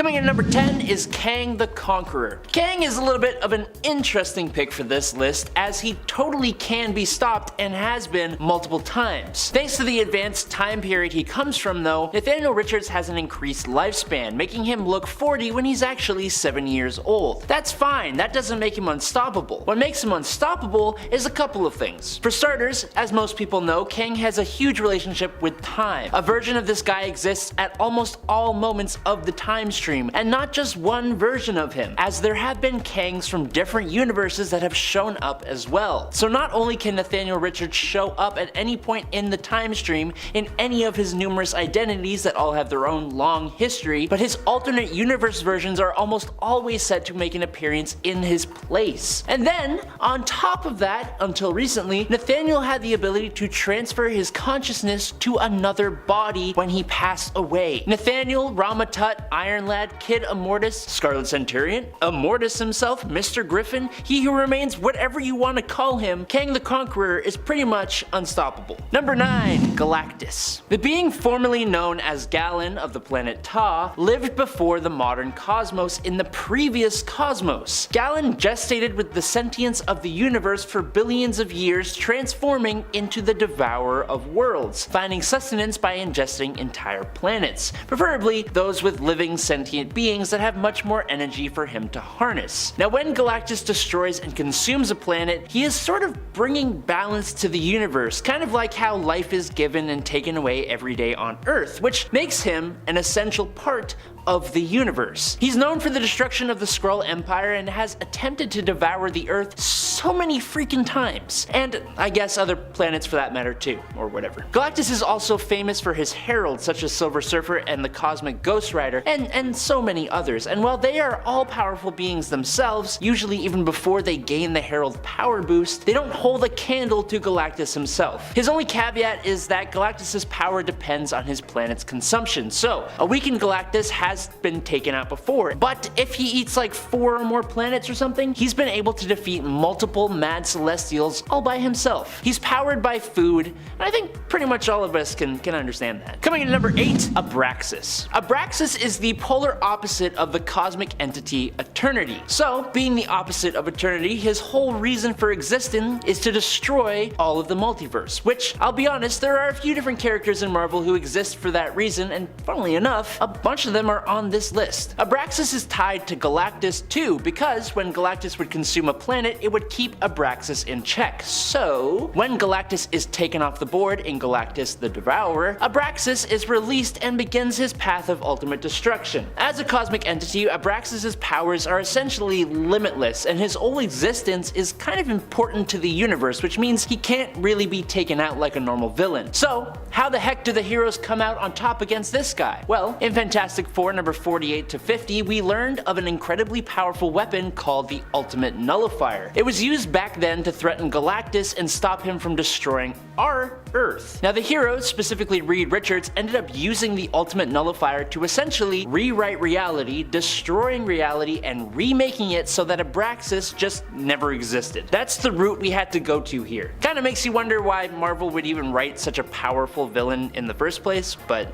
Coming in at number 10 is Kang the Conqueror. Kang is a little bit of an interesting pick for this list, as he totally can be stopped and has been multiple times. Thanks to the advanced time period he comes from though, Nathaniel Richards has an increased lifespan, making him look 40 when he's actually 7 years old. That's fine, that doesn't make him unstoppable. What makes him unstoppable is a couple of things. For starters, as most people know, Kang has a huge relationship with time. A version of this guy exists at almost all moments of the time stream, and not just one version of him, as there have been Kangs from different universes that have shown up as well. So not only can Nathaniel Richards show up at any point in the time stream in any of his numerous identities that all have their own long history, but his alternate universe versions are almost always set to make an appearance in his place. And then, on top of that, until recently, Nathaniel had the ability to transfer his consciousness to another body when he passed away. Nathaniel, Ramatut, Iron Lad, Kid Immortus, Scarlet Centurion, Immortus himself, Mr. Griffin, He Who Remains, whatever you want to call him, Kang the Conqueror is pretty much unstoppable. Number 9. Galactus. The being formerly known as Galen of the planet Ta lived before the modern cosmos in the previous cosmos. Galen gestated with the sentience of the universe for billions of years, transforming into the devourer of worlds, finding sustenance by ingesting entire planets, preferably those with living sentient beings that have much more energy for him to harness. Now when Galactus destroys and consumes a planet, he is sort of bringing balance to the universe, kind of like how life is given and taken away every day on Earth, which makes him an essential part of the universe. He's known for the destruction of the Skrull Empire and has attempted to devour the Earth so many freaking times, and I guess other planets for that matter too, or whatever. Galactus is also famous for his heralds such as Silver Surfer and the Cosmic Ghost Rider, and so many others, and while they are all powerful beings themselves, usually even before they gain the herald power boost, they don't hold a candle to Galactus himself. His only caveat is that Galactus's power depends on his planet's consumption, so a weakened Galactus has been taken out before, but if he eats like 4 or more planets or something, he's been able to defeat multiple mad celestials all by himself. He's powered by food, and I think pretty much all of us can understand that. Coming in at number 8, Abraxas. Abraxas is the polar opposite of the cosmic entity Eternity. So, being the opposite of Eternity, his whole reason for existing is to destroy all of the multiverse, which, I'll be honest, there are a few different characters in Marvel who exist for that reason, and funnily enough, a bunch of them are on this list. Abraxas is tied to Galactus too, because when Galactus would consume a planet, it would keep Abraxas in check. So, when Galactus is taken off the board in Galactus the Devourer, Abraxas is released and begins his path of ultimate destruction. As a cosmic entity, Abraxas' powers are essentially limitless, and his whole existence is kind of important to the universe, which means he can't really be taken out like a normal villain. So, how the heck do the heroes come out on top against this guy? Well, in Fantastic Four number 48 to 50, we learned of an incredibly powerful weapon called the Ultimate Nullifier. It was used back then to threaten Galactus and stop him from destroying our Earth. Now the heroes, specifically Reed Richards, ended up using the Ultimate Nullifier to essentially rewrite reality, destroying reality and remaking it so that Abraxas just never existed. That's the route we had to go to here. Kinda makes you wonder why Marvel would even write such a powerful villain in the first place, but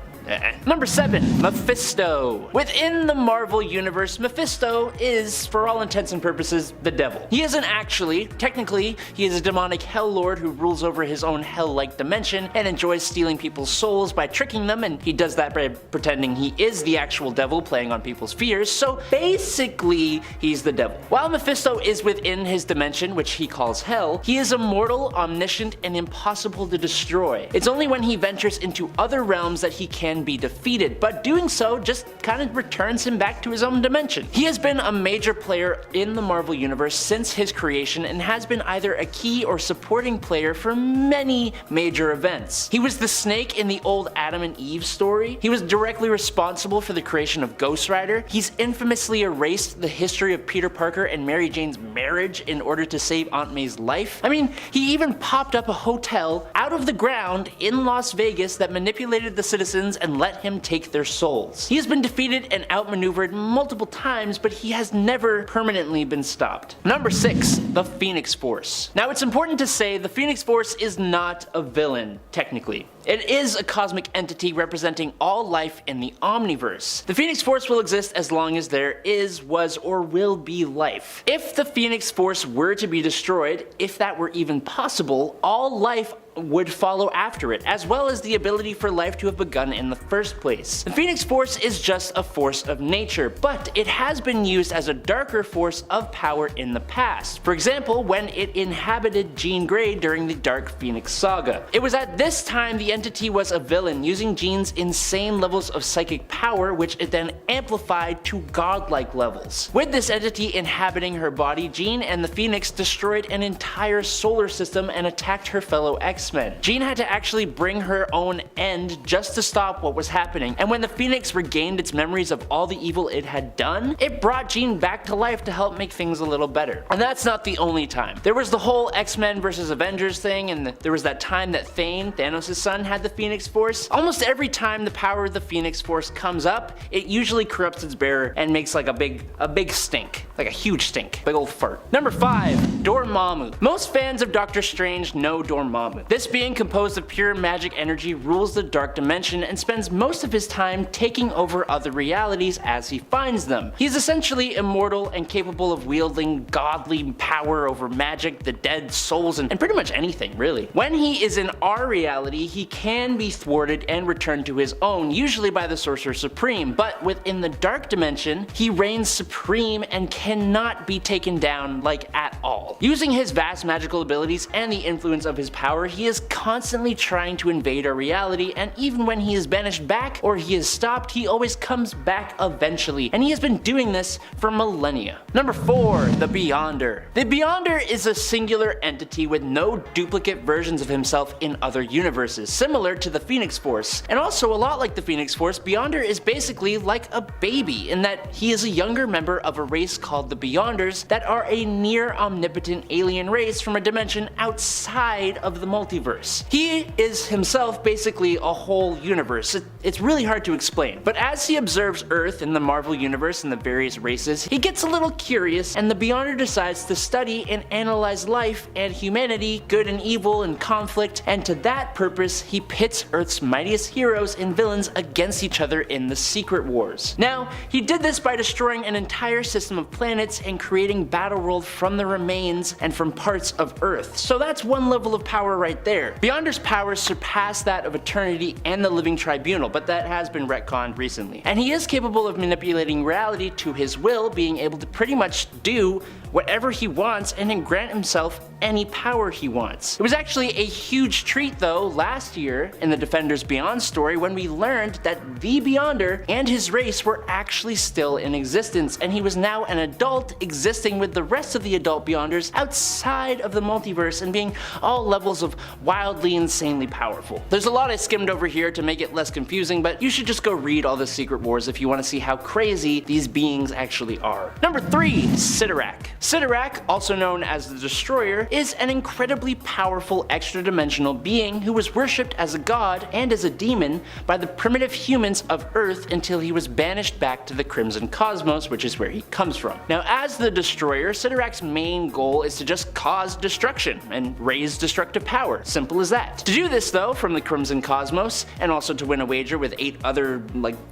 Number 7, Mephisto. Within the Marvel Universe, Mephisto is, for all intents and purposes, the devil. He isn't actually. Technically, he is a demonic hell lord who rules over his own hell-like dimension and enjoys stealing people's souls by tricking them, and he does that by pretending he is the actual devil, playing on people's fears, so basically, he's the devil. While Mephisto is within his dimension, which he calls hell, he is immortal, omniscient, and impossible to destroy. It's only when he ventures into other realms that he can be defeated, but doing so just kind of returns him back to his own dimension. He has been a major player in the Marvel Universe since his creation and has been either a key or supporting player for many major events. He was the Snake in the old Adam and Eve story. He was directly responsible for the creation of Ghost Rider. He's infamously erased the history of Peter Parker and Mary Jane's marriage in order to save Aunt May's life. I mean, he even popped up a hotel out of the ground in Las Vegas that manipulated the citizens and let him take their souls. He has been defeated and outmaneuvered multiple times, but he has never permanently been stopped. Number 6, the Phoenix Force. Now it's important to say the Phoenix Force is not a villain, technically. It is a cosmic entity representing all life in the Omniverse. The Phoenix Force will exist as long as there is, was, or will be life. If the Phoenix Force were to be destroyed, if that were even possible, all life would follow after it, as well as the ability for life to have begun in the first place. The Phoenix Force is just a force of nature, but it has been used as a darker force of power in the past. For example, when it inhabited Jean Grey during the Dark Phoenix Saga. It was at this time the entity was a villain, using Jean's insane levels of psychic power, which it then amplified to godlike levels. With this entity inhabiting her body, Jean and the Phoenix destroyed an entire solar system and attacked her fellow X-Men. Jean had to actually bring her own end just to stop what was happening, and when the Phoenix regained its memories of all the evil it had done, it brought Jean back to life to help make things a little better. And that's not the only time. There was the whole X-Men vs Avengers thing, and there was that time that Thane, Thanos' son, had the Phoenix Force. Almost every time the power of the Phoenix Force comes up, it usually corrupts its bearer and makes like a big stink. Like a huge stink. Big old fart. Number 5. Dormammu. Most fans of Doctor Strange know Dormammu. This being composed of pure magic energy rules the dark dimension and spends most of his time taking over other realities as he finds them. He's essentially immortal and capable of wielding godly power over magic, the dead, souls, and pretty much anything, really. When he is in our reality, he can be thwarted and returned to his own, usually by the Sorcerer Supreme, but within the dark dimension, he reigns supreme and cannot be taken down, like, at all. Using his vast magical abilities and the influence of his power, he is constantly trying to invade our reality, and even when he is banished back or he is stopped, he always comes back eventually, and he has been doing this for millennia. Number 4. The Beyonder. The Beyonder is a singular entity with no duplicate versions of himself in other universes, similar to the Phoenix Force. And also a lot like the Phoenix Force, Beyonder is basically like a baby in that he is a younger member of a race called the Beyonders that are a near omnipotent alien race from a dimension outside of the multiverse. He is himself basically a whole universe. It's really hard to explain, but as he observes Earth and the Marvel Universe and the various races, he gets a little curious, and the Beyonder decides to study and analyze life and humanity, good and evil and conflict, and to that purpose he pits Earth's mightiest heroes and villains against each other in the Secret Wars. Now, he did this by destroying an entire system of planets and creating Battleworld from the remains and from parts of Earth. So that's one level of power right there. Beyonder's powers surpass that of Eternity and the Living Tribunal, but that has been retconned recently. And he is capable of manipulating reality to his will, being able to pretty much do whatever he wants and then grant himself any power he wants. It was actually a huge treat though last year in the Defenders Beyond story when we learned that the Beyonder and his race were actually still in existence, and he was now an adult existing with the rest of the adult Beyonders outside of the multiverse and being all levels of wildly insanely powerful. There's a lot I skimmed over here to make it less confusing, but you should just go read all the Secret Wars if you want to see how crazy these beings actually are. Number 3. Sidorak. Sidorak, also known as the Destroyer, is an incredibly powerful extra-dimensional being who was worshipped as a god and as a demon by the primitive humans of Earth until he was banished back to the Crimson Cosmos, which is where he comes from. Now, as the Destroyer, Sidorak's main goal is to just cause destruction and raise destructive power. Simple as that. To do this though, from the Crimson Cosmos, and also to win a wager with 8 other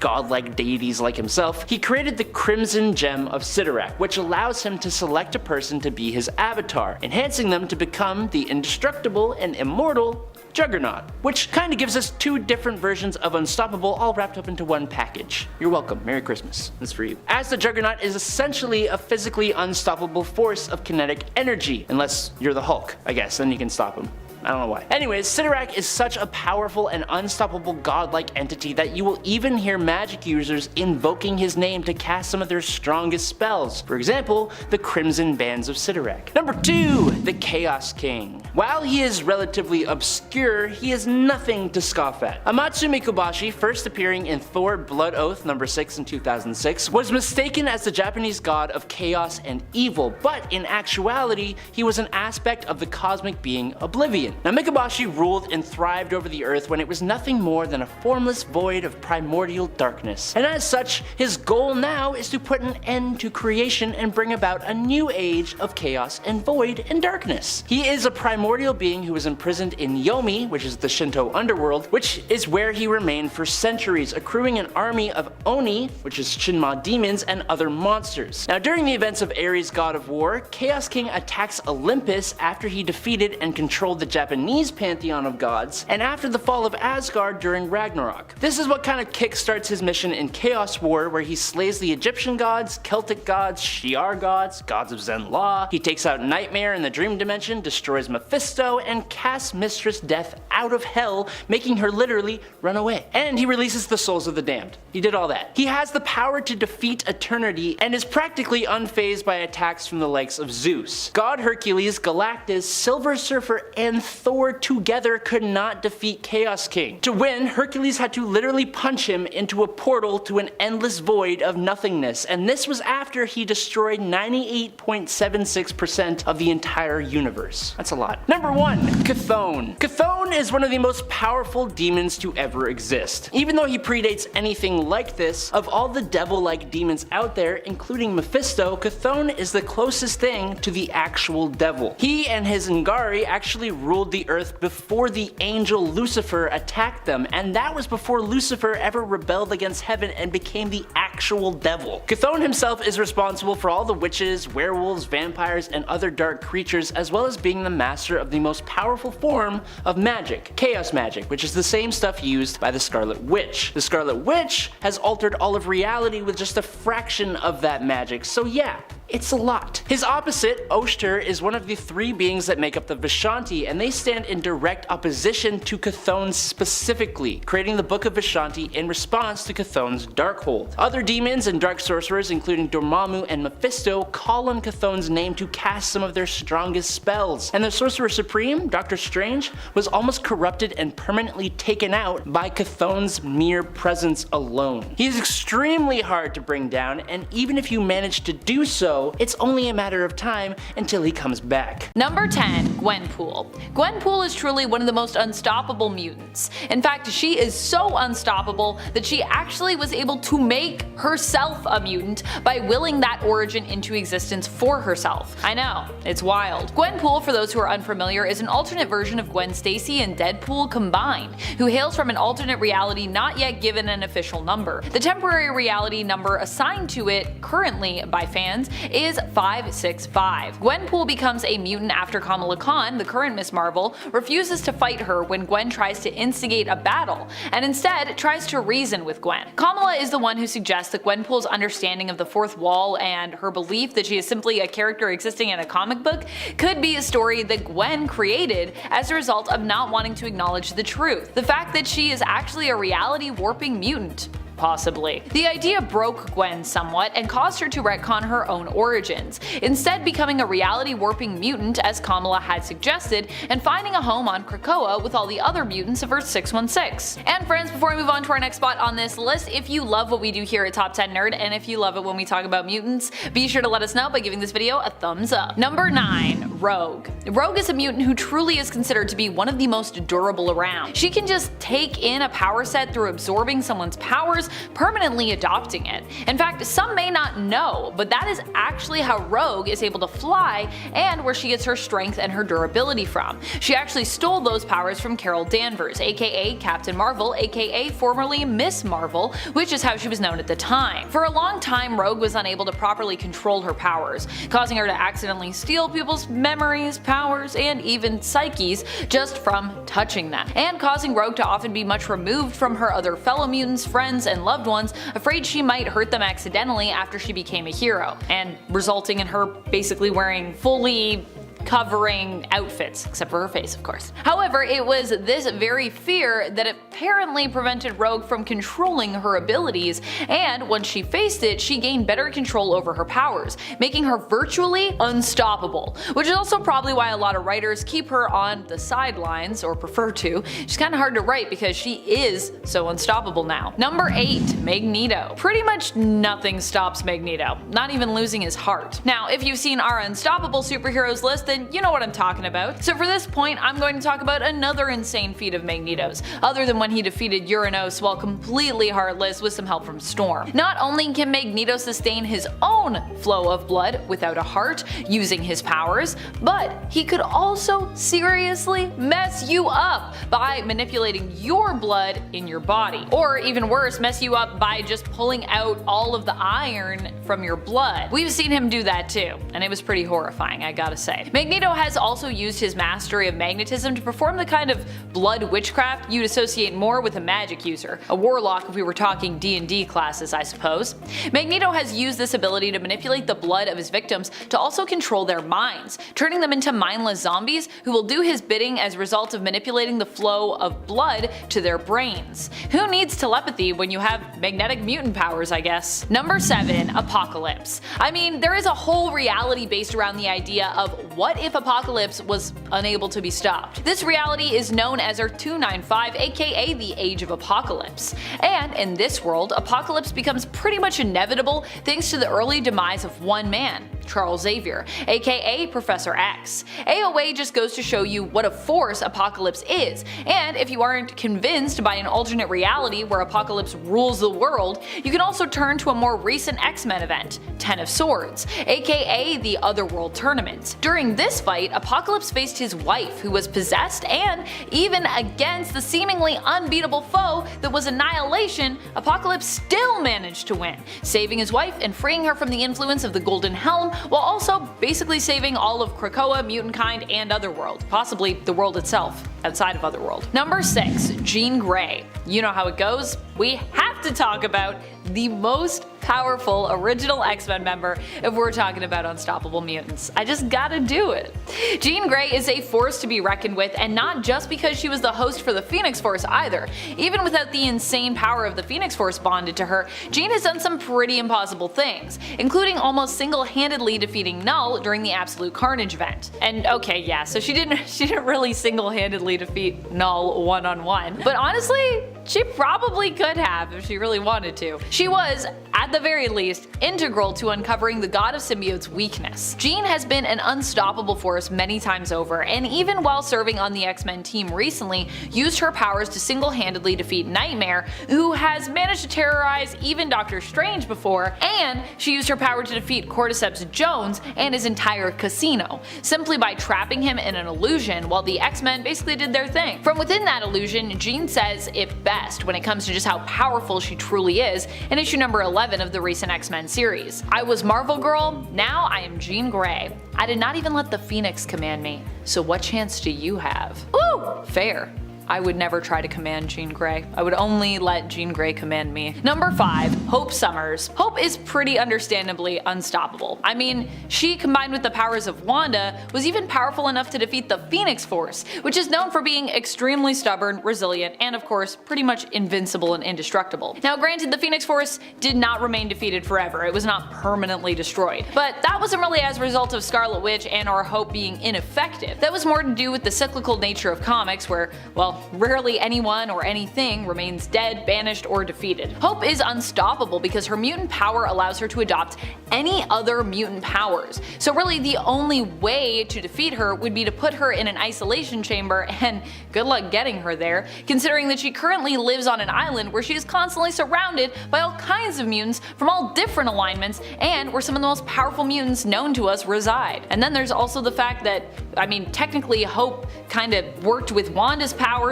godlike deities like himself, he created the Crimson Gem of Sidorak, which allows him to select a person to be his avatar, enhancing them to become the indestructible and immortal Juggernaut, which kinda gives us 2 different versions of Unstoppable all wrapped up into one package. You're welcome. Merry Christmas. That's for you. As the Juggernaut is essentially a physically unstoppable force of kinetic energy, unless you're the Hulk, I guess, then you can stop him. I don't know why. Anyways, Sidorak is such a powerful and unstoppable godlike entity that you will even hear magic users invoking his name to cast some of their strongest spells. For example, the Crimson Bands of Sidorak. Number 2. The Chaos King. While he is relatively obscure, he is nothing to scoff at. Amatsu Mikobashi, first appearing in Thor Blood Oath number 6 in 2006, was mistaken as the Japanese god of chaos and evil, but in actuality, he was an aspect of the cosmic being Oblivion. being. Now Mikabashi ruled and thrived over the Earth when it was nothing more than a formless void of primordial darkness. And as such, his goal now is to put an end to creation and bring about a new age of chaos and void and darkness. He is a primordial being who was imprisoned in Yomi, which is the Shinto underworld, which is where he remained for centuries, accruing an army of Oni, which is Shinma demons, and other monsters. Now during the events of Ares, god of war, Chaos King attacks Olympus after he defeated and controlled the Japanese pantheon of gods, and after the fall of Asgard during Ragnarok. This is what kind of kickstarts his mission in Chaos War, where he slays the Egyptian gods, Celtic gods, Shi'ar gods, gods of Zen law. He takes out Nightmare in the dream dimension, destroys Mephisto, and casts Mistress Death out of hell, making her literally run away. And he releases the souls of the damned. He did all that. He has the power to defeat eternity and is practically unfazed by attacks from the likes of Zeus. God Hercules, Galactus, Silver Surfer, and Thor together could not defeat Chaos King. To win, Hercules had to literally punch him into a portal to an endless void of nothingness, and this was after he destroyed 98.76% of the entire universe. That's a lot. Number 1. Chthon. Chthon is one of the most powerful demons to ever exist. Even though he predates anything like this, of all the devil-like demons out there, including Mephisto, Chthon is the closest thing to the actual devil. He and his Ngari actually ruled the earth before the angel Lucifer attacked them, and that was before Lucifer ever rebelled against heaven and became the actual devil. Chthon himself is responsible for all the witches, werewolves, vampires, and other dark creatures, as well as being the master of the most powerful form of magic, chaos magic, which is the same stuff used by the Scarlet Witch. The Scarlet Witch has altered all of reality with just a fraction of that magic, so yeah, it's a lot. His opposite, Oshter, is one of the 3 beings that make up the Vishanti, and they stand in direct opposition to Chthon specifically, creating the Book of Vishanti in response to Chthon's Darkhold. Other demons and dark sorcerers, including Dormammu and Mephisto, call on Chthon's name to cast some of their strongest spells, and the Sorcerer Supreme, Doctor Strange, was almost corrupted and permanently taken out by Chthon's mere presence alone. He is extremely hard to bring down, and even if you manage to do so, it's only a matter of time until he comes back. Number 10. Gwenpool. Gwenpool is truly one of the most unstoppable mutants. In fact, she is so unstoppable that she actually was able to make herself a mutant by willing that origin into existence for herself. I know, it's wild. Gwenpool, for those who are unfamiliar, is an alternate version of Gwen Stacy and Deadpool combined, who hails from an alternate reality not yet given an official number. The temporary reality number assigned to it currently by fans is 565. Gwenpool becomes a mutant after Kamala Khan, the current Miss Marvel, refuses to fight her when Gwen tries to instigate a battle, and instead tries to reason with Gwen. Kamala is the one who suggests that Gwenpool's understanding of the fourth wall and her belief that she is simply a character existing in a comic book could be a story that Gwen created as a result of not wanting to acknowledge the truth. The fact that she is actually a reality warping mutant. Possibly. The idea broke Gwen somewhat and caused her to retcon her own origins, instead becoming a reality warping mutant as Kamala had suggested and finding a home on Krakoa with all the other mutants of Earth 616. And friends, before we move on to our next spot on this list, if you love what we do here at Top 10 Nerd and if you love it when we talk about mutants, be sure to let us know by giving this video a thumbs up. Number 9. Rogue. Rogue is a mutant who truly is considered to be one of the most durable around. She can just take in a power set through absorbing someone's powers, permanently adopting it. In fact, some may not know, but that is actually how Rogue is able to fly and where she gets her strength and her durability from. She actually stole those powers from Carol Danvers, aka Captain Marvel, aka formerly Miss Marvel, which is how she was known at the time. For a long time, Rogue was unable to properly control her powers, causing her to accidentally steal people's memories, powers, and even psyches just from touching them, and causing Rogue to often be much removed from her other fellow mutants, friends, and loved ones, afraid she might hurt them accidentally after she became a hero, and resulting in her basically wearing fully covering outfits, except for her face, of course. However, it was this very fear that apparently prevented Rogue from controlling her abilities, and once she faced it, she gained better control over her powers, making her virtually unstoppable, which is also probably why a lot of writers keep her on the sidelines, or prefer to. She's kinda hard to write because she is so unstoppable now. Number 8. Magneto. Pretty much nothing stops Magneto, not even losing his heart. Now, if you've seen our Unstoppable Superheroes list, then you know what I'm talking about. So for this point, I'm going to talk about another insane feat of Magneto's, other than when he defeated Uranos while completely heartless with some help from Storm. Not only can Magneto sustain his own flow of blood without a heart using his powers, but he could also seriously mess you up by manipulating your blood in your body. Or even worse, mess you up by just pulling out all of the iron from your blood. We've seen him do that too, and it was pretty horrifying, I gotta say. Magneto has also used his mastery of magnetism to perform the kind of blood witchcraft you'd associate more with a magic user, a warlock if we were talking D&D classes, I suppose. Magneto has used this ability to manipulate the blood of his victims to also control their minds, turning them into mindless zombies who will do his bidding as a result of manipulating the flow of blood to their brains. Who needs telepathy when you have magnetic mutant powers, I guess? Number 7. Apocalypse. I mean, there is a whole reality based around the idea of what if Apocalypse was unable to be stopped. This reality is known as Earth 295, aka the Age of Apocalypse. And in this world, Apocalypse becomes pretty much inevitable thanks to the early demise of one man, Charles Xavier, aka Professor X. AOA just goes to show you what a force Apocalypse is, and if you aren't convinced by an alternate reality where Apocalypse rules the world, you can also turn to a more recent X-Men event, Ten of Swords, aka the Otherworld Tournament. During this fight, Apocalypse faced his wife, who was possessed, and even against the seemingly unbeatable foe that was Annihilation, Apocalypse still managed to win, saving his wife and freeing her from the influence of the Golden Helm, while also basically saving all of Krakoa, Mutantkind, and Otherworld, possibly the world itself, outside of Otherworld. Number 6. Jean Grey. You know how it goes. We have to talk about the most powerful original X-Men member if we're talking about unstoppable mutants. I just gotta do it. Jean Grey is a force to be reckoned with, and not just because she was the host for the Phoenix Force either. Even without the insane power of the Phoenix Force bonded to her, Jean has done some pretty impossible things, including almost single-handedly defeating Null during the Absolute Carnage event. And okay, yeah, so she didn't really single-handedly defeat Null one-on-one, but honestly, she probably could have if she really wanted to. She was, at the very least, integral to uncovering the God of Symbiote's weakness. Jean has been an unstoppable force many times over, and even while serving on the X-Men team recently, used her powers to single-handedly defeat Nightmare, who has managed to terrorize even Doctor Strange before, and she used her power to defeat Cordyceps Jones and his entire casino, simply by trapping him in an illusion while the X-Men basically did their thing. From within that illusion, Jean says it best when it comes to just how powerful she truly is in issue number 11 of the recent X-Men series. I was Marvel Girl, now I am Jean Grey. I did not even let the Phoenix command me, so what chance do you have? Ooh, fair. I would never try to command Jean Grey. I would only let Jean Grey command me. Number 5. Hope Summers. Hope is pretty understandably unstoppable. I mean, she, combined with the powers of Wanda, was even powerful enough to defeat the Phoenix Force, which is known for being extremely stubborn, resilient, and of course, pretty much invincible and indestructible. Now granted, the Phoenix Force did not remain defeated forever, it was not permanently destroyed, but that wasn't really as a result of Scarlet Witch and or Hope being ineffective. That was more to do with the cyclical nature of comics where, well, rarely anyone or anything remains dead, banished, or defeated. Hope is unstoppable because her mutant power allows her to adopt any other mutant powers, so really the only way to defeat her would be to put her in an isolation chamber, and good luck getting her there, considering that she currently lives on an island where she is constantly surrounded by all kinds of mutants from all different alignments, and where some of the most powerful mutants known to us reside. And then there's also the fact that, I mean, technically Hope kind of worked with Wanda's powers,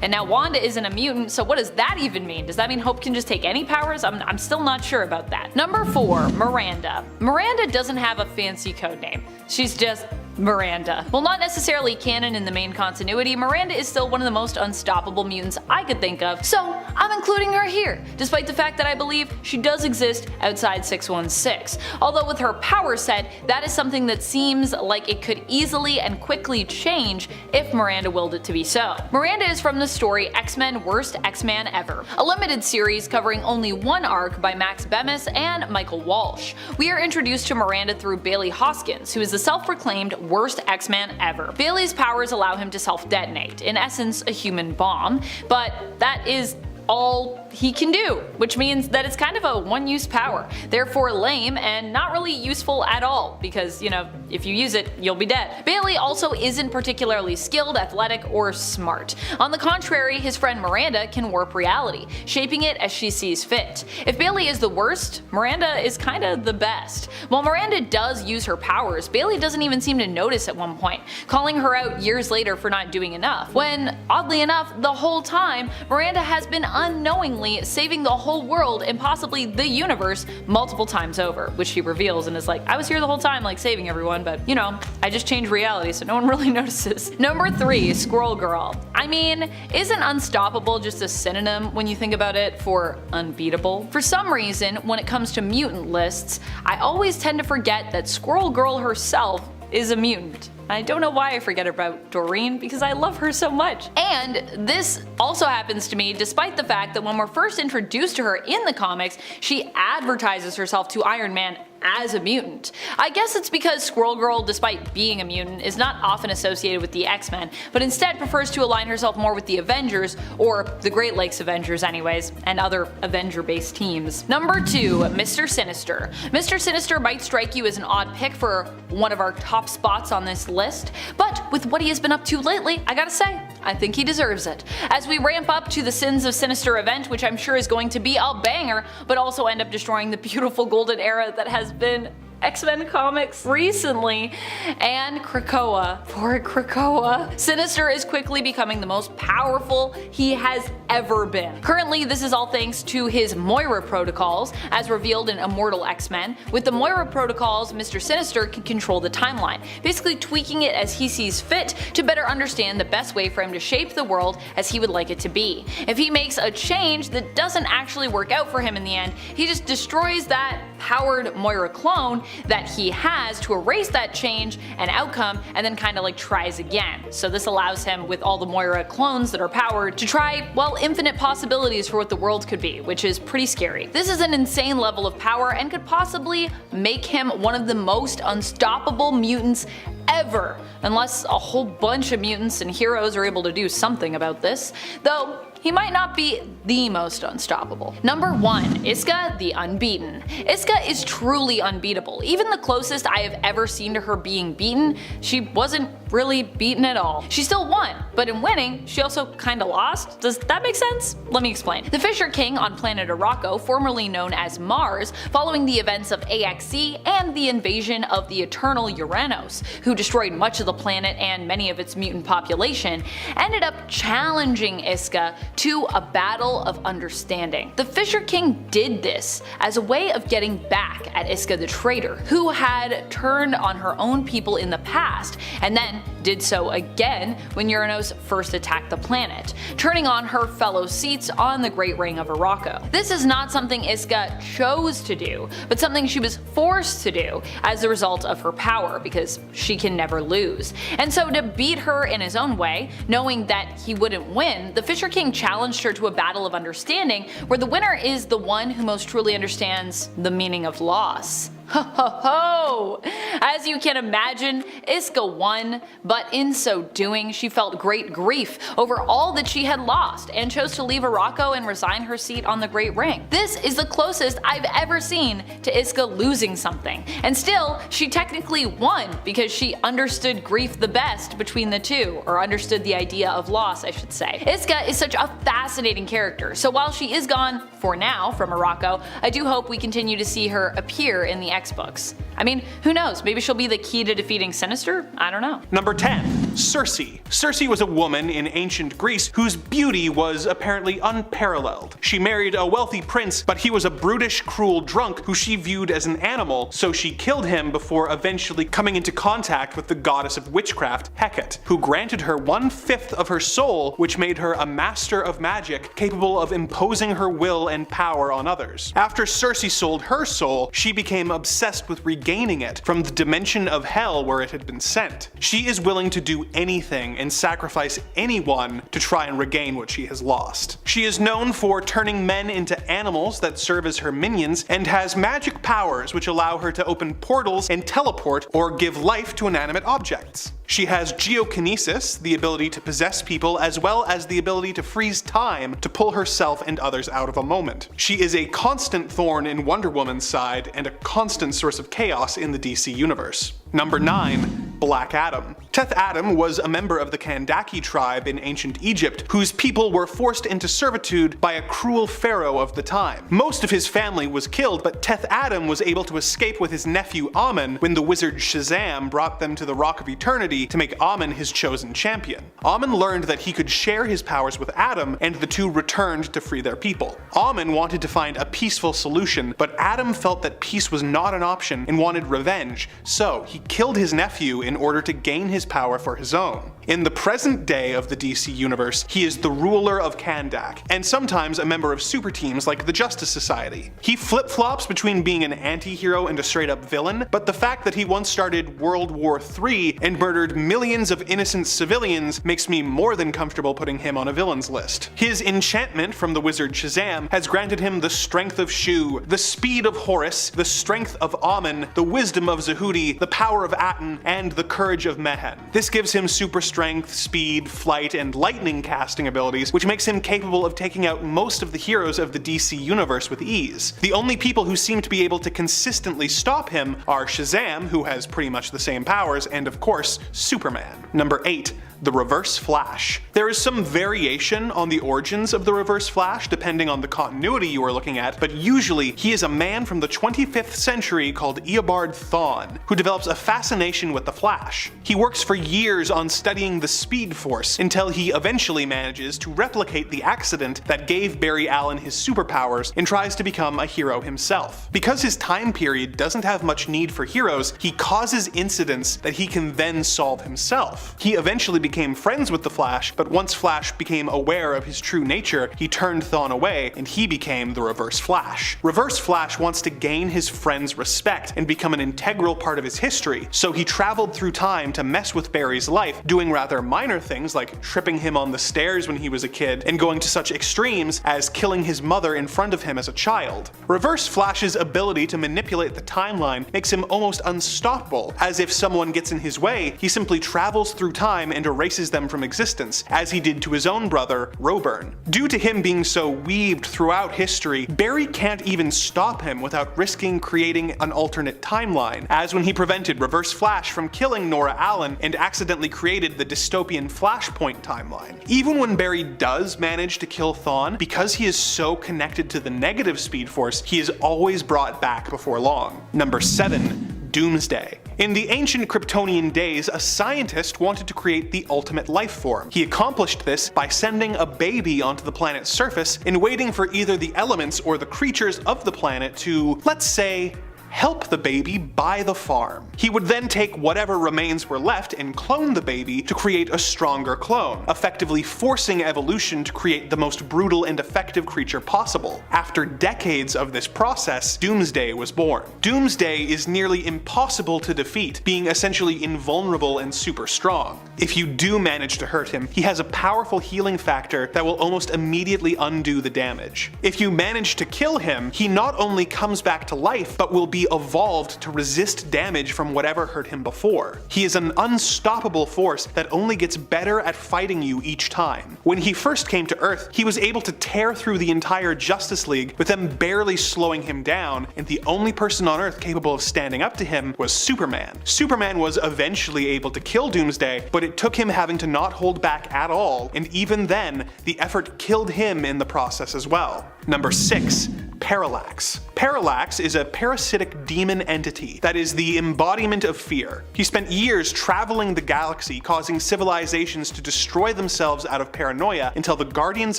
and now Wanda isn't a mutant, so what does that even mean? Does that mean Hope can just take any powers? I'm still not sure about that. Number 4. Miranda. Miranda doesn't have a fancy codename. She's just Miranda. While not necessarily canon in the main continuity, Miranda is still one of the most unstoppable mutants I could think of, so I'm including her here, despite the fact that I believe she does exist outside 616. Although with her power set, that is something that seems like it could easily and quickly change if Miranda willed it to be so. Miranda is from the story X-Men Worst X-Man Ever, a limited series covering only one arc by Max Bemis and Michael Walsh. We are introduced to Miranda through Bailey Hoskins, who is the self-proclaimed worst X-Man ever. Bailey's powers allow him to self-detonate, in essence a human bomb, but that is all he can do, which means that it's kind of a one-use power, therefore lame and not really useful at all, because, you know, if you use it, you'll be dead. Bailey also isn't particularly skilled, athletic, or smart. On the contrary, his friend Miranda can warp reality, shaping it as she sees fit. If Bailey is the worst, Miranda is kinda the best. While Miranda does use her powers, Bailey doesn't even seem to notice at one point, calling her out years later for not doing enough, when, oddly enough, the whole time, Miranda has been unknowingly saving the whole world and possibly the universe multiple times over, which she reveals and is like, I was here the whole time like saving everyone, but you know, I just changed reality so no one really notices. Number 3, Squirrel Girl. I mean, isn't unstoppable just a synonym when you think about it for unbeatable? For some reason, when it comes to mutant lists, I always tend to forget that Squirrel Girl herself is a mutant. I don't know why I forget about Doreen, because I love her so much. And this also happens to me despite the fact that when we're first introduced to her in the comics, she advertises herself to Iron Man as a mutant. I guess it's because Squirrel Girl, despite being a mutant, is not often associated with the X-Men, but instead prefers to align herself more with the Avengers, or the Great Lakes Avengers anyways, and other Avenger-based teams. Number 2, Mr. Sinister. Mr. Sinister might strike you as an odd pick for one of our top spots on this list, but with what he has been up to lately, I gotta say, I think he deserves it. As we ramp up to the Sins of Sinister event, which I'm sure is going to be a banger, but also end up destroying the beautiful golden era that has been X-Men comics recently, and Krakoa. Poor Krakoa. Sinister is quickly becoming the most powerful he has ever been. Currently, this is all thanks to his Moira protocols, as revealed in Immortal X-Men. With the Moira protocols, Mr. Sinister can control the timeline, basically tweaking it as he sees fit to better understand the best way for him to shape the world as he would like it to be. If he makes a change that doesn't actually work out for him in the end, he just destroys that powered Moira clone that he has to erase that change and outcome, and then kinda like tries again. So this allows him, with all the Moira clones that are powered, to try, well, infinite possibilities for what the world could be, which is pretty scary. This is an insane level of power and could possibly make him one of the most unstoppable mutants ever, unless a whole bunch of mutants and heroes are able to do something about this, though he might not be the most unstoppable. Number 1, Iska the Unbeaten. Iska is truly unbeatable. Even the closest I have ever seen to her being beaten, she wasn't really beaten at all. She still won, but in winning, she also kinda lost. Does that make sense? Let me explain. The Fisher King on planet Arakko, formerly known as Mars, following the events of AXE and the invasion of the Eternal Uranos, who destroyed much of the planet and many of its mutant population, ended up challenging Iska to a battle of understanding. The Fisher King did this as a way of getting back at Iska the traitor, who had turned on her own people in the past, and then did so again when Uranos first attacked the planet, turning on her fellow Seats on the Great Ring of Arakko. This is not something Iska chose to do, but something she was forced to do as a result of her power, because she can never lose. And so to beat her in his own way, knowing that he wouldn't win, the Fisher King challenged her to a battle of understanding, where the winner is the one who most truly understands the meaning of loss. Ho ho ho! As you can imagine, Iska won, but in so doing, she felt great grief over all that she had lost and chose to leave Arakko and resign her seat on the Great Ring. This is the closest I've ever seen to Iska losing something, and still, she technically won because she understood grief the best between the two, or understood the idea of loss, I should say. Iska is such a fascinating character, so while she is gone, for now, from Arakko, I do hope we continue to see her appear in the X-books. I mean, who knows, maybe she'll be the key to defeating Sinister? I don't know. Number 10. Circe. Circe was a woman in ancient Greece whose beauty was apparently unparalleled. She married a wealthy prince, but he was a brutish, cruel drunk who she viewed as an animal, so she killed him before eventually coming into contact with the goddess of witchcraft, Hecate, who granted her 1/5 of her soul, which made her a master of magic capable of imposing her will and power on others. After Circe sold her soul, she became obsessed with regaining it from the dimension of hell where it had been sent. She is willing to do do anything and sacrifice anyone to try and regain what she has lost. She is known for turning men into animals that serve as her minions, and has magic powers which allow her to open portals and teleport or give life to inanimate objects. She has geokinesis, the ability to possess people, as well as the ability to freeze time to pull herself and others out of a moment. She is a constant thorn in Wonder Woman's side and a constant source of chaos in the DC universe. Number 9. Black Adam. Teth Adam was a member of the Kandaki tribe in ancient Egypt, whose people were forced into servitude by a cruel pharaoh of the time. Most of his family was killed, but Teth Adam was able to escape with his nephew Amun when the wizard Shazam brought them to the Rock of Eternity to make Amun his chosen champion. Amun learned that he could share his powers with Adam, and the two returned to free their people. Amun wanted to find a peaceful solution, but Adam felt that peace was not an option and wanted revenge, so he killed his nephew in order to gain his power for his own. In the present day of the DC universe, he is the ruler of Kandak, and sometimes a member of super teams like the Justice Society. He flip-flops between being an anti-hero and a straight-up villain, but the fact that he once started World War III and murdered millions of innocent civilians makes me more than comfortable putting him on a villain's list. His enchantment from the wizard Shazam has granted him the strength of Shu, the speed of Horus, the strength of Amun, the wisdom of Zehudi, the power of Aten, and the courage of Mehen. This gives him super strength, speed, flight, and lightning casting abilities, which makes him capable of taking out most of the heroes of the DC universe with ease. The only people who seem to be able to consistently stop him are Shazam, who has pretty much the same powers, and of course, Superman. Number 8. The Reverse Flash. There is some variation on the origins of the Reverse Flash depending on the continuity you are looking at, but usually he is a man from the 25th century called Eobard Thawne, who develops a fascination with the Flash. He works for years on studying the Speed Force until he eventually manages to replicate the accident that gave Barry Allen his superpowers and tries to become a hero himself. Because his time period doesn't have much need for heroes, he causes incidents that he can then solve himself. He eventually became friends with the Flash, but once Flash became aware of his true nature, he turned Thawne away and he became the Reverse Flash. Reverse Flash wants to gain his friend's respect and become an integral part of his history, so he traveled through time to mess with Barry's life, doing rather minor things like tripping him on the stairs when he was a kid and going to such extremes as killing his mother in front of him as a child. Reverse Flash's ability to manipulate the timeline makes him almost unstoppable, as if someone gets in his way, he simply travels through time and erases them from existence, as he did to his own brother, Roburn. Due to him being so weaved throughout history, Barry can't even stop him without risking creating an alternate timeline, as when he prevented Reverse Flash from killing Nora Allen and accidentally created the dystopian Flashpoint timeline. Even when Barry does manage to kill Thawne, because he is so connected to the negative Speed Force, he is always brought back before long. Number 7. Doomsday. In the ancient Kryptonian days, a scientist wanted to create the ultimate life form. He accomplished this by sending a baby onto the planet's surface and waiting for either the elements or the creatures of the planet to, let's say, help the baby buy the farm. He would then take whatever remains were left and clone the baby to create a stronger clone, effectively forcing evolution to create the most brutal and effective creature possible. After decades of this process, Doomsday was born. Doomsday is nearly impossible to defeat, being essentially invulnerable and super strong. If you do manage to hurt him, he has a powerful healing factor that will almost immediately undo the damage. If you manage to kill him, he not only comes back to life, but will be evolved to resist damage from whatever hurt him before. He is an unstoppable force that only gets better at fighting you each time. When he first came to Earth, he was able to tear through the entire Justice League, with them barely slowing him down, and the only person on Earth capable of standing up to him was Superman. Superman was eventually able to kill Doomsday, but it took him having to not hold back at all, and even then, the effort killed him in the process as well. Number 6. Parallax. Parallax is a parasitic demon entity that is the embodiment of fear. He spent years traveling the galaxy, causing civilizations to destroy themselves out of paranoia until the Guardians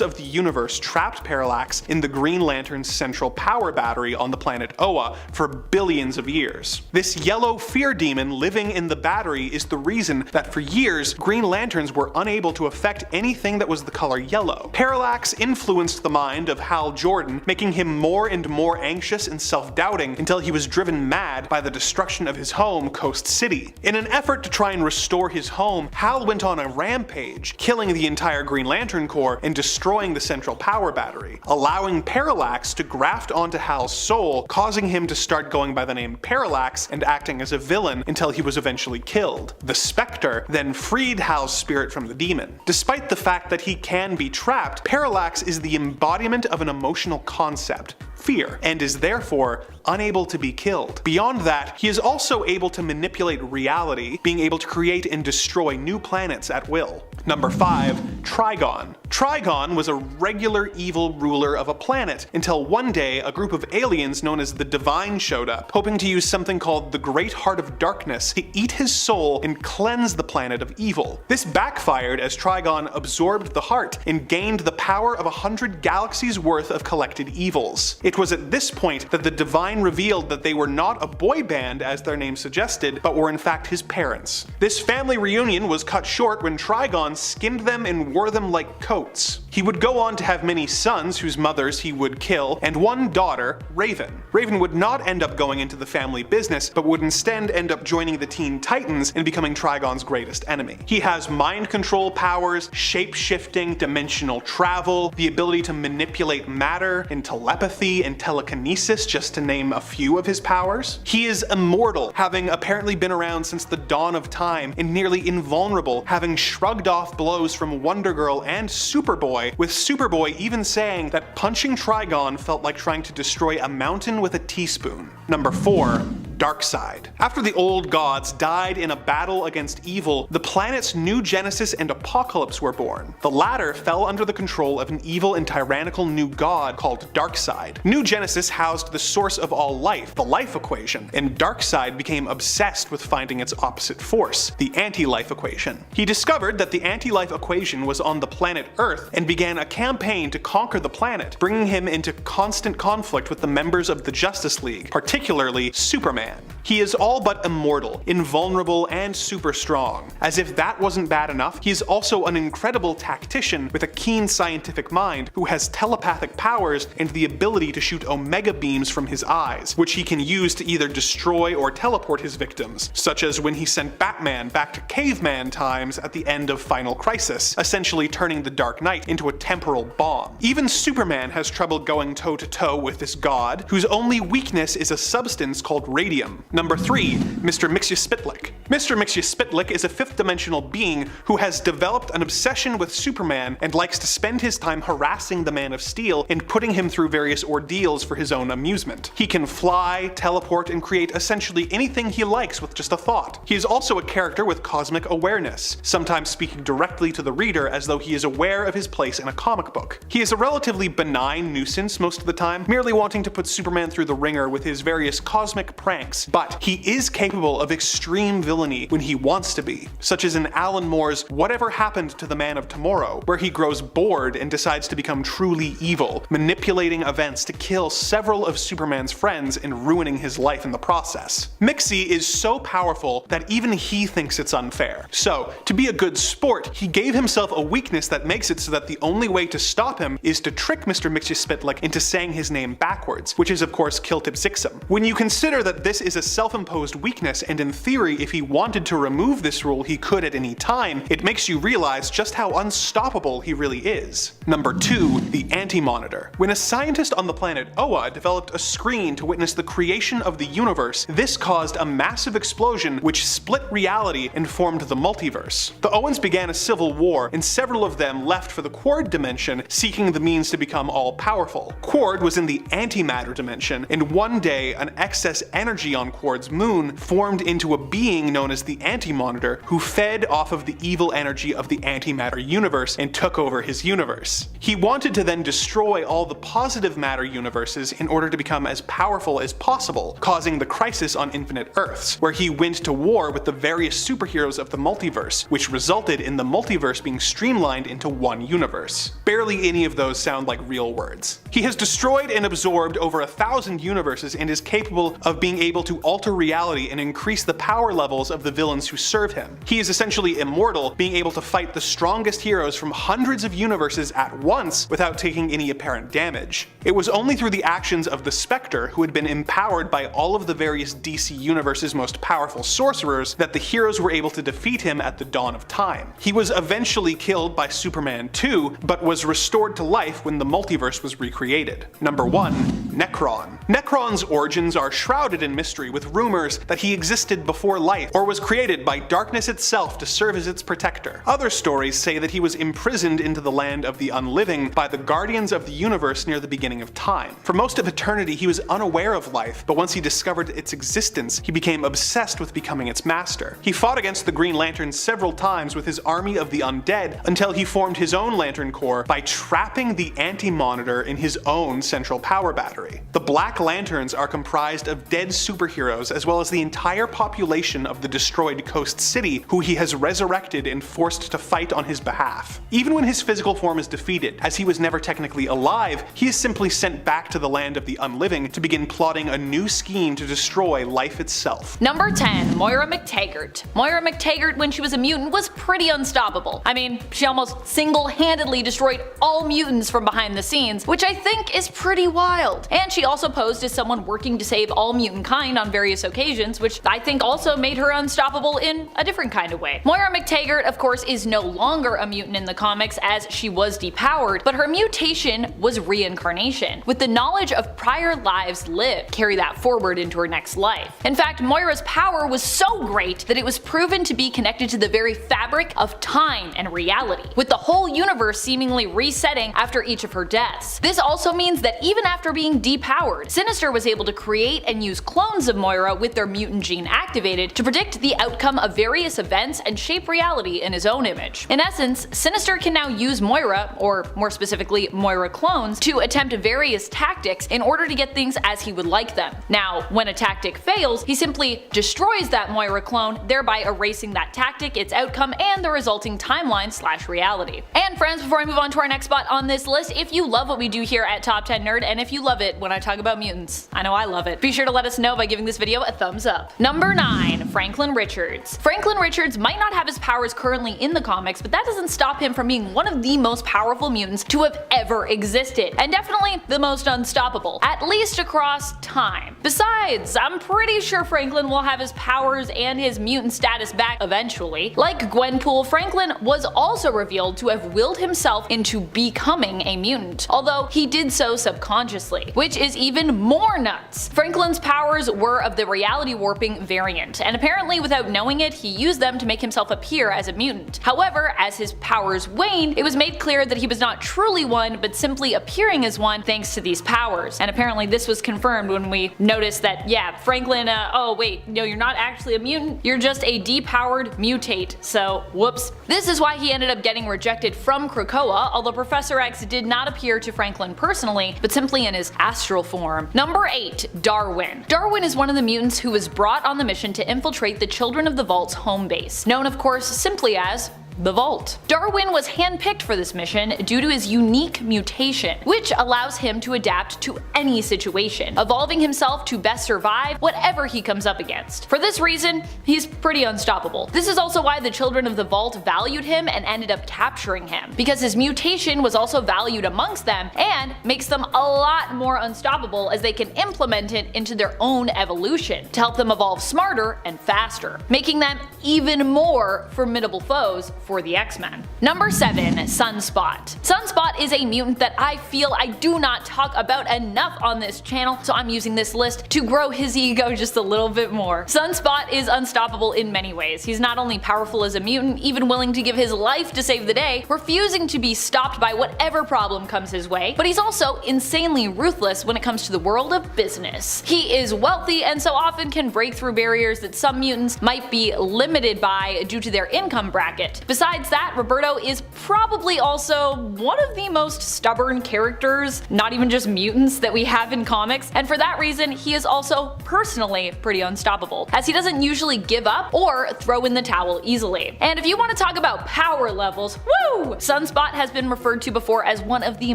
of the Universe trapped Parallax in the Green Lantern's central power battery on the planet Oa for billions of years. This yellow fear demon living in the battery is the reason that for years Green Lanterns were unable to affect anything that was the color yellow. Parallax influenced the mind of Hal Jordan, making him more more and more anxious and self-doubting until he was driven mad by the destruction of his home, Coast City. In an effort to try and restore his home, Hal went on a rampage, killing the entire Green Lantern Corps and destroying the central power battery, allowing Parallax to graft onto Hal's soul, causing him to start going by the name Parallax and acting as a villain until he was eventually killed. The Spectre then freed Hal's spirit from the demon. Despite the fact that he can be trapped, Parallax is the embodiment of an emotional concept, fear, and is therefore unable to be killed. Beyond that, he is also able to manipulate reality, being able to create and destroy new planets at will. Number 5. Trigon. Trigon was a regular evil ruler of a planet until one day a group of aliens known as the Divine showed up, hoping to use something called the Great Heart of Darkness to eat his soul and cleanse the planet of evil. This backfired as Trigon absorbed the heart and gained the power of 100 galaxies worth of collected evils. It was at this point that the Divine revealed that they were not a boy band as their name suggested, but were in fact his parents. This family reunion was cut short when Trigon skinned them and wore them like coats. He would go on to have many sons whose mothers he would kill, and one daughter, Raven. Raven would not end up going into the family business, but would instead end up joining the Teen Titans and becoming Trigon's greatest enemy. He has mind control powers, shape-shifting, dimensional travel, the ability to manipulate matter, and telepathy and telekinesis, just to name a few of his powers. He is immortal, having apparently been around since the dawn of time, and nearly invulnerable, having shrugged off blows from Wonder Girl and Superboy, with Superboy even saying that punching Trigon felt like trying to destroy a mountain with a teaspoon. Number 4. Darkseid. After the old gods died in a battle against evil, the planets New Genesis and Apocalypse were born. The latter fell under the control of an evil and tyrannical new god called Darkseid. New Genesis housed the source of all life, the life equation, and Darkseid became obsessed with finding its opposite force, the anti-life equation. He discovered that the anti-life equation was on the planet Earth and began a campaign to conquer the planet, bringing him into constant conflict with the members of the Justice League, particularly Superman. He is all but immortal, invulnerable, and super strong. As if that wasn't bad enough, he is also an incredible tactician with a keen scientific mind who has telepathic powers and the ability to shoot omega beams from his eyes, which he can use to either destroy or teleport his victims, such as when he sent Batman back to caveman times at the end of Final Crisis, essentially turning the Dark Knight into a temporal bomb. Even Superman has trouble going toe-to-toe with this god, whose only weakness is a substance called radium. Number 3. Mr. Mxyzptlk. Mr. Mxyzptlk is a fifth-dimensional being who has developed an obsession with Superman and likes to spend his time harassing the Man of Steel and putting him through various ordeals for his own amusement. He can fly, teleport, and create essentially anything he likes with just a thought. He is also a character with cosmic awareness, sometimes speaking directly to the reader as though he is aware of his place in a comic book. He is a relatively benign nuisance most of the time, merely wanting to put Superman through the ringer with his various cosmic pranks, but he is capable of extreme villainy when he wants to be, such as in Alan Moore's Whatever Happened to the Man of Tomorrow, where he grows bored and decides to become truly evil, manipulating events to kill several of Superman's friends and ruining his life in the process. Mixie is so powerful that even he thinks it's unfair. So, to be a good sport, he gave himself a weakness that makes it so that the only way to stop him is to trick Mr. Mxyzptlk into saying his name backwards, which is of course Kiltipsixum. When you consider that this is a self-imposed weakness, and in theory if he wanted to remove this rule he could at any time, it makes you realize just how unstoppable he really is. Number 2. The Anti-Monitor. When a scientist on the planet Oa developed a screen to witness the creation of the universe, this caused a massive explosion which split reality and formed the multiverse. The Oans began a civil war, and several of them left for the Quard dimension, seeking the means to become all-powerful. Quard was in the antimatter dimension, and one day an excess energy on Quard's moon formed into a being known as the Anti-Monitor, who fed off of the evil energy of the antimatter universe and took over his universe. He wanted to then destroy all the positive matter universes in order to become as powerful as possible, causing the Crisis on Infinite Earths, where he went to war with the various superheroes of the multiverse, which resulted in the multiverse being streamlined into one universe. Barely any of those sound like real words. He has destroyed and absorbed over 1,000 universes and is capable of being able to alter reality and increase the power levels skills of the villains who serve him. He is essentially immortal, being able to fight the strongest heroes from hundreds of universes at once without taking any apparent damage. It was only through the actions of the Spectre, who had been empowered by all of the various DC Universe's most powerful sorcerers, that the heroes were able to defeat him at the dawn of time. He was eventually killed by Superman 2, but was restored to life when the multiverse was recreated. Number 1. Necron. Necron's origins are shrouded in mystery, with rumors that he existed before life or was created by darkness itself to serve as its protector. Other stories say that he was imprisoned into the land of the unliving by the guardians of the universe near the beginning of time. For most of eternity he was unaware of life, but once he discovered its existence, he became obsessed with becoming its master. He fought against the Green Lantern several times with his army of the undead until he formed his own Lantern Corps by trapping the Anti-Monitor in his own central power battery. The Black Lanterns are comprised of dead superheroes as well as the entire population of the destroyed Coast City, who he has resurrected and forced to fight on his behalf. Even when his physical form is defeated, as he was never technically alive, he is simply sent back to the land of the unliving to begin plotting a new scheme to destroy life itself. Number 10. Moira McTaggart. Moira McTaggart, when she was a mutant, was pretty unstoppable. I mean, she almost single-handedly destroyed all mutants from behind the scenes, which I think is pretty wild. And she also posed as someone working to save all mutant kind on various occasions, which I think also made her unstoppable in a different kind of way. Moira McTaggart, of course, is no longer a mutant in the comics as she was depowered, but her mutation was reincarnation, with the knowledge of prior lives lived carry that forward into her next life. In fact, Moira's power was so great that it was proven to be connected to the very fabric of time and reality, with the whole universe seemingly resetting after each of her deaths. This also means that even after being depowered, Sinister was able to create and use clones of Moira with their mutant gene activated to predict the outcome of various events and shape reality in his own image. In essence, Sinister can now use Moira, or more specifically Moira clones, to attempt various tactics in order to get things as he would like them. Now, when a tactic fails, he simply destroys that Moira clone, thereby erasing that tactic, its outcome, and the resulting timeline/reality. And friends, before I move on to our next spot on this list, if you love what we do here at Top 10 Nerd, and if you love it when I talk about mutants, I know I love it, be sure to let us know by giving this video a thumbs up. Number 9. Franklin Richards. Franklin Richards might not have his powers currently in the comics, but that doesn't stop him from being one of the most powerful mutants to have ever existed, and definitely the most unstoppable, at least across time. Besides, I'm pretty sure Franklin will have his powers and his mutant status back eventually. Like Gwenpool, Franklin was also revealed to have willed himself into becoming a mutant, although he did so subconsciously, which is even more nuts. Franklin's powers were of the reality warping variant, and apparently without knowing it, he used them to make himself appear as a mutant. However, as his powers waned, it was made clear that he was not truly one, but simply appearing as one thanks to these powers. And apparently this was confirmed when we noticed that, yeah, Franklin, oh wait, no, you're not actually a mutant, you're just a depowered mutate, so whoops. This is why he ended up getting rejected from Krakoa, although Professor X did not appear to Franklin personally, but simply in his astral form. Number 8. Darwin. Darwin is one of the mutants who was brought on the mission to infiltrate the Children of the Vault's home base, known of course simply as the Vault. Darwin was handpicked for this mission due to his unique mutation, which allows him to adapt to any situation, evolving himself to best survive whatever he comes up against. For this reason, he's pretty unstoppable. This is also why the Children of the Vault valued him and ended up capturing him, because his mutation was also valued amongst them and makes them a lot more unstoppable as they can implement it into their own evolution to help them evolve smarter and faster, making them even more formidable foes for the X-Men. Number 7. Sunspot. Sunspot is a mutant that I feel I do not talk about enough on this channel, so I'm using this list to grow his ego just a little bit more. Sunspot is unstoppable in many ways. He's not only powerful as a mutant, even willing to give his life to save the day, refusing to be stopped by whatever problem comes his way, but he's also insanely ruthless when it comes to the world of business. He is wealthy and so often can break through barriers that some mutants might be limited by due to their income bracket. Besides that, Roberto is probably also one of the most stubborn characters, not even just mutants, that we have in comics, and for that reason he is also personally pretty unstoppable, as he doesn't usually give up or throw in the towel easily. And if you want to talk about power levels, woo! Sunspot has been referred to before as one of the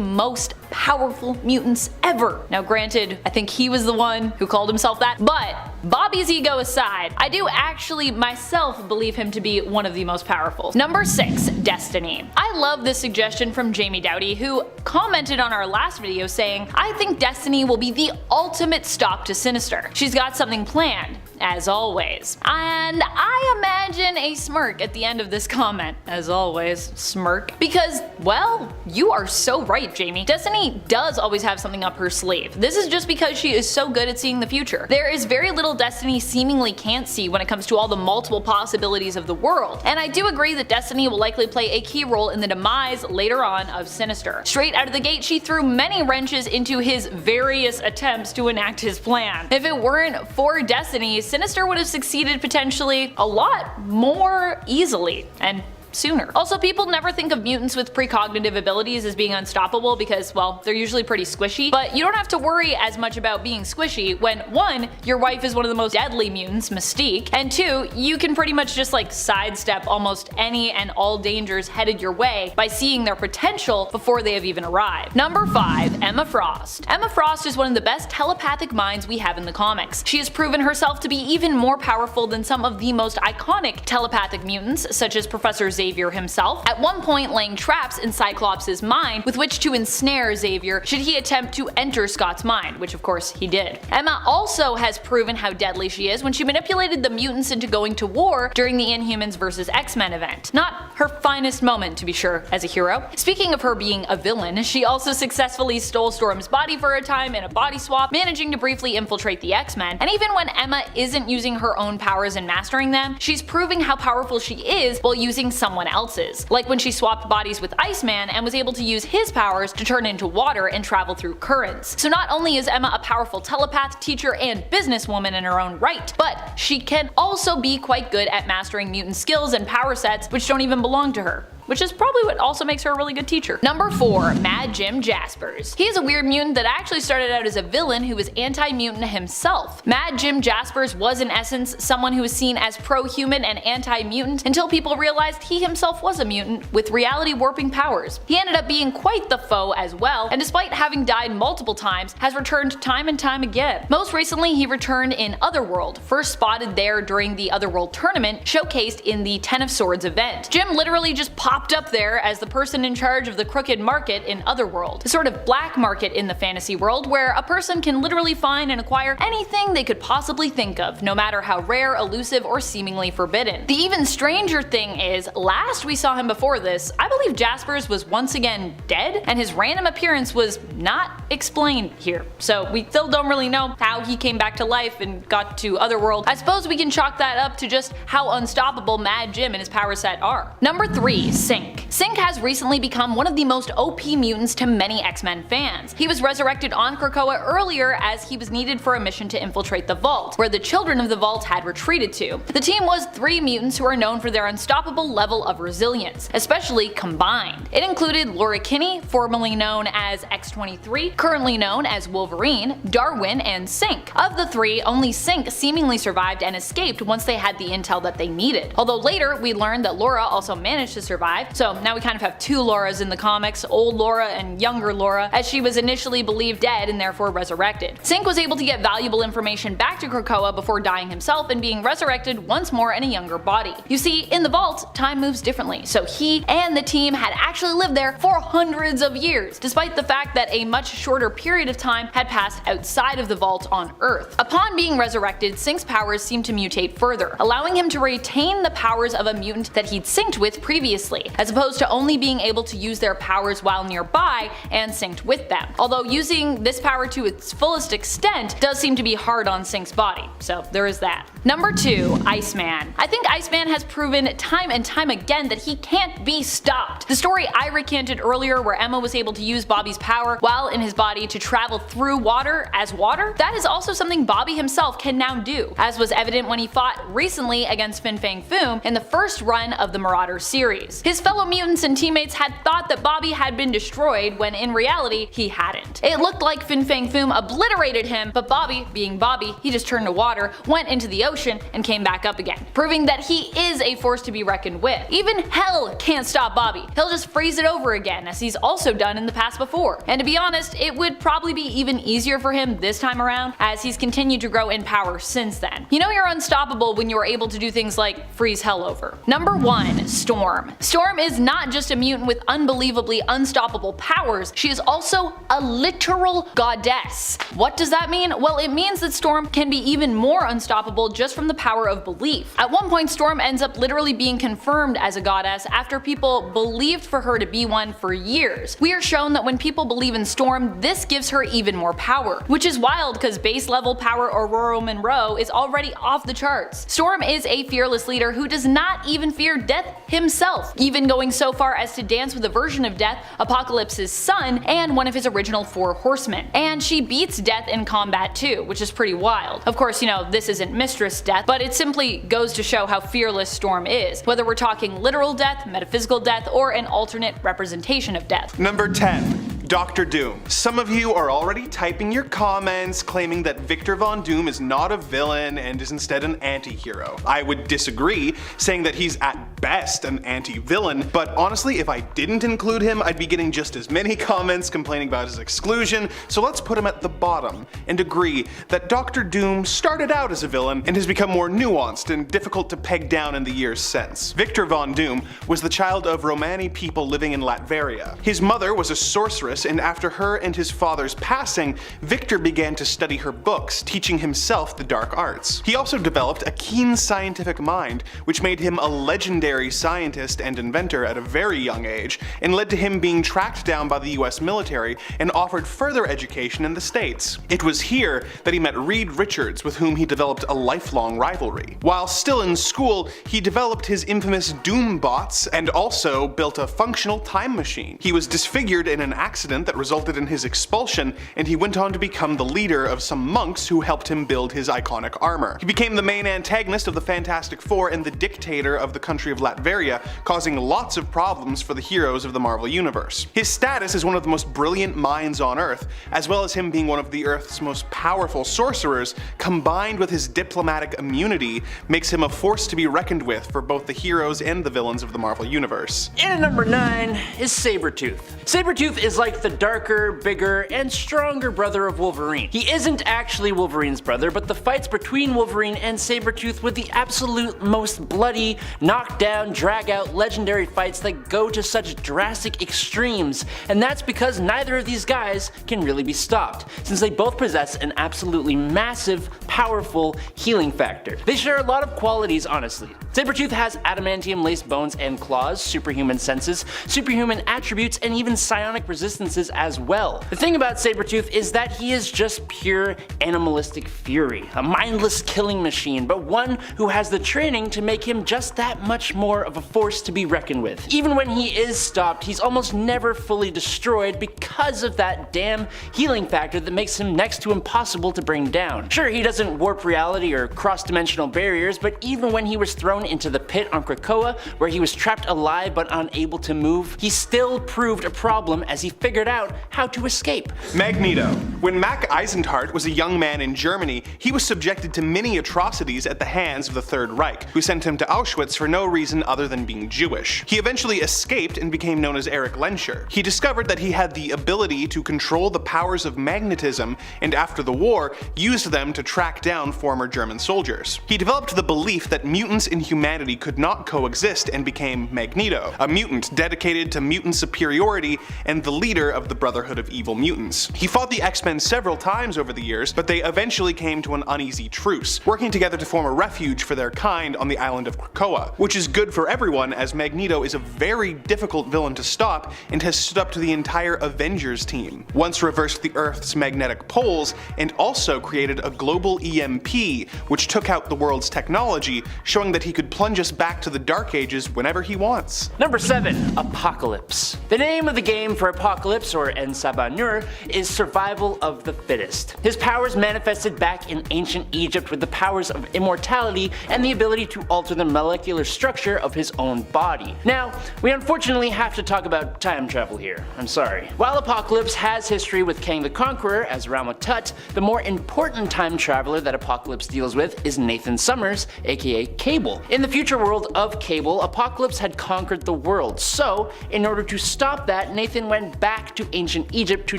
most powerful mutants ever. Now granted, I think he was the one who called himself that, but Bobby's ego aside, I do actually myself believe him to be one of the most powerful. Number 6. Destiny. I love this suggestion from Jamie Dowdy, who commented on our last video saying, "I think Destiny will be the ultimate stop to Sinister. She's got something planned, as always." And I imagine a smirk at the end of this comment. As always, smirk. Because, well, you are so right, Jamie. Destiny does always have something up her sleeve. This is just because she is so good at seeing the future. There is very little Destiny seemingly can't see when it comes to all the multiple possibilities of the world. And I do agree that Destiny will likely play a key role in the demise later on of Sinister. Straight out of the gate, she threw many wrenches into his various attempts to enact his plan. If it weren't for Destiny, Sinister would have succeeded potentially a lot more easily and sooner. Also, people never think of mutants with precognitive abilities as being unstoppable because, well, they're usually pretty squishy, but you don't have to worry as much about being squishy when 1. Your wife is one of the most deadly mutants, Mystique, and 2. You can pretty much just like sidestep almost any and all dangers headed your way by seeing their potential before they have even arrived. Number 5. Emma Frost. Emma Frost is one of the best telepathic minds we have in the comics. She has proven herself to be even more powerful than some of the most iconic telepathic mutants, such as Professor Xavier himself, at one point laying traps in Cyclops' mind with which to ensnare Xavier should he attempt to enter Scott's mind, which of course he did. Emma also has proven how deadly she is when she manipulated the mutants into going to war during the Inhumans vs. X-Men event. Not her finest moment, to be sure, as a hero. Speaking of her being a villain, she also successfully stole Storm's body for a time in a body swap, managing to briefly infiltrate the X-Men. And even when Emma isn't using her own powers and mastering them, she's proving how powerful she is while using someone else's, like when she swapped bodies with Iceman and was able to use his powers to turn into water and travel through currents. So not only is Emma a powerful telepath, teacher, and businesswoman in her own right, but she can also be quite good at mastering mutant skills and power sets which don't even belong to her, which is probably what also makes her a really good teacher. Number 4. Mad Jim Jaspers. He is a weird mutant that actually started out as a villain who was anti-mutant himself. Mad Jim Jaspers was in essence someone who was seen as pro-human and anti-mutant until people realized he himself was a mutant with reality warping powers. He ended up being quite the foe as well, and despite having died multiple times, has returned time and time again. Most recently, he returned in Otherworld, first spotted there during the Otherworld tournament showcased in the Ten of Swords event. Jim literally just popped up there as the person in charge of the crooked market in Otherworld, a sort of black market in the fantasy world where a person can literally find and acquire anything they could possibly think of, no matter how rare, elusive, or seemingly forbidden. The even stranger thing is, last we saw him before this, I believe Jaspers was once again dead, and his random appearance was not explained here. So we still don't really know how he came back to life and got to Otherworld. I suppose we can chalk that up to just how unstoppable Mad Jim and his power set are. Number 3. Sync. Sync has recently become one of the most OP mutants to many X-Men fans. He was resurrected on Krakoa earlier as he was needed for a mission to infiltrate the Vault, where the children of the Vault had retreated to. The team was 3 mutants who are known for their unstoppable level of resilience, especially combined. It included Laura Kinney, formerly known as X-23, currently known as Wolverine, Darwin, and Sync. Of the 3, only Sync seemingly survived and escaped once they had the intel that they needed. Although later we learned that Laura also managed to survive, so now we kind of have 2 Lauras in the comics, old Laura and younger Laura, as she was initially believed dead and therefore resurrected. Sync was able to get valuable information back to Krakoa before dying himself and being resurrected once more in a younger body. You see, in the Vault, time moves differently, so he and the team had actually lived there for hundreds of years, despite the fact that a much shorter period of time had passed outside of the Vault on Earth. Upon being resurrected, Sync's powers seemed to mutate further, allowing him to retain the powers of a mutant that he'd synced with previously, as opposed to only being able to use their powers while nearby and synced with them. Although using this power to its fullest extent does seem to be hard on Sync's body, so there is that. Number 2. Iceman. I think Iceman has proven time and time again that he can't be stopped. The story I recanted earlier where Emma was able to use Bobby's power while in his body to travel through water as water, that is also something Bobby himself can now do, as was evident when he fought recently against Fin Fang Foom in the first run of the Marauder series. His fellow mutants and teammates had thought that Bobby had been destroyed when in reality he hadn't. It looked like Fin Fang Foom obliterated him, but Bobby, being Bobby, he just turned to water, went into the ocean, and came back up again, proving that he is a force to be reckoned with. Even hell can't stop Bobby. He'll just freeze it over again, as he's also done in the past before. And to be honest, it would probably be even easier for him this time around, as he's continued to grow in power since then. You know you're unstoppable when you're able to do things like freeze hell over. Number 1. Storm. Storm is not just a mutant with unbelievably unstoppable powers, she is also a literal goddess. What does that mean? Well, it means that Storm can be even more unstoppable just from the power of belief. At one point, Storm ends up literally being confirmed as a goddess after people believed for her to be one for years. We are shown that when people believe in Storm, this gives her even more power, which is wild because base level power Aurora Monroe is already off the charts. Storm is a fearless leader who does not even fear death himself, even going so far as to dance with a version of Death, Apocalypse's son, and one of his original 4 horsemen. And she beats Death in combat too, which is pretty wild. Of course, you know, this isn't Mistress Death, but it simply goes to show how fearless Storm is, whether we're talking literal death, metaphysical death, or an alternate representation of death. Number 10. Dr. Doom. Some of you are already typing your comments claiming that Victor Von Doom is not a villain and is instead an anti-hero. I would disagree, saying that he's at best an anti-villain, but honestly if I didn't include him I'd be getting just as many comments complaining about his exclusion, so let's put him at the bottom and agree that Dr. Doom started out as a villain and has become more nuanced and difficult to peg down in the years since. Victor Von Doom was the child of Romani people living in Latveria. His mother was a sorceress, and after her and his father's passing, Victor began to study her books, teaching himself the dark arts. He also developed a keen scientific mind, which made him a legendary scientist and inventor at a very young age, and led to him being tracked down by the US military and offered further education in the States. It was here that he met Reed Richards, with whom he developed a lifelong rivalry. While still in school, he developed his infamous Doom bots and also built a functional time machine. He was disfigured in an accident that resulted in his expulsion, and he went on to become the leader of some monks who helped him build his iconic armor. He became the main antagonist of the Fantastic Four and the dictator of the country of Latveria, causing lots of problems for the heroes of the Marvel Universe. His status as one of the most brilliant minds on Earth, as well as him being one of the Earth's most powerful sorcerers, combined with his diplomatic immunity, makes him a force to be reckoned with for both the heroes and the villains of the Marvel Universe. And at number 9 is Sabretooth. Sabretooth is like the darker, bigger, and stronger brother of Wolverine. He isn't actually Wolverine's brother, but the fights between Wolverine and Sabretooth were the absolute most bloody, knockdown, drag-out, legendary fights that go to such drastic extremes, and that's because neither of these guys can really be stopped, since they both possess an absolutely massive, powerful healing factor. They share a lot of qualities, honestly. Sabretooth has adamantium-laced bones and claws, superhuman senses, superhuman attributes, and even psionic resistances as well. The thing about Sabretooth is that he is just pure animalistic fury, a mindless killing machine, but one who has the training to make him just that much more of a force to be reckoned with. Even when he is stopped, he's almost never fully destroyed because of that damn healing factor that makes him next to impossible to bring down. Sure, he doesn't warp reality or cross-dimensional barriers, but even when he was thrown into the pit on Krakoa, where he was trapped alive but unable to move, he still proved a problem as he figured out how to escape. Magneto. When Mac Eisenhart was a young man in Germany, he was subjected to many atrocities at the hands of the Third Reich, who sent him to Auschwitz for no reason other than being Jewish. He eventually escaped and became known as Erich Lenscher. He discovered that he had the ability to control the powers of magnetism, and after the war, used them to track down former German soldiers. He developed the belief that mutants and humanity could not coexist and became Magneto, a mutant dedicated to mutant superiority and the leader of the Brotherhood of Evil Mutants. He fought the X-Men several times over the years, but they eventually came to an uneasy truce, working together to form a refuge for their kind on the island of Krakoa, which is good for everyone as Magneto is a very difficult villain to stop and has stood up to the entire Avengers team, once reversed the Earth's magnetic poles, and also created a global EMP, which took out the world's technology, showing that he could plunge us back to the Dark Ages whenever he wants. Number 7. Apocalypse. The name of the game for Apocalypse Apocalypse, or En Sabanur, is survival of the fittest. His powers manifested back in ancient Egypt with the powers of immortality and the ability to alter the molecular structure of his own body. Now, we unfortunately have to talk about time travel here. I'm sorry. While Apocalypse has history with Kang the Conqueror as Rama Tut, the more important time traveler that Apocalypse deals with is Nathan Summers, aka Cable. In the future world of Cable, Apocalypse had conquered the world, so in order to stop that, Nathan went back to ancient Egypt to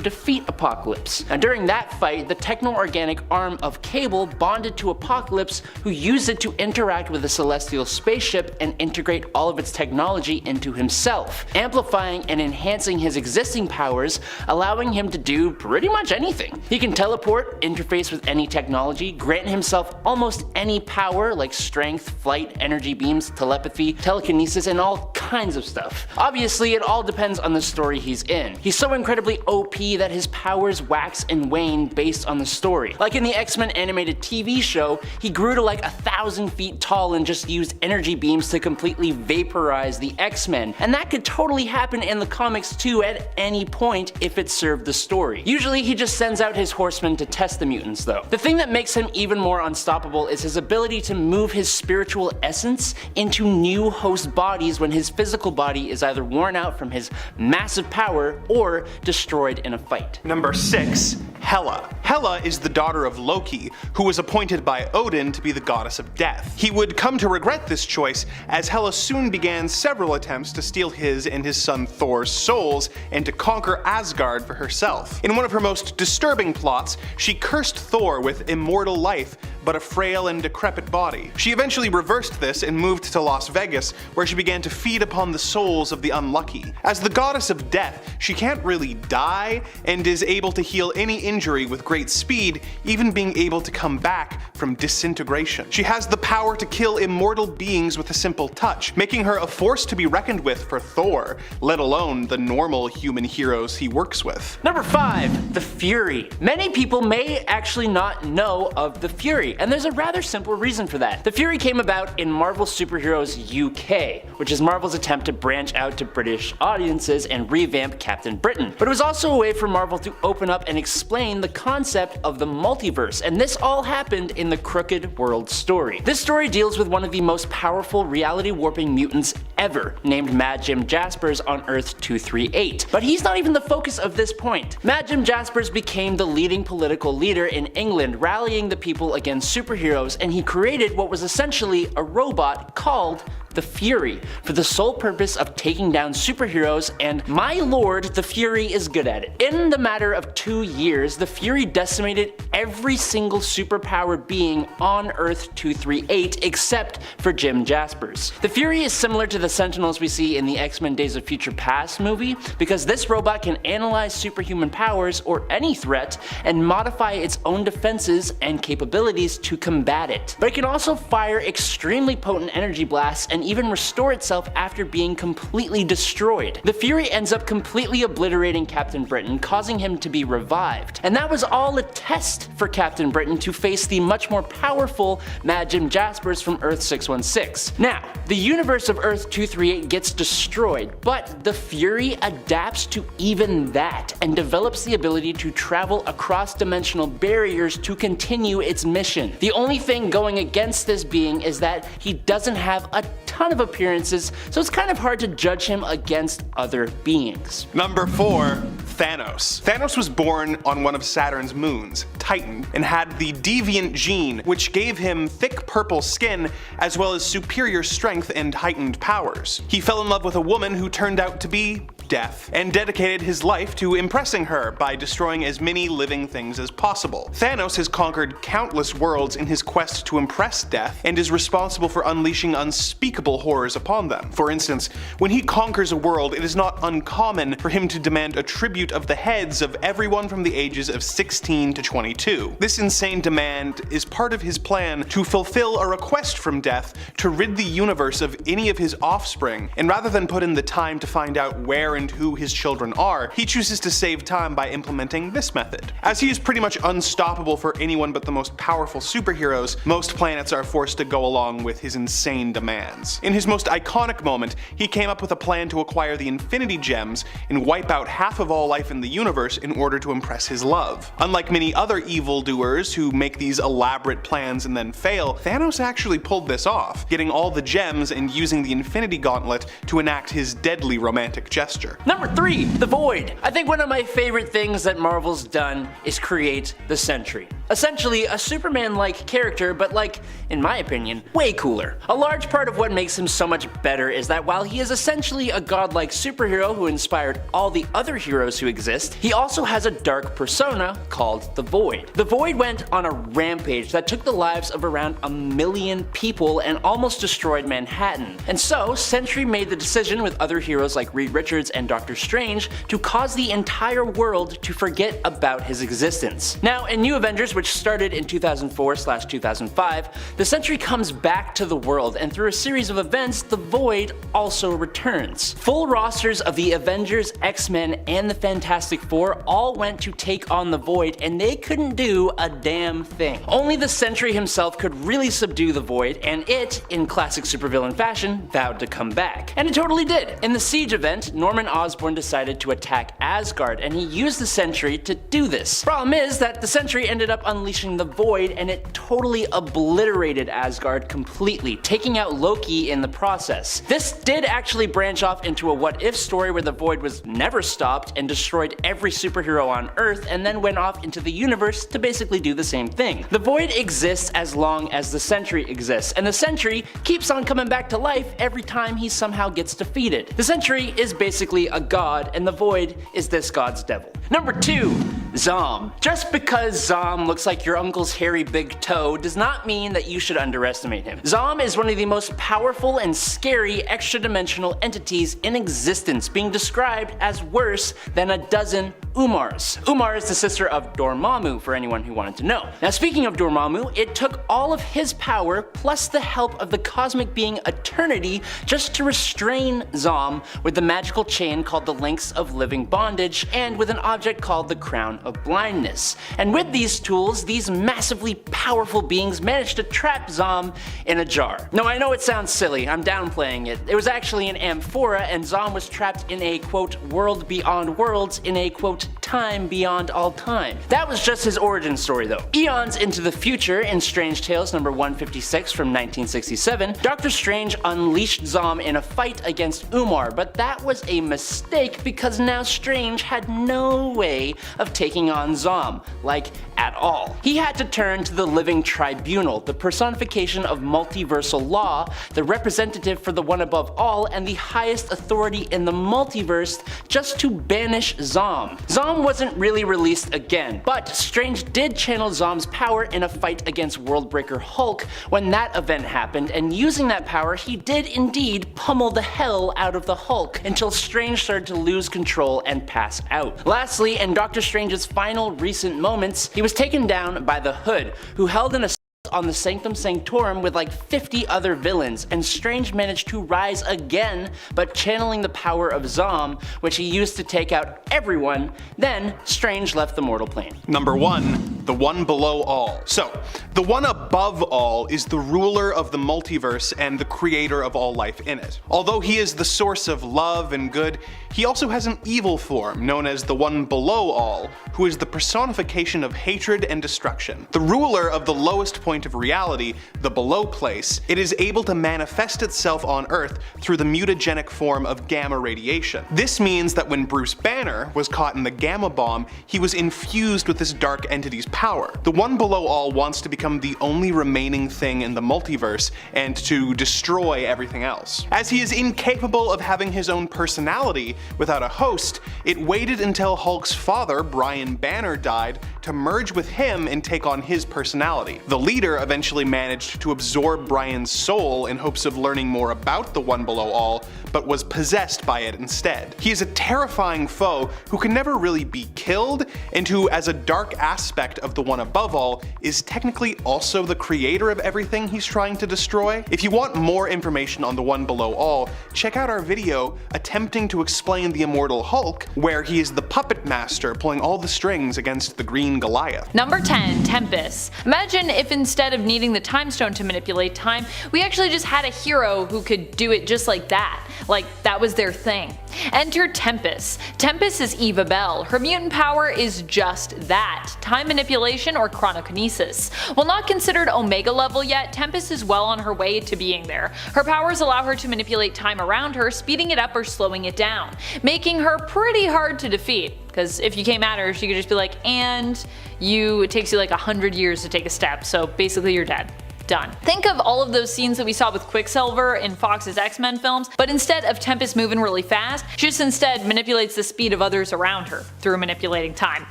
defeat Apocalypse. Now during that fight, the techno-organic arm of Cable bonded to Apocalypse, who used it to interact with a celestial spaceship and integrate all of its technology into himself, amplifying and enhancing his existing powers, allowing him to do pretty much anything. He can teleport, interface with any technology, grant himself almost any power like strength, flight, energy beams, telepathy, telekinesis, and all kinds of stuff. Obviously, it all depends on the story he's in. He's so incredibly OP that his powers wax and wane based on the story. Like in the X-Men animated TV show, he grew to like 1,000 feet tall and just used energy beams to completely vaporize the X-Men. And that could totally happen in the comics too at any point if it served the story. Usually he just sends out his horsemen to test the mutants though. The thing that makes him even more unstoppable is his ability to move his spiritual essence into new host bodies when his physical body is either worn out from his massive power or destroyed in a fight. Number 6. Hela. Hela is the daughter of Loki, who was appointed by Odin to be the goddess of death. He would come to regret this choice, as Hela soon began several attempts to steal his and his son Thor's souls and to conquer Asgard for herself. In one of her most disturbing plots, she cursed Thor with immortal life, but a frail and decrepit body. She eventually reversed this and moved to Las Vegas, where she began to feed upon the souls of the unlucky. As the goddess of death, she can't really die, and is able to heal any injury with great speed, even being able to come back from disintegration. She has the power to kill immortal beings with a simple touch, making her a force to be reckoned with for Thor, let alone the normal human heroes he works with. Number 5. The Fury. Many people may actually not know of the Fury, and there's a rather simple reason for that. The Fury came about in Marvel Superheroes UK, which is Marvel's attempt to branch out to British audiences and revamp Captain Britain. But it was also a way for Marvel to open up and explain the concept of the multiverse, and this all happened in the Crooked World story. This story deals with one of the most powerful reality warping mutants ever, named Mad Jim Jaspers on Earth 238. But he's not even the focus of this point. Mad Jim Jaspers became the leading political leader in England, rallying the people against superheroes, and he created what was essentially a robot called the Fury, for the sole purpose of taking down superheroes, and my lord, the Fury is good at it. In the matter of 2 years, the Fury decimated every single superpowered being on Earth 238 except for Jim Jaspers. The Fury is similar to the Sentinels we see in the X-Men Days of Future Past movie, because this robot can analyze superhuman powers or any threat and modify its own defenses and capabilities to combat it. But it can also fire extremely potent energy blasts and even restore itself after being completely destroyed. The Fury ends up completely obliterating Captain Britain, causing him to be revived. And that was all a test for Captain Britain to face the much more powerful Mad Jim Jaspers from Earth 616. Now, the universe of Earth 238 gets destroyed, but the Fury adapts to even that and develops the ability to travel across dimensional barriers to continue its mission. The only thing going against this being is that he doesn't have a ton of appearances, so it's kind of hard to judge him against other beings. Number 4. Thanos. Thanos was born on one of Saturn's moons, Titan, and had the deviant gene, which gave him thick purple skin as well as superior strength and heightened powers. He fell in love with a woman who turned out to be death, and dedicated his life to impressing her by destroying as many living things as possible. Thanos has conquered countless worlds in his quest to impress Death, and is responsible for unleashing unspeakable horrors upon them. For instance, when he conquers a world, it is not uncommon for him to demand a tribute of the heads of everyone from the ages of 16 to 22. This insane demand is part of his plan to fulfill a request from Death to rid the universe of any of his offspring, and rather than put in the time to find out where and learned who his children are, he chooses to save time by implementing this method. As he is pretty much unstoppable for anyone but the most powerful superheroes, most planets are forced to go along with his insane demands. In his most iconic moment, he came up with a plan to acquire the Infinity Gems and wipe out half of all life in the universe in order to impress his love. Unlike many other evildoers who make these elaborate plans and then fail, Thanos actually pulled this off, getting all the gems and using the Infinity Gauntlet to enact his deadly romantic gesture. Number 3, the Void. I think one of my favorite things that Marvel's done is create the Sentry. Essentially a Superman-like character, but like, in my opinion, way cooler. A large part of what makes him so much better is that while he is essentially a godlike superhero who inspired all the other heroes who exist, he also has a dark persona called the Void. The Void went on a rampage that took the lives of around 1 million people and almost destroyed Manhattan. And so, Sentry made the decision with other heroes like Reed Richards and Doctor Strange to cause the entire world to forget about his existence. Now, in New Avengers, which started in 2004/2005, the Sentry comes back to the world, and through a series of events, the Void also returns. Full rosters of the Avengers, X-Men, and the Fantastic Four all went to take on the Void, and they couldn't do a damn thing. Only the Sentry himself could really subdue the Void, and it, in classic supervillain fashion, vowed to come back. And it totally did. In the Siege event, Norman Osborn decided to attack Asgard, and he used the Sentry to do this. Problem is that the Sentry ended up unleashing the Void, and it totally obliterated Asgard completely, taking out Loki in the process. This did actually branch off into a what-if story where the Void was never stopped and destroyed every superhero on Earth, and then went off into the universe to basically do the same thing. The Void exists as long as the Sentry exists, and the Sentry keeps on coming back to life every time he somehow gets defeated. The Sentry is basically a god, and the Void is this god's devil. Number 2, Zom. Just because Zom looks like your uncle's hairy big toe does not mean that you should underestimate him. Zom is one of the most powerful and scary extra-dimensional entities in existence, being described as worse than a dozen Umars. Umar is the sister of Dormammu, for anyone who wanted to know. Now, speaking of Dormammu, it took all of his power plus the help of the cosmic being Eternity just to restrain Zom with the magical chain called the Links of Living Bondage and with an object called the Crown of Blindness. And with these tools, these massively powerful beings managed to trap Zom in a jar. Now, I know it sounds silly, I'm downplaying it. It was actually an amphora, and Zom was trapped in a quote world beyond worlds in a quote time beyond all time. That was just his origin story though. Eons into the future, in Strange Tales number 156 from 1967, Doctor Strange unleashed Zom in a fight against Umar, but that was a mistake because now Strange had no way of taking on Zom, like at all. He had to turn to the Living Tribunal, the personification of multiversal law, the representative for the one above all, and the highest authority in the multiverse, just to banish Zom. Zom wasn't really released again, but Strange did channel Zom's power in a fight against Worldbreaker Hulk when that event happened, and using that power he did indeed pummel the hell out of the Hulk until Strange started to lose control and pass out. Lastly, in Doctor Strange's final recent moments, he was taken down by the Hood, who held an assault on the Sanctum Sanctorum with like 50 other villains, and Strange managed to rise again, but channeling the power of Zom, which he used to take out everyone. Then Strange left the mortal plane. Number 1, the one below all. So, the one above all is the ruler of the multiverse and the creator of all life in it. Although he is the source of love and good, he also has an evil form known as the one below all, who is the personification of hatred and destruction. The ruler of the lowest point of reality, the below place, it is able to manifest itself on Earth through the mutagenic form of gamma radiation. This means that when Bruce Banner was caught in the gamma bomb, he was infused with this dark entity's power. The one below all wants to become the only remaining thing in the multiverse and to destroy everything else. As he is incapable of having his own personality without a host, it waited until Hulk's father, Brian Banner, died to merge with him and take on his personality. The leader Fear eventually managed to absorb Brian's soul in hopes of learning more about the One Below All, but was possessed by it instead. He is a terrifying foe who can never really be killed, and who, as a dark aspect of the One Above All, is technically also the creator of everything he's trying to destroy. If you want more information on the One Below All, check out our video attempting to explain the Immortal Hulk, where he is the puppet master pulling all the strings against the Green Goliath. Number 10. Tempest. Imagine if instead of needing the time stone to manipulate time, we actually just had a hero who could do it just like that. Like that was their thing. Enter Tempest. Tempest is Eva Bell. Her mutant power is just that, time manipulation or chronokinesis. While not considered Omega level yet, Tempest is well on her way to being there. Her powers allow her to manipulate time around her, speeding it up or slowing it down, making her pretty hard to defeat. Because if you came at her, she could just be like, and it takes you like 100 years to take a step, so basically you're dead. Done. Think of all of those scenes that we saw with Quicksilver in Fox's X-Men films, but instead of Tempest moving really fast, she just instead manipulates the speed of others around her through manipulating time.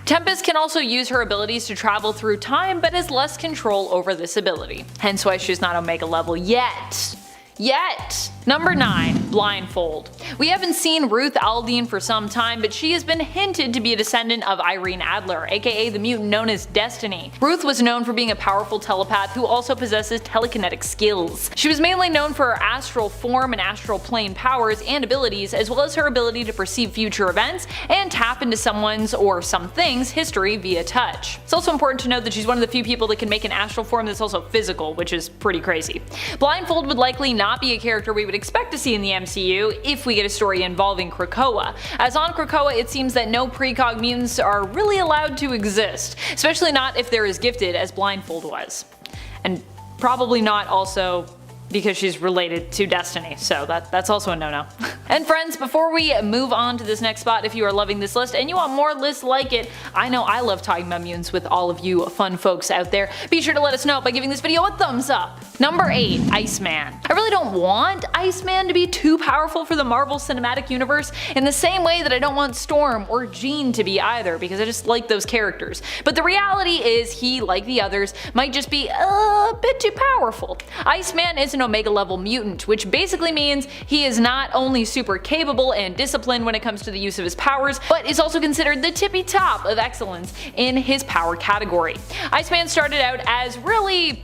Tempest can also use her abilities to travel through time, but has less control over this ability. Hence why she's not Omega level yet. Number 9. Blindfold. We haven't seen Ruth Aldine for some time, but she has been hinted to be a descendant of Irene Adler, aka the mutant known as Destiny. Ruth was known for being a powerful telepath who also possesses telekinetic skills. She was mainly known for her astral form and astral plane powers and abilities, as well as her ability to perceive future events and tap into someone's or something's history via touch. It's also important to note that she's one of the few people that can make an astral form that's also physical, which is pretty crazy. Blindfold would likely not be a character we would expect to see in the MCU if we get a story involving Krakoa, as on Krakoa it seems that no precog mutants are really allowed to exist, especially not if they're as gifted as Blindfold was. And probably not also because she's related to Destiny, so that's also a no-no. And friends, before we move on to this next spot, if you are loving this list and you want more lists like it, I know I love talking about mutants with all of you fun folks out there, be sure to let us know by giving this video a thumbs up. Number 8. Iceman. I really don't want Iceman to be too powerful for the Marvel Cinematic Universe in the same way that I don't want Storm or Jean to be either, because I just like those characters. But the reality is he, like the others, might just be a bit too powerful. Iceman is an Omega level mutant, which basically means he is not only super capable and disciplined when it comes to the use of his powers, but is also considered the tippy top of excellence in his power category. Iceman started out as really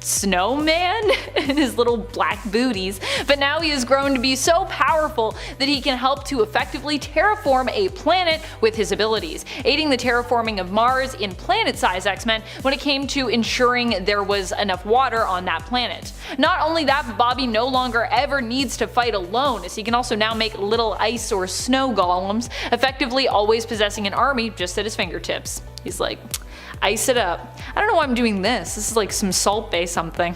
snowman in his little black booties, but now he has grown to be so powerful that he can help to effectively terraform a planet with his abilities, aiding the terraforming of Mars in planet-size X-Men when it came to ensuring there was enough water on that planet. Not only that, but Bobby no longer ever needs to fight alone, as he can also now make little ice or snow golems, effectively always possessing an army just at his fingertips. He's like, ice it up. I don't know why I'm doing this. This is like some Salt Bae something.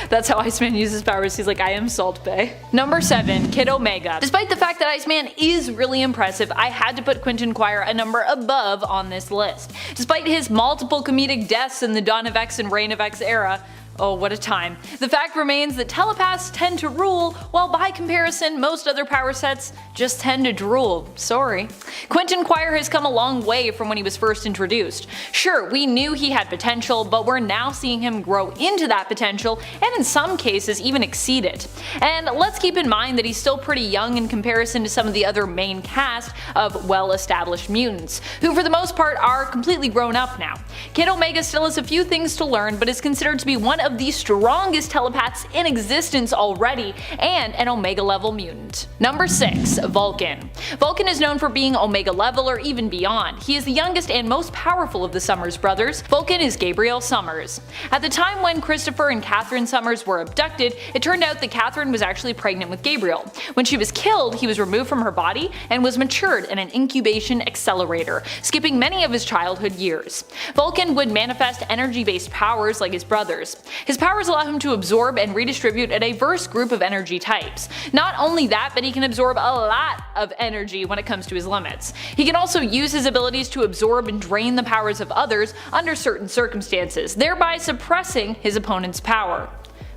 That's how Iceman uses powers. He's like, I am Salt Bae. Number 7. Kid Omega. Despite the fact that Iceman is really impressive, I had to put Quentin Quire a number above on this list. Despite his multiple comedic deaths in the Dawn of X and Reign of X era, oh, what a time. The fact remains that telepaths tend to rule, while by comparison, most other power sets just tend to drool. Sorry. Quentin Quire has come a long way from when he was first introduced. Sure, we knew he had potential, but we're now seeing him grow into that potential, and in some cases even exceed it. And let's keep in mind that he's still pretty young in comparison to some of the other main cast of well-established mutants, who for the most part are completely grown up now. Kid Omega still has a few things to learn, but is considered to be one of the strongest telepaths in existence already, and an Omega level mutant. Number 6. Vulcan. Vulcan is known for being Omega level or even beyond. He is the youngest and most powerful of the Summers brothers. Vulcan is Gabriel Summers. At the time when Christopher and Catherine Summers were abducted, it turned out that Catherine was actually pregnant with Gabriel. When she was killed, he was removed from her body and was matured in an incubation accelerator, skipping many of his childhood years. Vulcan would manifest energy-based powers like his brothers. His powers allow him to absorb and redistribute a diverse group of energy types. Not only that, but he can absorb a lot of energy when it comes to his limits. He can also use his abilities to absorb and drain the powers of others under certain circumstances, thereby suppressing his opponent's power.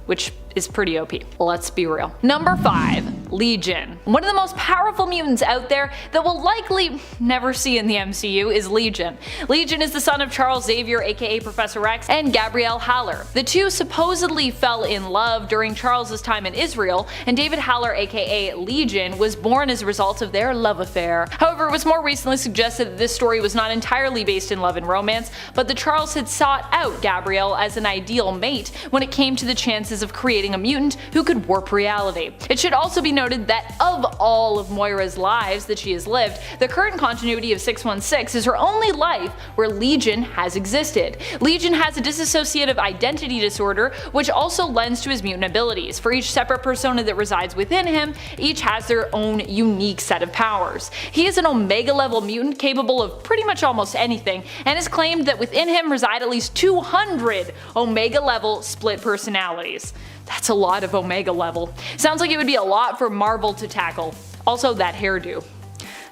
Which is pretty OP. Let's be real. Number 5. Legion. One of the most powerful mutants out there that we'll likely never see in the MCU is Legion. Legion is the son of Charles Xavier aka Professor X and Gabrielle Haller. The two supposedly fell in love during Charles' time in Israel, and David Haller aka Legion was born as a result of their love affair. However, it was more recently suggested that this story was not entirely based in love and romance, but that Charles had sought out Gabrielle as an ideal mate when it came to the chances of creating a mutant who could warp reality. It should also be noted that of all of Moira's lives that she has lived, the current continuity of 616 is her only life where Legion has existed. Legion has a dissociative identity disorder, which also lends to his mutant abilities. For each separate persona that resides within him, each has their own unique set of powers. He is an Omega level mutant capable of pretty much almost anything, and has claimed that within him reside at least 200 Omega level split personalities. That's a lot of Omega level. Sounds like it would be a lot for Marvel to tackle. Also that hairdo.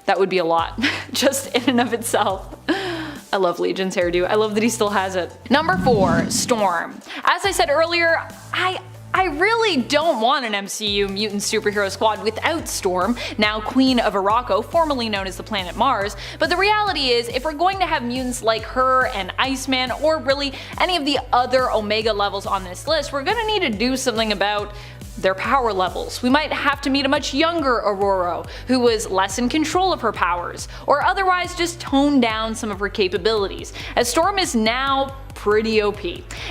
That would be a lot, just in and of itself. I love Legion's hairdo. I love that he still has it. Number 4. Storm. As I said earlier, I really don't want an MCU mutant superhero squad without Storm, now Queen of Arakko, formerly known as the planet Mars, but the reality is if we're going to have mutants like her and Iceman, or really any of the other Omega levels on this list, we're gonna need to do something about their power levels. We might have to meet a much younger Aurora, who was less in control of her powers, or otherwise just tone down some of her capabilities, as Storm is now pretty OP,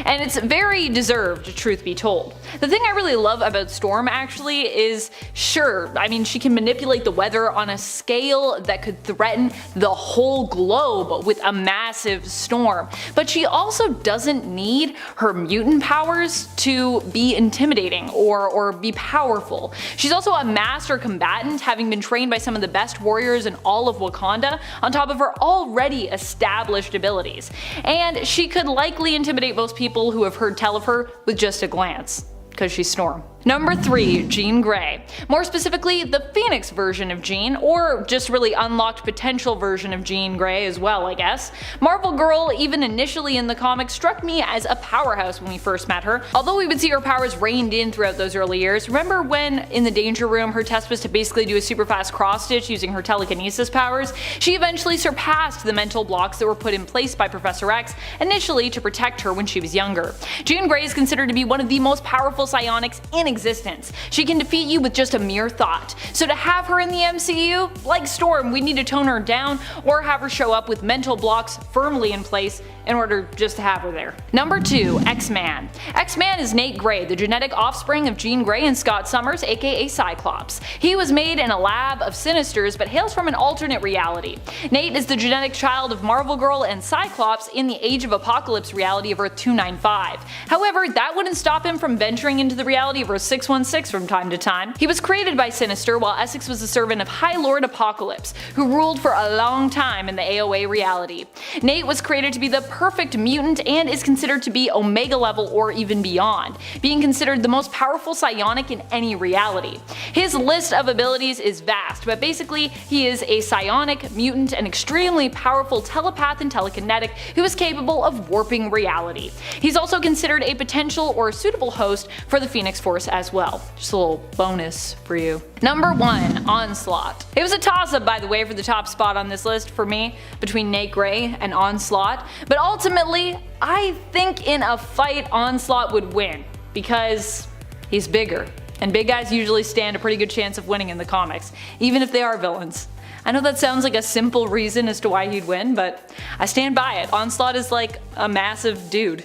and it's very deserved, truth be told. The thing I really love about Storm actually is, sure, I mean she can manipulate the weather on a scale that could threaten the whole globe with a massive storm, but she also doesn't need her mutant powers to be intimidating or be powerful. She's also a master combatant, having been trained by some of the best warriors in all of Wakanda, on top of her already established abilities, and she could likely intimidate most people who have heard tell of her with just a glance, because she's Storm. Number 3. Jean Grey. More specifically, the Phoenix version of Jean, or just really unlocked potential version of Jean Grey as well, I guess. Marvel Girl, even initially in the comics, struck me as a powerhouse when we first met her, although we would see her powers reined in throughout those early years. Remember when, in the Danger Room, her test was to basically do a super fast cross stitch using her telekinesis powers? She eventually surpassed the mental blocks that were put in place by Professor X, initially to protect her when she was younger. Jean Grey is considered to be one of the most powerful psionics in existence. She can defeat you with just a mere thought. So to have her in the MCU, like Storm, we need to tone her down or have her show up with mental blocks firmly in place in order just to have her there. Number 2. X-Man. X-Man is Nate Gray, the genetic offspring of Jean Grey and Scott Summers, aka Cyclops. He was made in a lab of Sinisters but hails from an alternate reality. Nate is the genetic child of Marvel Girl and Cyclops in the Age of Apocalypse reality of Earth 295. However, that wouldn't stop him from venturing into the reality of Earth 616 from time to time. He was created by Sinister while Essex was a servant of High Lord Apocalypse, who ruled for a long time in the AOA reality. Nate was created to be the perfect mutant and is considered to be Omega level or even beyond, being considered the most powerful psionic in any reality. His list of abilities is vast, but basically he is a psionic, mutant, and extremely powerful telepath and telekinetic who is capable of warping reality. He's also considered a potential or suitable host for the Phoenix Force as well. Just a little bonus for you. Number 1. Onslaught. It was a toss-up, by the way, for the top spot on this list for me between Nate Gray and Onslaught, but ultimately I think in a fight Onslaught would win because he's bigger, and big guys usually stand a pretty good chance of winning in the comics, even if they are villains. I know that sounds like a simple reason as to why he'd win, but I stand by it. Onslaught is like a massive dude.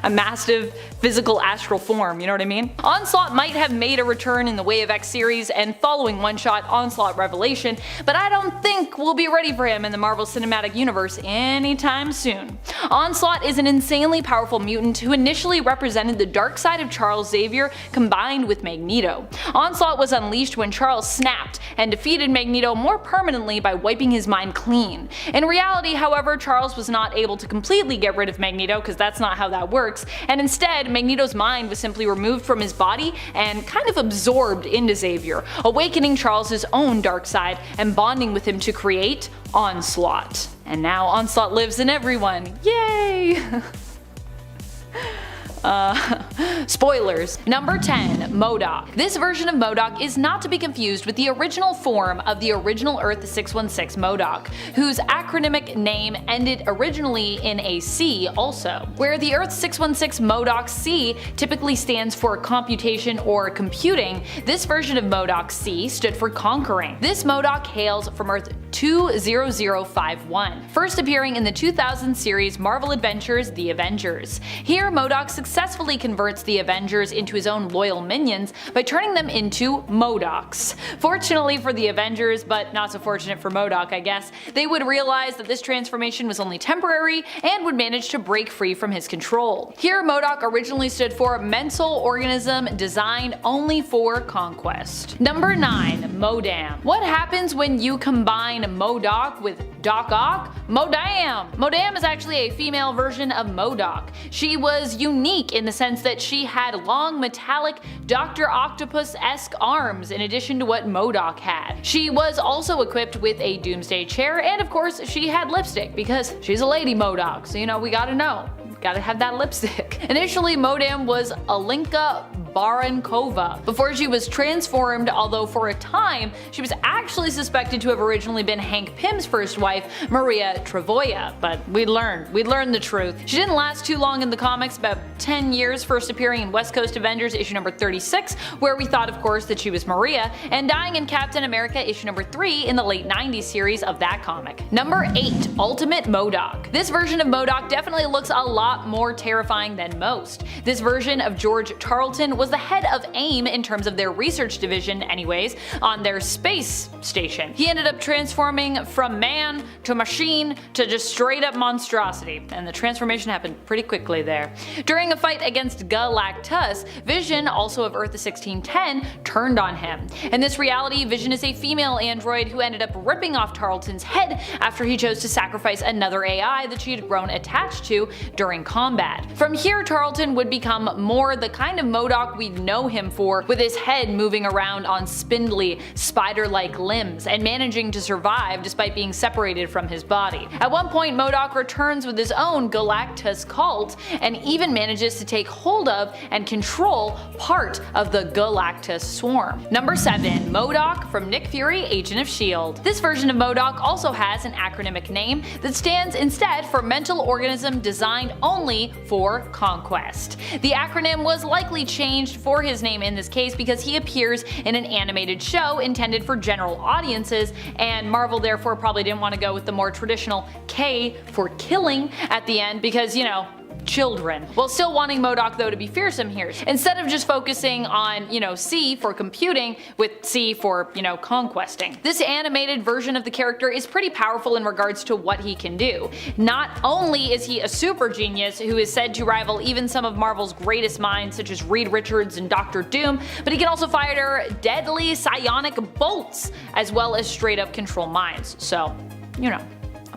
A massive physical astral form, you know what I mean? Onslaught might have made a return in the Way of X series and following one-shot Onslaught Revelation, but I don't think we'll be ready for him in the Marvel Cinematic Universe anytime soon. Onslaught is an insanely powerful mutant who initially represented the dark side of Charles Xavier combined with Magneto. Onslaught was unleashed when Charles snapped and defeated Magneto more permanently by wiping his mind clean. In reality, however, Charles was not able to completely get rid of Magneto because that's not how that works, and instead Magneto's mind was simply removed from his body and kind of absorbed into Xavier, awakening Charles' own dark side and bonding with him to create Onslaught. And now Onslaught lives in everyone. Yay! Spoilers. Number 10. MODOK. This version of MODOK is not to be confused with the original form of the original Earth 616 MODOK, whose acronymic name ended originally in a C also. Where the Earth 616 MODOK C typically stands for computation or computing, this version of MODOK C stood for conquering. This MODOK hails from Earth 20051, first appearing in the 2000 series Marvel Adventures The Avengers. Here, MODOK successfully converts the Avengers into his own loyal minions by turning them into MODOKs. Fortunately for the Avengers, but not so fortunate for MODOK I guess, they would realize that this transformation was only temporary and would manage to break free from his control. Here, MODOK originally stood for Mental Organism Designed Only for Conquest. Number 9. MODAM. What happens when you combine MODOK with Doc Ock? MODAM! MODAM is actually a female version of MODOK. She was unique in the sense that she had long metallic Dr. Octopus-esque arms in addition to what MODOK had. She was also equipped with a doomsday chair, and of course she had lipstick because she's a lady MODOK, so you know, we gotta know. Gotta have that lipstick. Initially, MODAM was Alinka Barankova before she was transformed, although for a time she was actually suspected to have originally been Hank Pym's first wife, Maria Travoya, but we learned the truth. She didn't last too long in the comics, about 10 years, first appearing in West Coast Avengers issue number 36, where we thought of course that she was Maria, and dying in Captain America issue number 3 in the late 90s series of that comic. Number 8. Ultimate MODOK. This version of MODOK definitely looks a lot more terrifying than most. This version of George Tarleton was the head of AIM in terms of their research division anyways, on their space station. He ended up transforming from man to machine to just straight up monstrosity, and the transformation happened pretty quickly there. During a fight against Galactus, Vision, also of Earth 1610, turned on him. In this reality, Vision is a female android who ended up ripping off Tarleton's head after he chose to sacrifice another AI that she had grown attached to during combat. From here, Tarleton would become more the kind of MODOK we'd know him for, with his head moving around on spindly, spider-like limbs and managing to survive despite being separated from his body. At one point, MODOK returns with his own Galactus cult and even manages to take hold of and control part of the Galactus swarm. Number 7. MODOK from Nick Fury, Agent of S.H.I.E.L.D. This version of MODOK also has an acronymic name that stands instead for Mental Organism Designed Only for Conquest. The acronym was likely changed for his name in this case because he appears in an animated show intended for general audiences, and Marvel therefore probably didn't want to go with the more traditional K for killing at the end because, you know, children, while still wanting MODOK though to be fearsome here. Instead of just focusing on, C for computing with C for, conquesting. This animated version of the character is pretty powerful in regards to what he can do. Not only is he a super genius who is said to rival even some of Marvel's greatest minds such as Reed Richards and Doctor Doom, but he can also fire deadly psionic bolts as well as straight up control minds. So,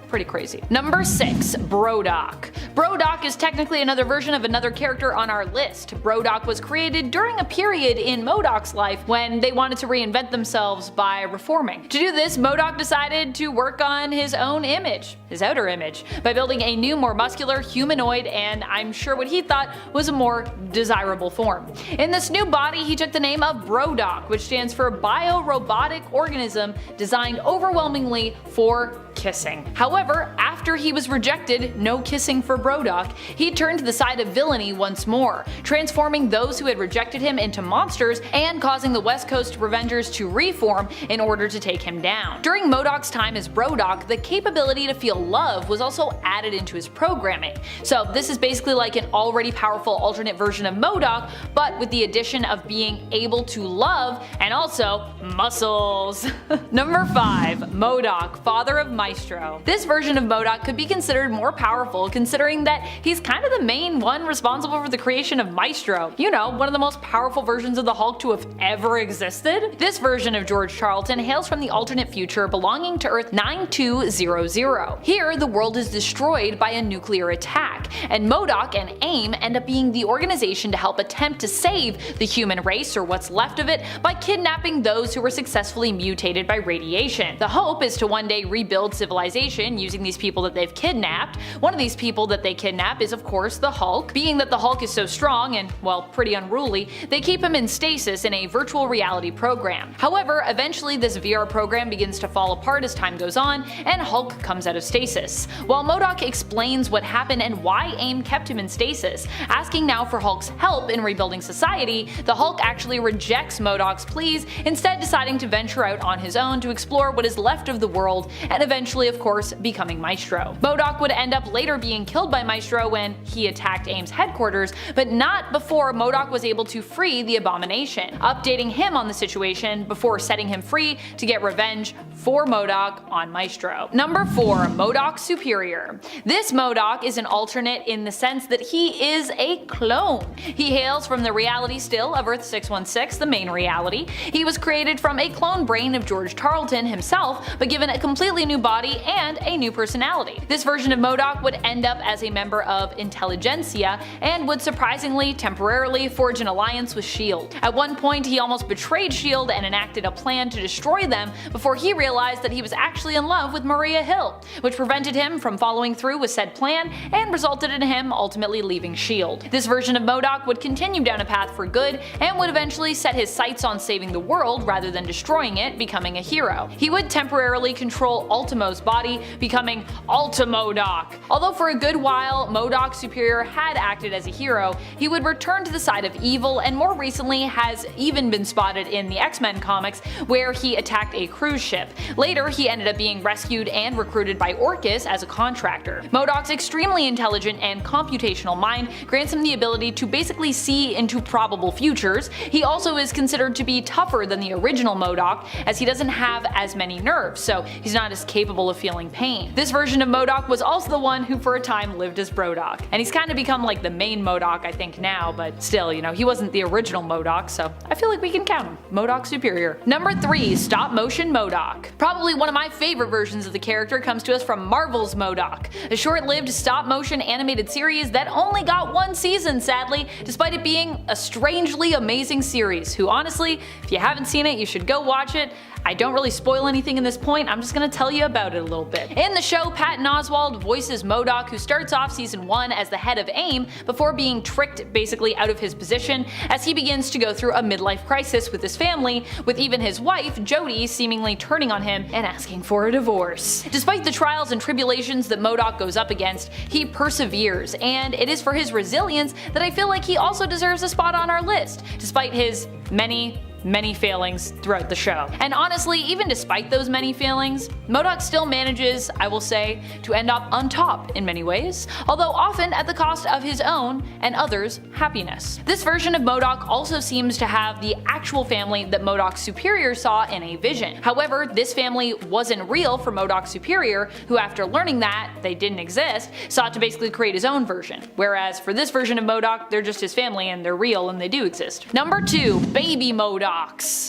pretty crazy. Number 6. BRODOK. BRODOK is technically another version of another character on our list. BRODOK was created during a period in MODOK's life when they wanted to reinvent themselves by reforming. To do this, MODOK decided to work on his own image, his outer image, by building a new, more muscular, humanoid, and I'm sure what he thought was a more desirable form. In this new body, he took the name of BRODOK, which stands for Bio-Robotic Organism Designed Overwhelmingly for Kissing. However, after he was rejected, no kissing for BRODOK, he turned to the side of villainy once more, transforming those who had rejected him into monsters and causing the West Coast Revengers to reform in order to take him down. During MODOK's time as BRODOK, the capability to feel love was also added into his programming. So this is basically like an already powerful alternate version of MODOK, but with the addition of being able to love and also muscles. Number 5. MODOK, Father of Maestro. This version of MODOK could be considered more powerful considering that he's kind of the main one responsible for the creation of Maestro. One of the most powerful versions of the Hulk to have ever existed. This version of George Tarleton hails from the alternate future belonging to Earth 9200. Here, the world is destroyed by a nuclear attack, and MODOK and AIM end up being the organization to help attempt to save the human race, or what's left of it, by kidnapping those who were successfully mutated by radiation. The hope is to one day rebuild civilization using these people that they've kidnapped. One of these people that they kidnap is of course the Hulk. Being that the Hulk is so strong and, well, pretty unruly, they keep him in stasis in a virtual reality program. However, eventually this VR program begins to fall apart as time goes on, and Hulk comes out of stasis. While MODOK explains what happened and why AIM kept him in stasis, asking now for Hulk's help in rebuilding society, the Hulk actually rejects MODOK's pleas, instead deciding to venture out on his own to explore what is left of the world, and eventually of course becoming Maestro. MODOK would end up later being killed by Maestro when he attacked AIM's headquarters, but not before MODOK was able to free the Abomination, updating him on the situation before setting him free to get revenge for MODOK on Maestro. Number 4. MODOK Superior. This MODOK is an alternate in the sense that he is a clone. He hails from the reality still of Earth-616, the main reality. He was created from a clone brain of George Tarleton himself, but given a completely new body and a new personality. This version of MODOK would end up as a member of Intelligentsia and would surprisingly temporarily forge an alliance with S.H.I.E.L.D. At one point he almost betrayed S.H.I.E.L.D. and enacted a plan to destroy them before he realized that he was actually in love with Maria Hill, which prevented him from following through with said plan and resulted in him ultimately leaving S.H.I.E.L.D. This version of MODOK would continue down a path for good and would eventually set his sights on saving the world rather than destroying it, becoming a hero. He would temporarily control Ultimo's body, becoming Ultimodok. Although for a good while MODOK Superior had acted as a hero, he would return to the side of evil and more recently has even been spotted in the X-Men comics where he attacked a cruise ship. Later he ended up being rescued and recruited by Orcus as a contractor. MODOK's extremely intelligent and computational mind grants him the ability to basically see into probable futures. He also is considered to be tougher than the original MODOK as he doesn't have as many nerves, so he's not as capable of feeling pain. This version of MODOK was also the one who for a time lived as Brodok, and he's kind of become like the main MODOK I think now, but still, you know, he wasn't the original MODOK, so I feel like we can count him. MODOK Superior. Number 3. Stop motion MODOK. Probably one of my favorite versions of the character comes to us from Marvel's MODOK, a short-lived stop motion animated series that only got one season sadly, despite it being a strangely amazing series, who honestly, if you haven't seen it, you should go watch it. I don't really spoil anything in this point, I'm just gonna tell you about it a little bit. In the show, Patton Oswalt voices MODOK, who starts off season 1 as the head of AIM before being tricked basically out of his position as he begins to go through a midlife crisis with his family, with even his wife, Jodie, seemingly turning on him and asking for a divorce. Despite the trials and tribulations that MODOK goes up against, he perseveres, and it is for his resilience that I feel like he also deserves a spot on our list, despite his many failings throughout the show. And honestly, even despite those many failings, MODOK still manages, I will say, to end up on top in many ways, although often at the cost of his own and others' happiness. This version of MODOK also seems to have the actual family that MODOK Superior saw in a vision. However, this family wasn't real for MODOK Superior, who after learning that they didn't exist, sought to basically create his own version. Whereas for this version of MODOK, they're just his family and they're real and they do exist. Number 2. Baby MODOK.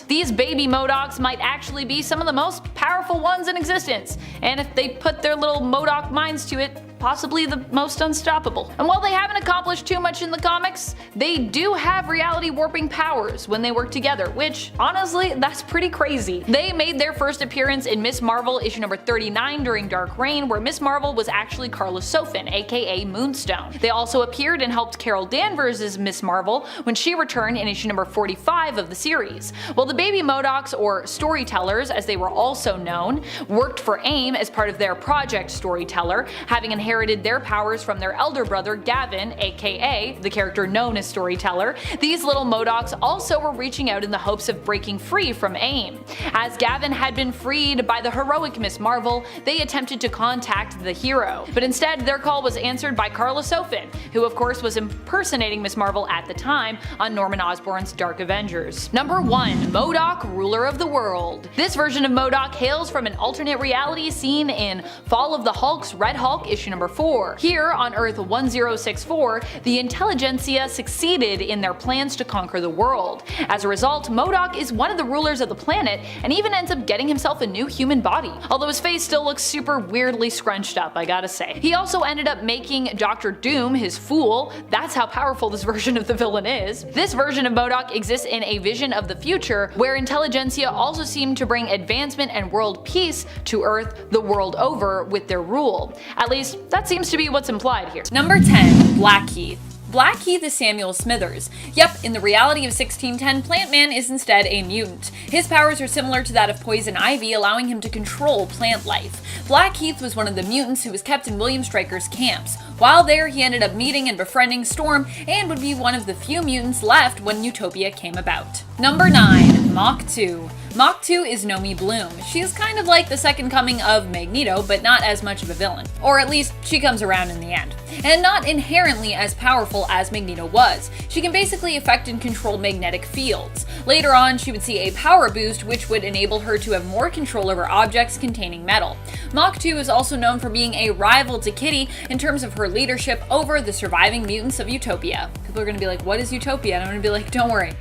These baby MODOKs might actually be some of the most powerful ones in existence, and if they put their little MODOK minds to it, possibly the most unstoppable. And while they haven't accomplished too much in the comics, they do have reality warping powers when they work together, which honestly, that's pretty crazy. They made their first appearance in Miss Marvel issue number 39 during Dark Reign, where Miss Marvel was actually Carla Sofin, aka Moonstone. They also appeared and helped Carol Danvers as Miss Marvel when she returned in issue number 45 of the series. While the baby MODOKs, or storytellers as they were also known, worked for AIM as part of their Project Storyteller, having inherited their powers from their elder brother Gavin, aka the character known as Storyteller, these little MODOKs also were reaching out in the hopes of breaking free from AIM. As Gavin had been freed by the heroic Miss Marvel, they attempted to contact the hero, but instead their call was answered by Carla Sofin, who of course was impersonating Miss Marvel at the time on Norman Osborn's Dark Avengers. Number 1. MODOK, Ruler of the World. This version of MODOK hails from an alternate reality seen in Fall of the Hulk's Red Hulk issue number 4. Here, on Earth 1064, the intelligentsia succeeded in their plans to conquer the world. As a result, MODOK is one of the rulers of the planet and even ends up getting himself a new human body, although his face still looks super weirdly scrunched up, I gotta say. He also ended up making Dr. Doom his fool. That's how powerful this version of the villain is. This version of MODOK exists in a vision of the future where intelligentsia also seem to bring advancement and world peace to Earth the world over with their rule. At least, that seems to be what's implied here. Number 10. Blackheath. Blackheath is Samuel Smithers. Yep, in the reality of 1610, Plant Man is instead a mutant. His powers are similar to that of Poison Ivy, allowing him to control plant life. Blackheath was one of the mutants who was kept in William Stryker's camps. While there, he ended up meeting and befriending Storm, and would be one of the few mutants left when Utopia came about. Number 9. Mach 2. Mach 2 is Nomi Bloom. She is kind of like the second coming of Magneto, but not as much of a villain. Or at least, she comes around in the end. And not inherently as powerful as Magneto was. She can basically affect and control magnetic fields. Later on, she would see a power boost which would enable her to have more control over objects containing metal. Mach 2 is also known for being a rival to Kitty in terms of her leadership over the surviving mutants of Utopia. People are gonna be like, what is Utopia? And I'm gonna be like, don't worry.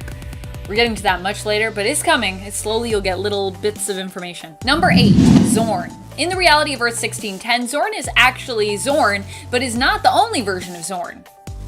We're getting to that much later, but it's coming. It's slowly you'll get little bits of information. Number 8. Zorn. In the reality of Earth 1610, Zorn is actually Zorn, but is not the only version of Zorn.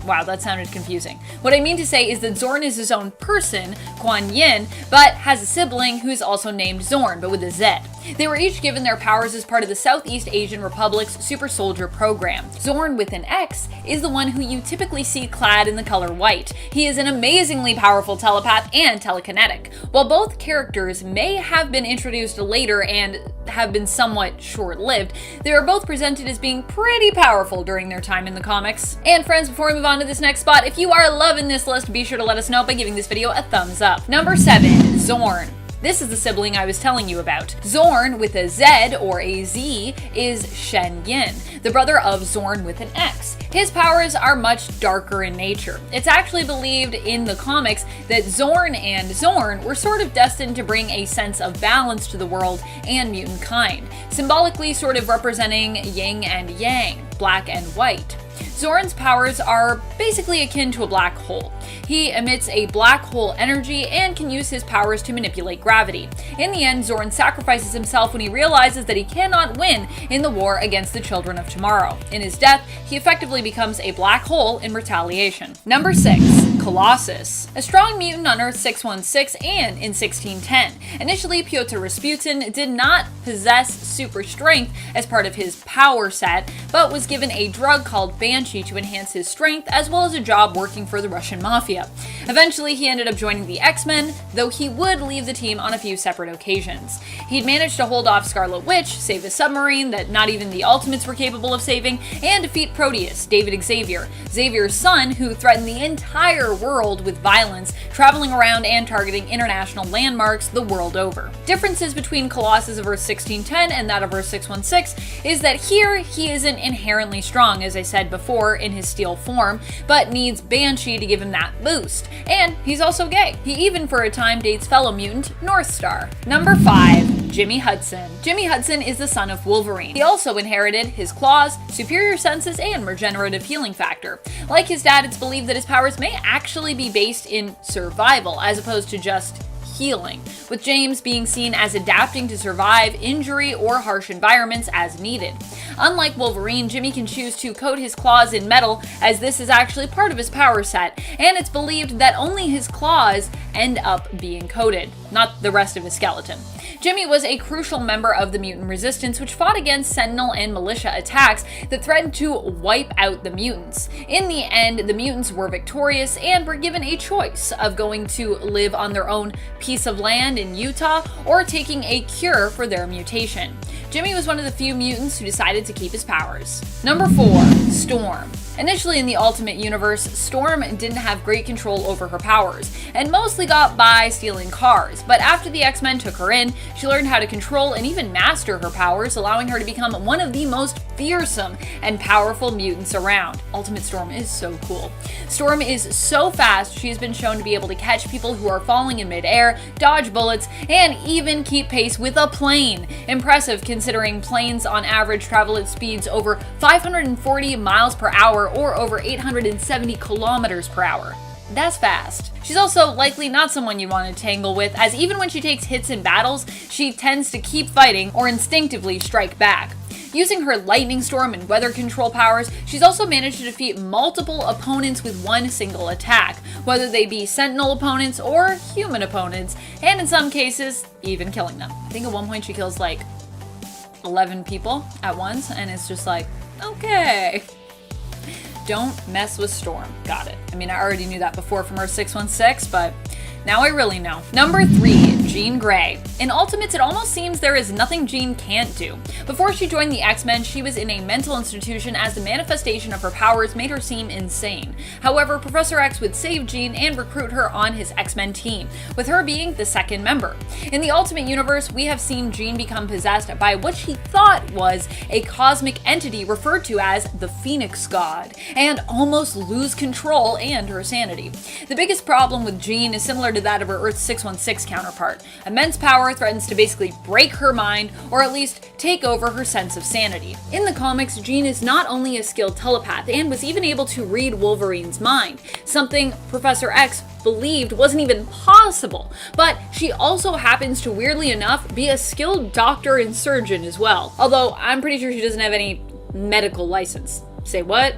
Wow, that sounded confusing. What I mean to say is that Zorn is his own person, Kuan Yin, but has a sibling who is also named Zorn, but with a Z. They were each given their powers as part of the Southeast Asian Republic's Super Soldier program. Zorn with an X is the one who you typically see clad in the color white. He is an amazingly powerful telepath and telekinetic. While both characters may have been introduced later and have been somewhat short-lived, they are both presented as being pretty powerful during their time in the comics. And friends, before we move on to this next spot, if you are loving this list, be sure to let us know by giving this video a thumbs up. Number 7. Zorn. This is the sibling I was telling you about. Zorn with a Z or a Z is Shen Yin, the brother of Zorn with an X. His powers are much darker in nature. It's actually believed in the comics that Zorn and Zorn were sort of destined to bring a sense of balance to the world and mutant kind, symbolically sort of representing yin and yang, black and white. Zorn's powers are basically akin to a black hole. He emits a black hole energy and can use his powers to manipulate gravity. In the end, Zorn sacrifices himself when he realizes that he cannot win in the war against the children of tomorrow. In his death, he effectively becomes a black hole in retaliation. Number 6. Colossus. A strong mutant on Earth 616 and in 1610. Initially, Pyotr Rasputin did not possess super strength as part of his power set, but was given a drug called Banshee to enhance his strength, as well as a job working for the Russian mafia. Eventually, he ended up joining the X-Men, though he would leave the team on a few separate occasions. He'd managed to hold off Scarlet Witch, save a submarine that not even the Ultimates were capable of saving, and defeat Proteus, David Xavier, Xavier's son, who threatened the entire world with violence, traveling around and targeting international landmarks the world over. Differences between Colossus of Earth 1610 and that of Earth 616 is that here he isn't inherently strong, as I said before, in his steel form, but needs Banshee to give him that boost. And he's also gay. He even for a time dates fellow mutant Northstar. Number 5. Jimmy Hudson. Jimmy Hudson is the son of Wolverine. He also inherited his claws, superior senses, and regenerative healing factor. Like his dad, it's believed that his powers may actually be based in survival as opposed to just healing, with James being seen as adapting to survive injury or harsh environments as needed. Unlike Wolverine, Jimmy can choose to coat his claws in metal, as this is actually part of his power set, and it's believed that only his claws end up being coated, not the rest of his skeleton. Jimmy was a crucial member of the mutant resistance, which fought against Sentinel and militia attacks that threatened to wipe out the mutants. In the end, the mutants were victorious and were given a choice of going to live on their own piece of land in Utah or taking a cure for their mutation. Jimmy was one of the few mutants who decided to keep his powers. Number 4. Storm. Initially in the Ultimate Universe, Storm didn't have great control over her powers, and mostly got by stealing cars, but after the X-Men took her in, she learned how to control and even master her powers, allowing her to become one of the most fearsome and powerful mutants around. Ultimate Storm is so cool. Storm is so fast, she has been shown to be able to catch people who are falling in midair air, dodge bullets, and even keep pace with a plane. Impressive considering planes on average travel at speeds over 540 miles per hour or over 870 kilometers per hour. That's fast. She's also likely not someone you want to tangle with, as even when she takes hits in battles, she tends to keep fighting or instinctively strike back. Using her lightning storm and weather control powers, she's also managed to defeat multiple opponents with one single attack, whether they be Sentinel opponents or human opponents, and in some cases, even killing them. I think at one point she kills like 11 people at once, and it's just like, okay. Don't mess with Storm. Got it. I mean, I already knew that before from her 616, but now I really know. Number 3, Jean Grey. In Ultimates, it almost seems there is nothing Jean can't do. Before she joined the X-Men, she was in a mental institution as the manifestation of her powers made her seem insane. However, Professor X would save Jean and recruit her on his X-Men team, with her being the second member. In the Ultimate Universe, we have seen Jean become possessed by what she thought was a cosmic entity referred to as the Phoenix God, and almost lose control and her sanity. The biggest problem with Jean is similar to that of her Earth 616 counterpart. Immense power threatens to basically break her mind, or at least take over her sense of sanity. In the comics, Jean is not only a skilled telepath, and was even able to read Wolverine's mind, something Professor X believed wasn't even possible, but she also happens to, weirdly enough, be a skilled doctor and surgeon as well, although I'm pretty sure she doesn't have any medical license. Say what?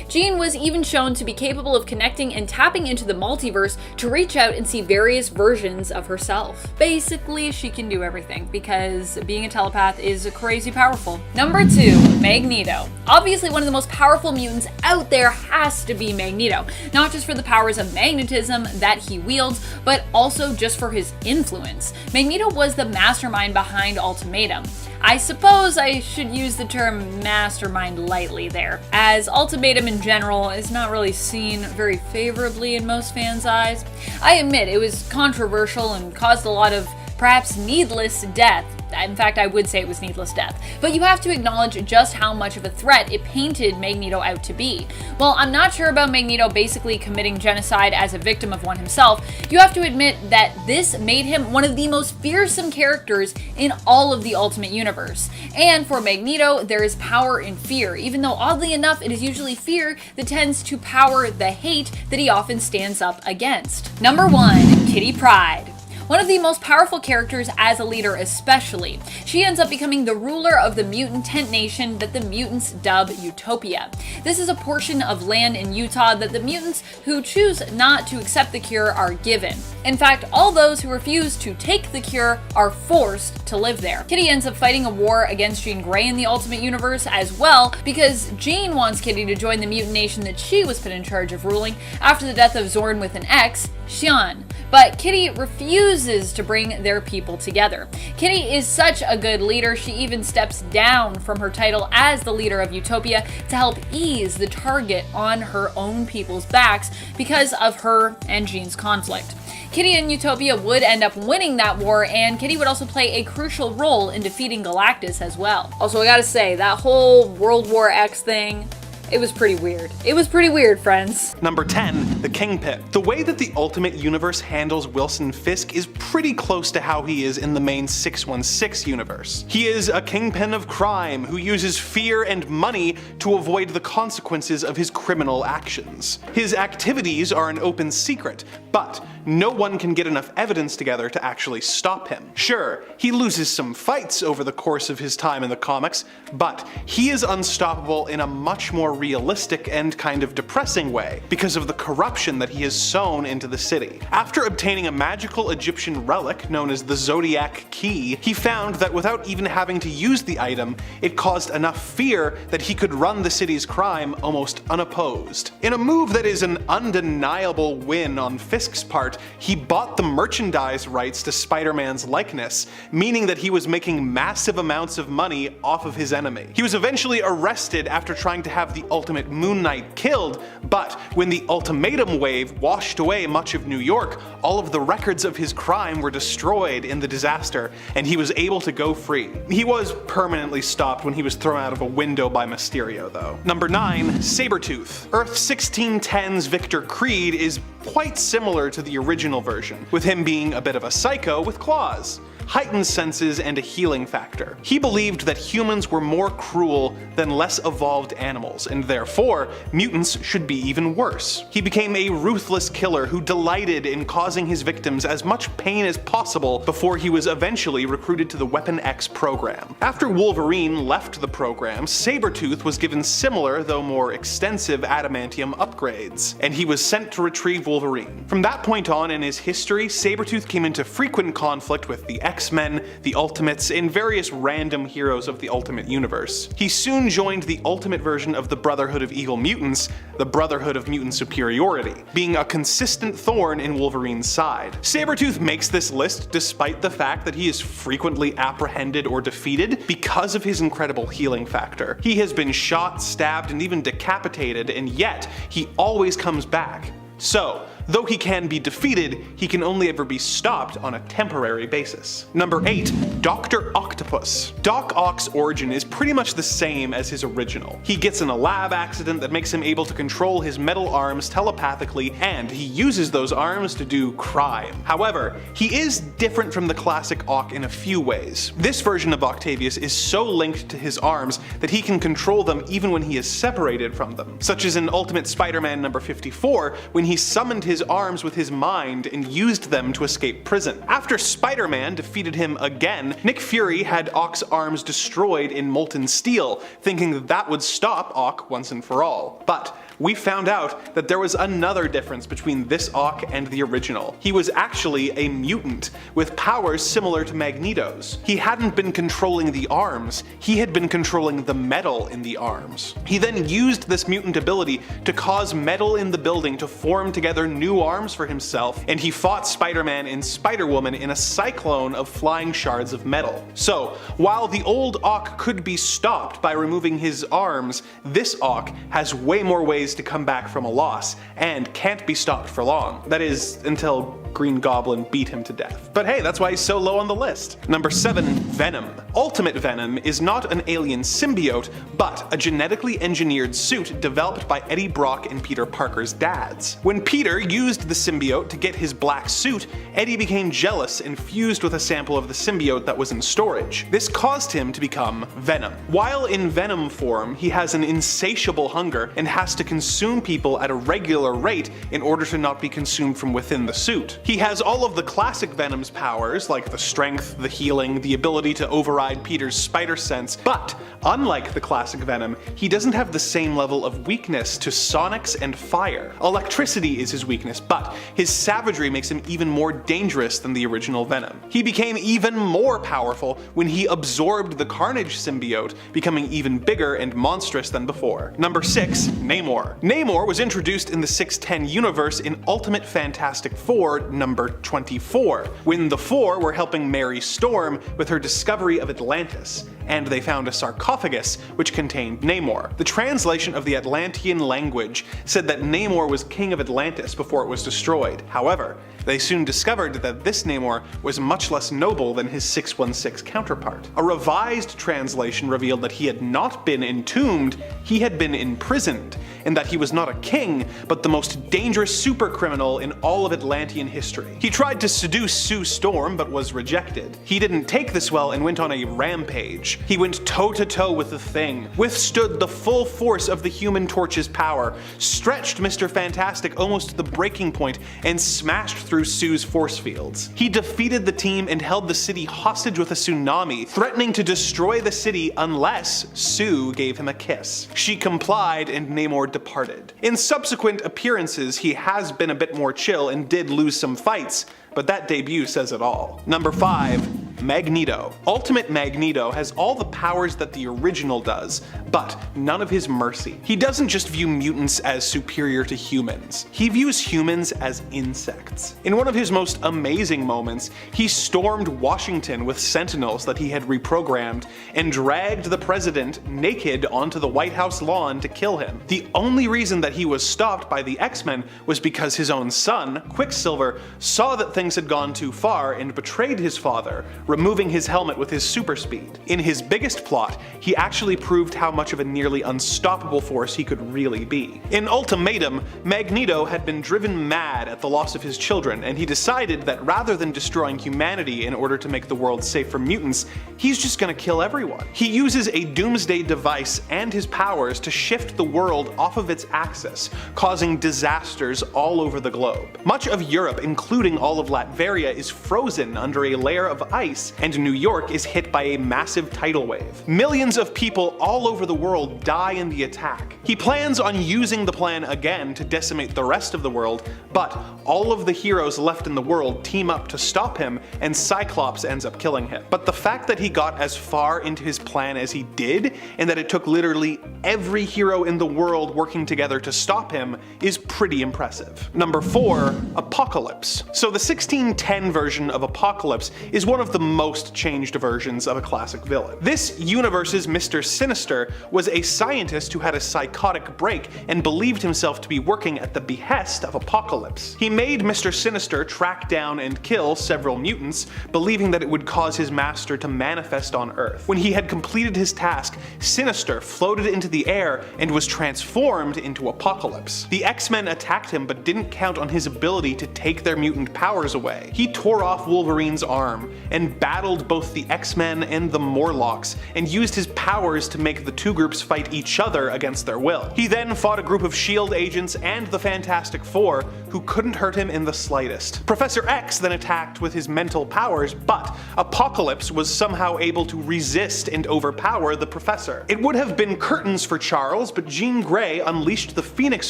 Jean was even shown to be capable of connecting and tapping into the multiverse to reach out and see various versions of herself. Basically, she can do everything, because being a telepath is crazy powerful. Number 2, Magneto. Obviously, one of the most powerful mutants out there has to be Magneto, not just for the powers of magnetism that he wields, but also just for his influence. Magneto was the mastermind behind Ultimatum. I suppose I should use the term mastermind lightly there, as Ultimatum in general is not really seen very favorably in most fans' eyes. I admit it was controversial and caused a lot of perhaps needless death. In fact, I would say it was needless death. But you have to acknowledge just how much of a threat it painted Magneto out to be. While I'm not sure about Magneto basically committing genocide as a victim of one himself, you have to admit that this made him one of the most fearsome characters in all of the Ultimate Universe. And for Magneto, there is power in fear, even though oddly enough, it is usually fear that tends to power the hate that he often stands up against. Number 1, Kitty Pryde. One of the most powerful characters as a leader especially. She ends up becoming the ruler of the mutant tent nation that the mutants dub Utopia. This is a portion of land in Utah that the mutants who choose not to accept the cure are given. In fact, all those who refuse to take the cure are forced to live there. Kitty ends up fighting a war against Jean Grey in the Ultimate Universe as well, because Jean wants Kitty to join the mutant nation that she was put in charge of ruling after the death of Zorn with an X, Xian. But Kitty refuses to bring their people together. Kitty is such a good leader, she even steps down from her title as the leader of Utopia to help ease the target on her own people's backs because of her and Jean's conflict. Kitty and Utopia would end up winning that war, and Kitty would also play a crucial role in defeating Galactus as well. Also, I gotta say, that whole World War X thing, it was pretty weird. It was pretty weird, friends. Number 10, the Kingpin. The way that the Ultimate Universe handles Wilson Fisk is pretty close to how he is in the main 616 universe. He is a kingpin of crime who uses fear and money to avoid the consequences of his criminal actions. His activities are an open secret, but no one can get enough evidence together to actually stop him. Sure, he loses some fights over the course of his time in the comics, but he is unstoppable in a much more realistic and kind of depressing way because of the corruption that he has sown into the city. After obtaining a magical Egyptian relic known as the Zodiac Key, he found that without even having to use the item, it caused enough fear that he could run the city's crime almost unopposed. In a move that is an undeniable win on Fisk's part, he bought the merchandise rights to Spider-Man's likeness, meaning that he was making massive amounts of money off of his enemy. He was eventually arrested after trying to have the Ultimate Moon Knight killed, but when the Ultimatum wave washed away much of New York, all of the records of his crime were destroyed in the disaster, and he was able to go free. He was permanently stopped when he was thrown out of a window by Mysterio, though. Number 9, Sabretooth. Earth 1610's Victor Creed is quite similar to the original version, with him being a bit of a psycho with claws, heightened senses, and a healing factor. He believed that humans were more cruel than less evolved animals, and therefore, mutants should be even worse. He became a ruthless killer who delighted in causing his victims as much pain as possible before he was eventually recruited to the Weapon X program. After Wolverine left the program, Sabretooth was given similar, though more extensive, adamantium upgrades, and he was sent to retrieve Wolverine. From that point on in his history, Sabretooth came into frequent conflict with the X-Men, the Ultimates, and various random heroes of the Ultimate Universe. He soon joined the Ultimate version of the Brotherhood of Evil Mutants, the Brotherhood of Mutant Superiority, being a consistent thorn in Wolverine's side. Sabretooth makes this list despite the fact that he is frequently apprehended or defeated because of his incredible healing factor. He has been shot, stabbed, and even decapitated, and yet he always comes back. So, though he can be defeated, he can only ever be stopped on a temporary basis. Number 8. Dr. Octopus. Doc Ock's origin is pretty much the same as his original. He gets in a lab accident that makes him able to control his metal arms telepathically, and he uses those arms to do crime. However, he is different from the classic Ock in a few ways. This version of Octavius is so linked to his arms that he can control them even when he is separated from them, such as in Ultimate Spider-Man number 54, when he summoned his arms with his mind and used them to escape prison. After Spider-Man defeated him again, Nick Fury had Ock's arms destroyed in molten steel, thinking that would stop Ock once and for all. But we found out that there was another difference between this Ock and the original. He was actually a mutant, with powers similar to Magneto's. He hadn't been controlling the arms, he had been controlling the metal in the arms. He then used this mutant ability to cause metal in the building to form together new arms for himself, and he fought Spider-Man and Spider-Woman in a cyclone of flying shards of metal. So, while the old Ock could be stopped by removing his arms, this Ock has way more ways to come back from a loss, and can't be stopped for long. That is, until Green Goblin beat him to death. But hey, that's why he's so low on the list. Number 7. Venom. Ultimate Venom is not an alien symbiote, but a genetically engineered suit developed by Eddie Brock and Peter Parker's dads. When Peter used the symbiote to get his black suit, Eddie became jealous and fused with a sample of the symbiote that was in storage. This caused him to become Venom. While in Venom form, he has an insatiable hunger and has to consume people at a regular rate in order to not be consumed from within the suit. He has all of the classic Venom's powers, like the strength, the healing, the ability to override Peter's spider sense, but unlike the classic Venom, he doesn't have the same level of weakness to sonics and fire. Electricity is his weakness, but his savagery makes him even more dangerous than the original Venom. He became even more powerful when he absorbed the Carnage symbiote, becoming even bigger and monstrous than before. Number 6. Namor. Namor was introduced in the 610 universe in Ultimate Fantastic Four number 24, when the Four were helping Mary Storm with her discovery of Atlantis, and they found a sarcophagus which contained Namor. The translation of the Atlantean language said that Namor was king of Atlantis before it was destroyed. However, they soon discovered that this Namor was much less noble than his 616 counterpart. A revised translation revealed that he had not been entombed, he had been imprisoned, and that he was not a king, but the most dangerous supercriminal in all of Atlantean history. He tried to seduce Sue Storm, but was rejected. He didn't take this well and went on a rampage. He went toe-to-toe with the Thing, withstood the full force of the Human Torch's power, stretched Mr. Fantastic almost to the breaking point, and smashed through Sue's force fields. He defeated the team and held the city hostage with a tsunami, threatening to destroy the city unless Sue gave him a kiss. She complied and Namor departed. In subsequent appearances, he has been a bit more chill and did lose some fights, but that debut says it all. Number 5. Magneto. Ultimate Magneto has all the powers that the original does, but none of his mercy. He doesn't just view mutants as superior to humans, he views humans as insects. In one of his most amazing moments, he stormed Washington with sentinels that he had reprogrammed and dragged the president naked onto the White House lawn to kill him. The only reason that he was stopped by the X-Men was because his own son, Quicksilver, saw that things had gone too far and betrayed his father, removing his helmet with his super speed. In his biggest plot, he actually proved how much of a nearly unstoppable force he could really be. In Ultimatum, Magneto had been driven mad at the loss of his children, and he decided that rather than destroying humanity in order to make the world safe from mutants, he's just gonna kill everyone. He uses a doomsday device and his powers to shift the world off of its axis, causing disasters all over the globe. Much of Europe, including all of Latveria, is frozen under a layer of ice, and New York is hit by a massive tidal wave. Millions of people all over the world die in the attack. He plans on using the plan again to decimate the rest of the world, but all of the heroes left in the world team up to stop him, and Cyclops ends up killing him. But the fact that he got as far into his plan as he did, and that it took literally every hero in the world working together to stop him, is pretty impressive. Number 4. Apocalypse. So the 1610 version of Apocalypse is one of the most changed versions of a classic villain. This universe's Mr. Sinister was a scientist who had a psychotic break and believed himself to be working at the behest of Apocalypse. He made Mr. Sinister track down and kill several mutants, believing that it would cause his master to manifest on Earth. When he had completed his task, Sinister floated into the air and was transformed into Apocalypse. The X-Men attacked him but didn't count on his ability to take their mutant powers away. He tore off Wolverine's arm and battled both the X-Men and the Morlocks, and used his powers to make the two groups fight each other against their will. He then fought a group of S.H.I.E.L.D. agents and the Fantastic Four, who couldn't hurt him in the slightest. Professor X then attacked with his mental powers, but Apocalypse was somehow able to resist and overpower the Professor. It would have been curtains for Charles, but Jean Grey unleashed the Phoenix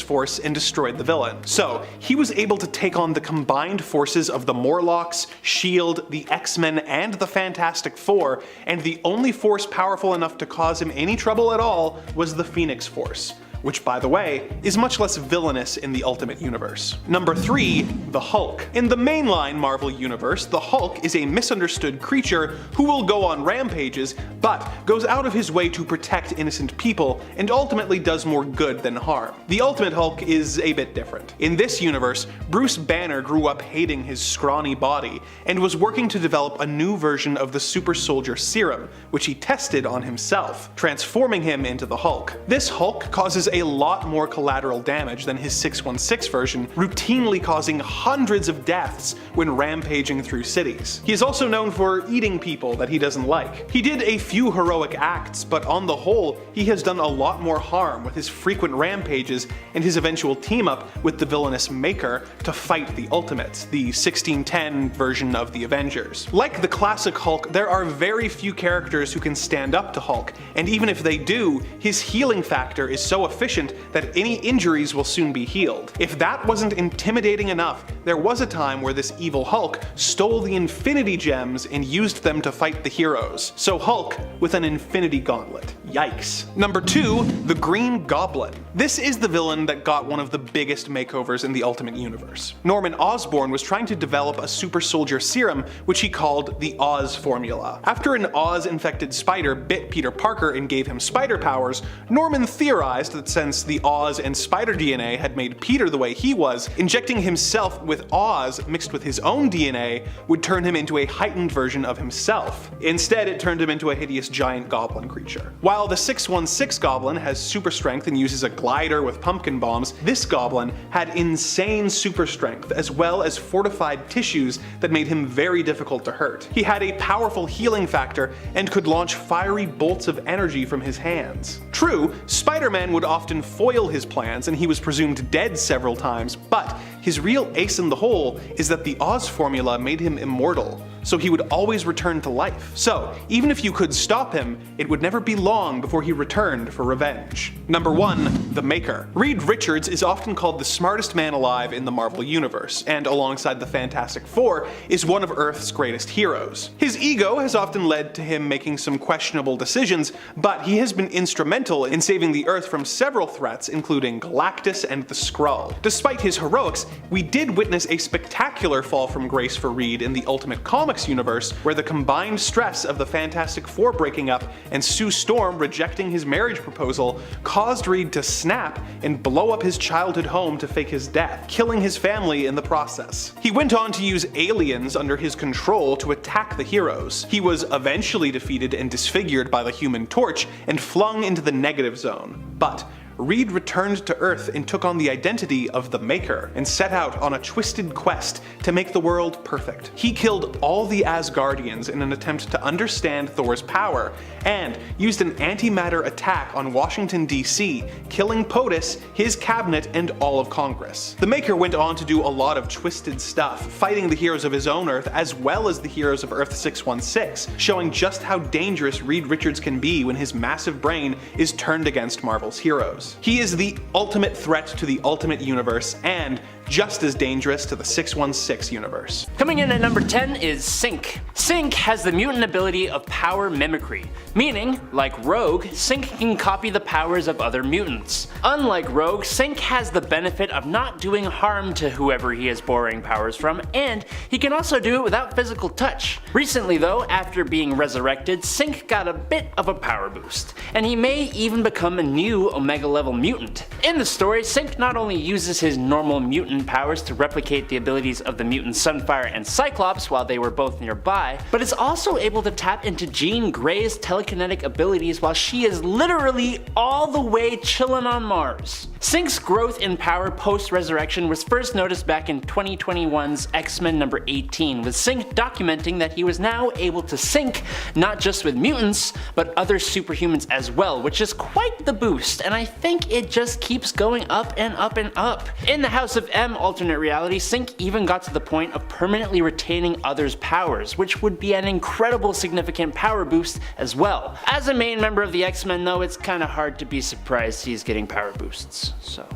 Force and destroyed the villain. So he was able to take on the combined forces of the Morlocks, S.H.I.E.L.D., the X-Men, and the Fantastic Four, and the only force powerful enough to cause him any trouble at all was the Phoenix Force, which, by the way, is much less villainous in the Ultimate Universe. Number 3. The Hulk. In the mainline Marvel Universe, the Hulk is a misunderstood creature who will go on rampages, but goes out of his way to protect innocent people, and ultimately does more good than harm. The Ultimate Hulk is a bit different. In this universe, Bruce Banner grew up hating his scrawny body, and was working to develop a new version of the Super Soldier Serum, which he tested on himself, transforming him into the Hulk. This Hulk causes a lot more collateral damage than his 616 version, routinely causing hundreds of deaths when rampaging through cities. He is also known for eating people that he doesn't like. He did a few heroic acts, but on the whole, he has done a lot more harm with his frequent rampages and his eventual team up with the villainous Maker to fight the Ultimates, the 1610 version of the Avengers. Like the classic Hulk, there are very few characters who can stand up to Hulk, and even if they do, his healing factor is so efficient that any injuries will soon be healed. If that wasn't intimidating enough, there was a time where this evil Hulk stole the Infinity Gems and used them to fight the heroes. So Hulk with an Infinity Gauntlet. Yikes. Number 2. The Green Goblin. This is the villain that got one of the biggest makeovers in the Ultimate Universe. Norman Osborn was trying to develop a super soldier serum, which he called the Oz formula. After an Oz-infected spider bit Peter Parker and gave him spider powers, Norman theorized that since the Oz and spider DNA had made Peter the way he was, injecting himself with Oz mixed with his own DNA would turn him into a heightened version of himself. Instead, it turned him into a hideous giant goblin creature. While the 616 goblin has super strength and uses a glider with pumpkin bombs, this goblin had insane super strength as well as fortified tissues that made him very difficult to hurt. He had a powerful healing factor and could launch fiery bolts of energy from his hands. True, Spider-Man would often foil his plans and he was presumed dead several times, but his real ace in the hole is that the Oz formula made him immortal, so he would always return to life. So even if you could stop him, it would never be long before he returned for revenge. Number 1. The Maker. Reed Richards is often called the smartest man alive in the Marvel Universe, and alongside the Fantastic Four, is one of Earth's greatest heroes. His ego has often led to him making some questionable decisions, but he has been instrumental in saving the Earth from several threats, including Galactus and the Skrull. Despite his heroics, we did witness a spectacular fall from grace for Reed in the Ultimate Comic Comics universe, where the combined stress of the Fantastic Four breaking up and Sue Storm rejecting his marriage proposal caused Reed to snap and blow up his childhood home to fake his death, killing his family in the process. He went on to use aliens under his control to attack the heroes. He was eventually defeated and disfigured by the Human Torch and flung into the negative zone. But Reed returned to Earth and took on the identity of the Maker, and set out on a twisted quest to make the world perfect. He killed all the Asgardians in an attempt to understand Thor's power, and used an antimatter attack on Washington, D.C., killing POTUS, his cabinet, and all of Congress. The Maker went on to do a lot of twisted stuff, fighting the heroes of his own Earth as well as the heroes of Earth 616, showing just how dangerous Reed Richards can be when his massive brain is turned against Marvel's heroes. He is the ultimate threat to the Ultimate Universe, and just as dangerous to the 616 universe. Coming in at number 10 is Synch. Synch has the mutant ability of power mimicry, meaning, like Rogue, Synch can copy the powers of other mutants. Unlike Rogue, Synch has the benefit of not doing harm to whoever he is borrowing powers from, and he can also do it without physical touch. Recently though, after being resurrected, Synch got a bit of a power boost, and he may even become a new Omega level mutant. In the story, Synch not only uses his normal mutant powers to replicate the abilities of the mutants Sunfire and Cyclops while they were both nearby, but is also able to tap into Jean Grey's telekinetic abilities while she is literally all the way chillin' on Mars. Synch's growth in power post-resurrection was first noticed back in 2021's X-Men number 18, with Synch documenting that he was now able to sync not just with mutants, but other superhumans as well, which is quite the boost, and I think it just keeps going up and up and up. In the House of M alternate reality, Synch even got to the point of permanently retaining others' powers, which would be an incredible significant power boost as well. As a main member of the X-Men though, it's kinda hard to be surprised he's getting power boosts, so.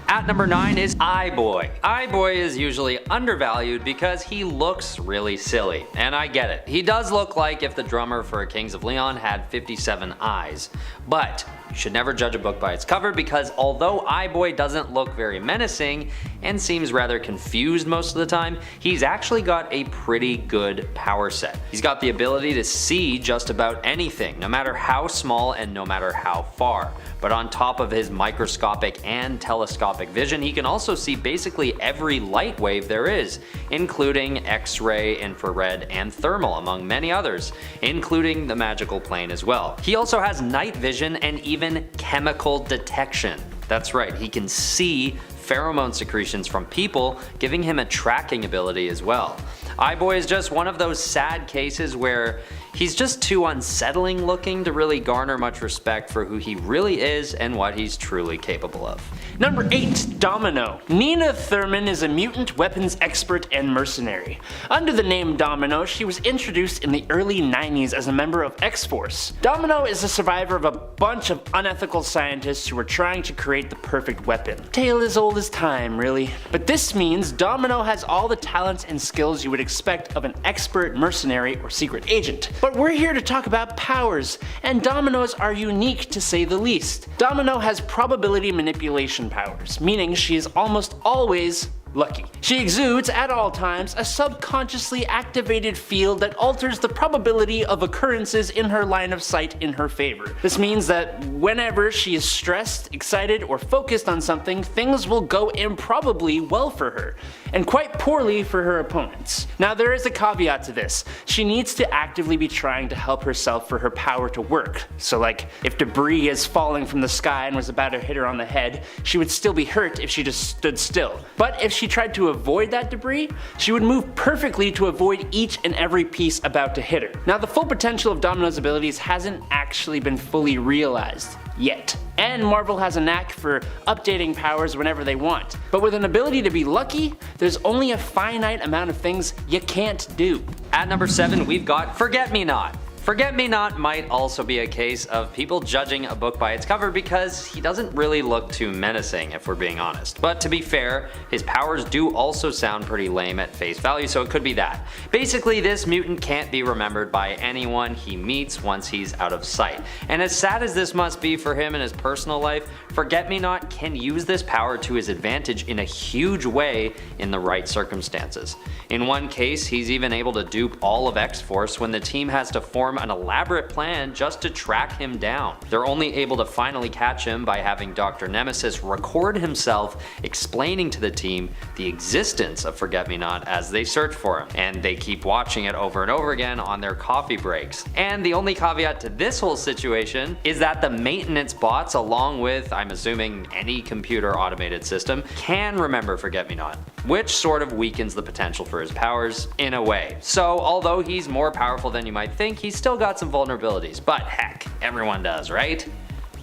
At number 9 is Eye-Boy. Eye-Boy is usually undervalued because he looks really silly, and I get it. He does look like if the drummer for Kings of Leon had 57 eyes, but you should never judge a book by its cover, because although Eye-Boy doesn't look very menacing and seems rather confused most of the time, he's actually got a pretty good power set. He's got the ability to see just about anything, no matter how small and no matter how far. But on top of his microscopic and telescopic vision, he can also see basically every light wave there is, including X-ray, infrared, and thermal, among many others, including the magical plane as well. He also has night vision and even chemical detection. That's right, he can see pheromone secretions from people, giving him a tracking ability as well. Eye-Boy is just one of those sad cases where he's just too unsettling looking to really garner much respect for who he really is and what he's truly capable of. Number 8, Domino. Nina Thurman is a mutant weapons expert and mercenary. Under the name Domino, she was introduced in the early 90s as a member of X-Force. Domino is a survivor of a bunch of unethical scientists who were trying to create the perfect weapon. Tale as old as time, really. But this means Domino has all the talents and skills you would expect of an expert mercenary or secret agent. But we're here to talk about powers, and Domino's are unique to say the least. Domino has probability manipulation powers, meaning she is almost always lucky. She exudes at all times a subconsciously activated field that alters the probability of occurrences in her line of sight in her favor. This means that whenever she is stressed, excited, or focused on something, things will go improbably well for her, and quite poorly for her opponents. Now there is a caveat to this. She needs to actively be trying to help herself for her power to work. So like, if debris is falling from the sky and was about to hit her on the head, she would still be hurt if she just stood still. But if she tried to avoid that debris, she would move perfectly to avoid each and every piece about to hit her. Now the full potential of Domino's abilities hasn't actually been fully realized yet, and Marvel has a knack for updating powers whenever they want. But with an ability to be lucky, there's only a finite amount of things you can't do. At number 7, we've got Forget-Me-Not. Forget-Me-Not might also be a case of people judging a book by its cover because he doesn't really look too menacing, if we're being honest. But to be fair, his powers do also sound pretty lame at face value, so it could be that. Basically, this mutant can't be remembered by anyone he meets once he's out of sight. And as sad as this must be for him in his personal life, Forget-Me-Not can use this power to his advantage in a huge way in the right circumstances. In one case, he's even able to dupe all of X-Force when the team has to form an elaborate plan just to track him down. They're only able to finally catch him by having Dr. Nemesis record himself explaining to the team the existence of Forget-Me-Not as they search for him, and they keep watching it over and over again on their coffee breaks. And the only caveat to this whole situation is that the maintenance bots, along with, I'm assuming, any computer automated system, can remember Forget-Me-Not, which sort of weakens the potential for his powers in a way. So although he's more powerful than you might think, he's still got some vulnerabilities, but heck, everyone does, right?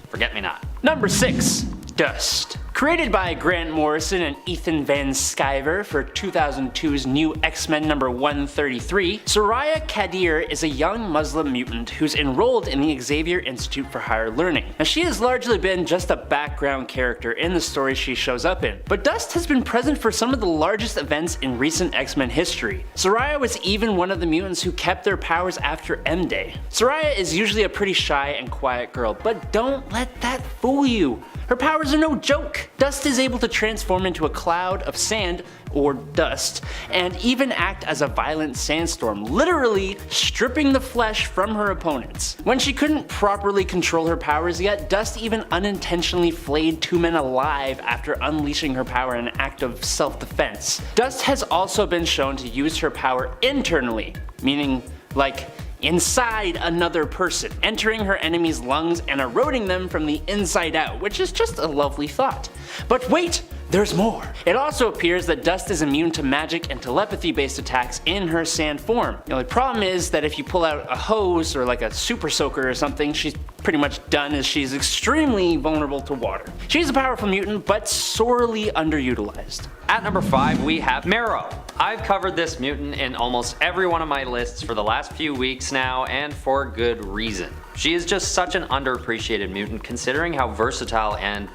Forget-Me-Not. Number 6. Dust. Created by Grant Morrison and Ethan Van Sciver for 2002's new X-Men number 133, Soraya Kadir is a young Muslim mutant who's enrolled in the Xavier Institute for Higher Learning. Now, she has largely been just a background character in the stories she shows up in, but Dust has been present for some of the largest events in recent X-Men history. Soraya was even one of the mutants who kept their powers after M-Day. Soraya is usually a pretty shy and quiet girl, but don't let that fool you. Her powers are no joke. Dust is able to transform into a cloud of sand, or dust, and even act as a violent sandstorm, literally stripping the flesh from her opponents. When she couldn't properly control her powers yet, Dust even unintentionally flayed 2 men alive after unleashing her power in an act of self-defense. Dust has also been shown to use her power internally, meaning like inside another person, entering her enemy's lungs and eroding them from the inside out, which is just a lovely thought. But wait! There's more. It also appears that Dust is immune to magic and telepathy based attacks in her sand form. The only problem is that if you pull out a hose or like a super soaker or something, she's pretty much done, as she's extremely vulnerable to water. She's a powerful mutant, but sorely underutilized. At number 5 we have Marrow. I've covered this mutant in almost every one of my lists for the last few weeks now, and for good reason. She is just such an underappreciated mutant considering how versatile and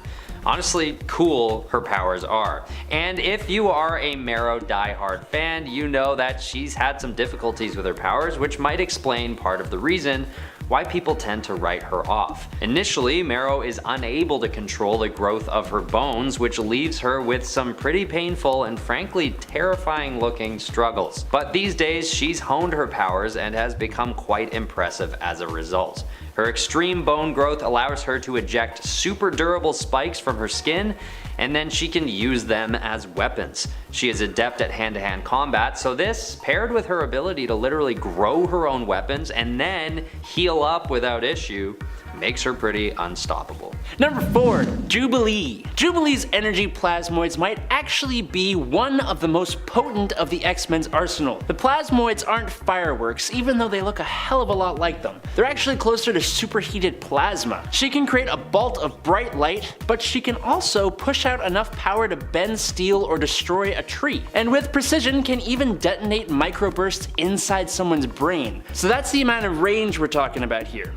honestly cool her powers are. And if you are a Marrow diehard fan, you know that she's had some difficulties with her powers, which might explain part of the reason why people tend to write her off. Initially, Marrow is unable to control the growth of her bones, which leaves her with some pretty painful and frankly terrifying looking struggles. But these days, she's honed her powers and has become quite impressive as a result. Her extreme bone growth allows her to eject super durable spikes from her skin, and then she can use them as weapons. She is adept at hand-to-hand combat, so this, paired with her ability to literally grow her own weapons and then heal up without issue, makes her pretty unstoppable. Number 4. Jubilee. Jubilee's energy plasmoids might actually be one of the most potent of the X-Men's arsenal. The plasmoids aren't fireworks, even though they look a hell of a lot like them. They're actually closer to superheated plasma. She can create a bolt of bright light, but she can also push out enough power to bend steel or destroy a tree. And with precision can even detonate microbursts inside someone's brain. So that's the amount of range we're talking about here.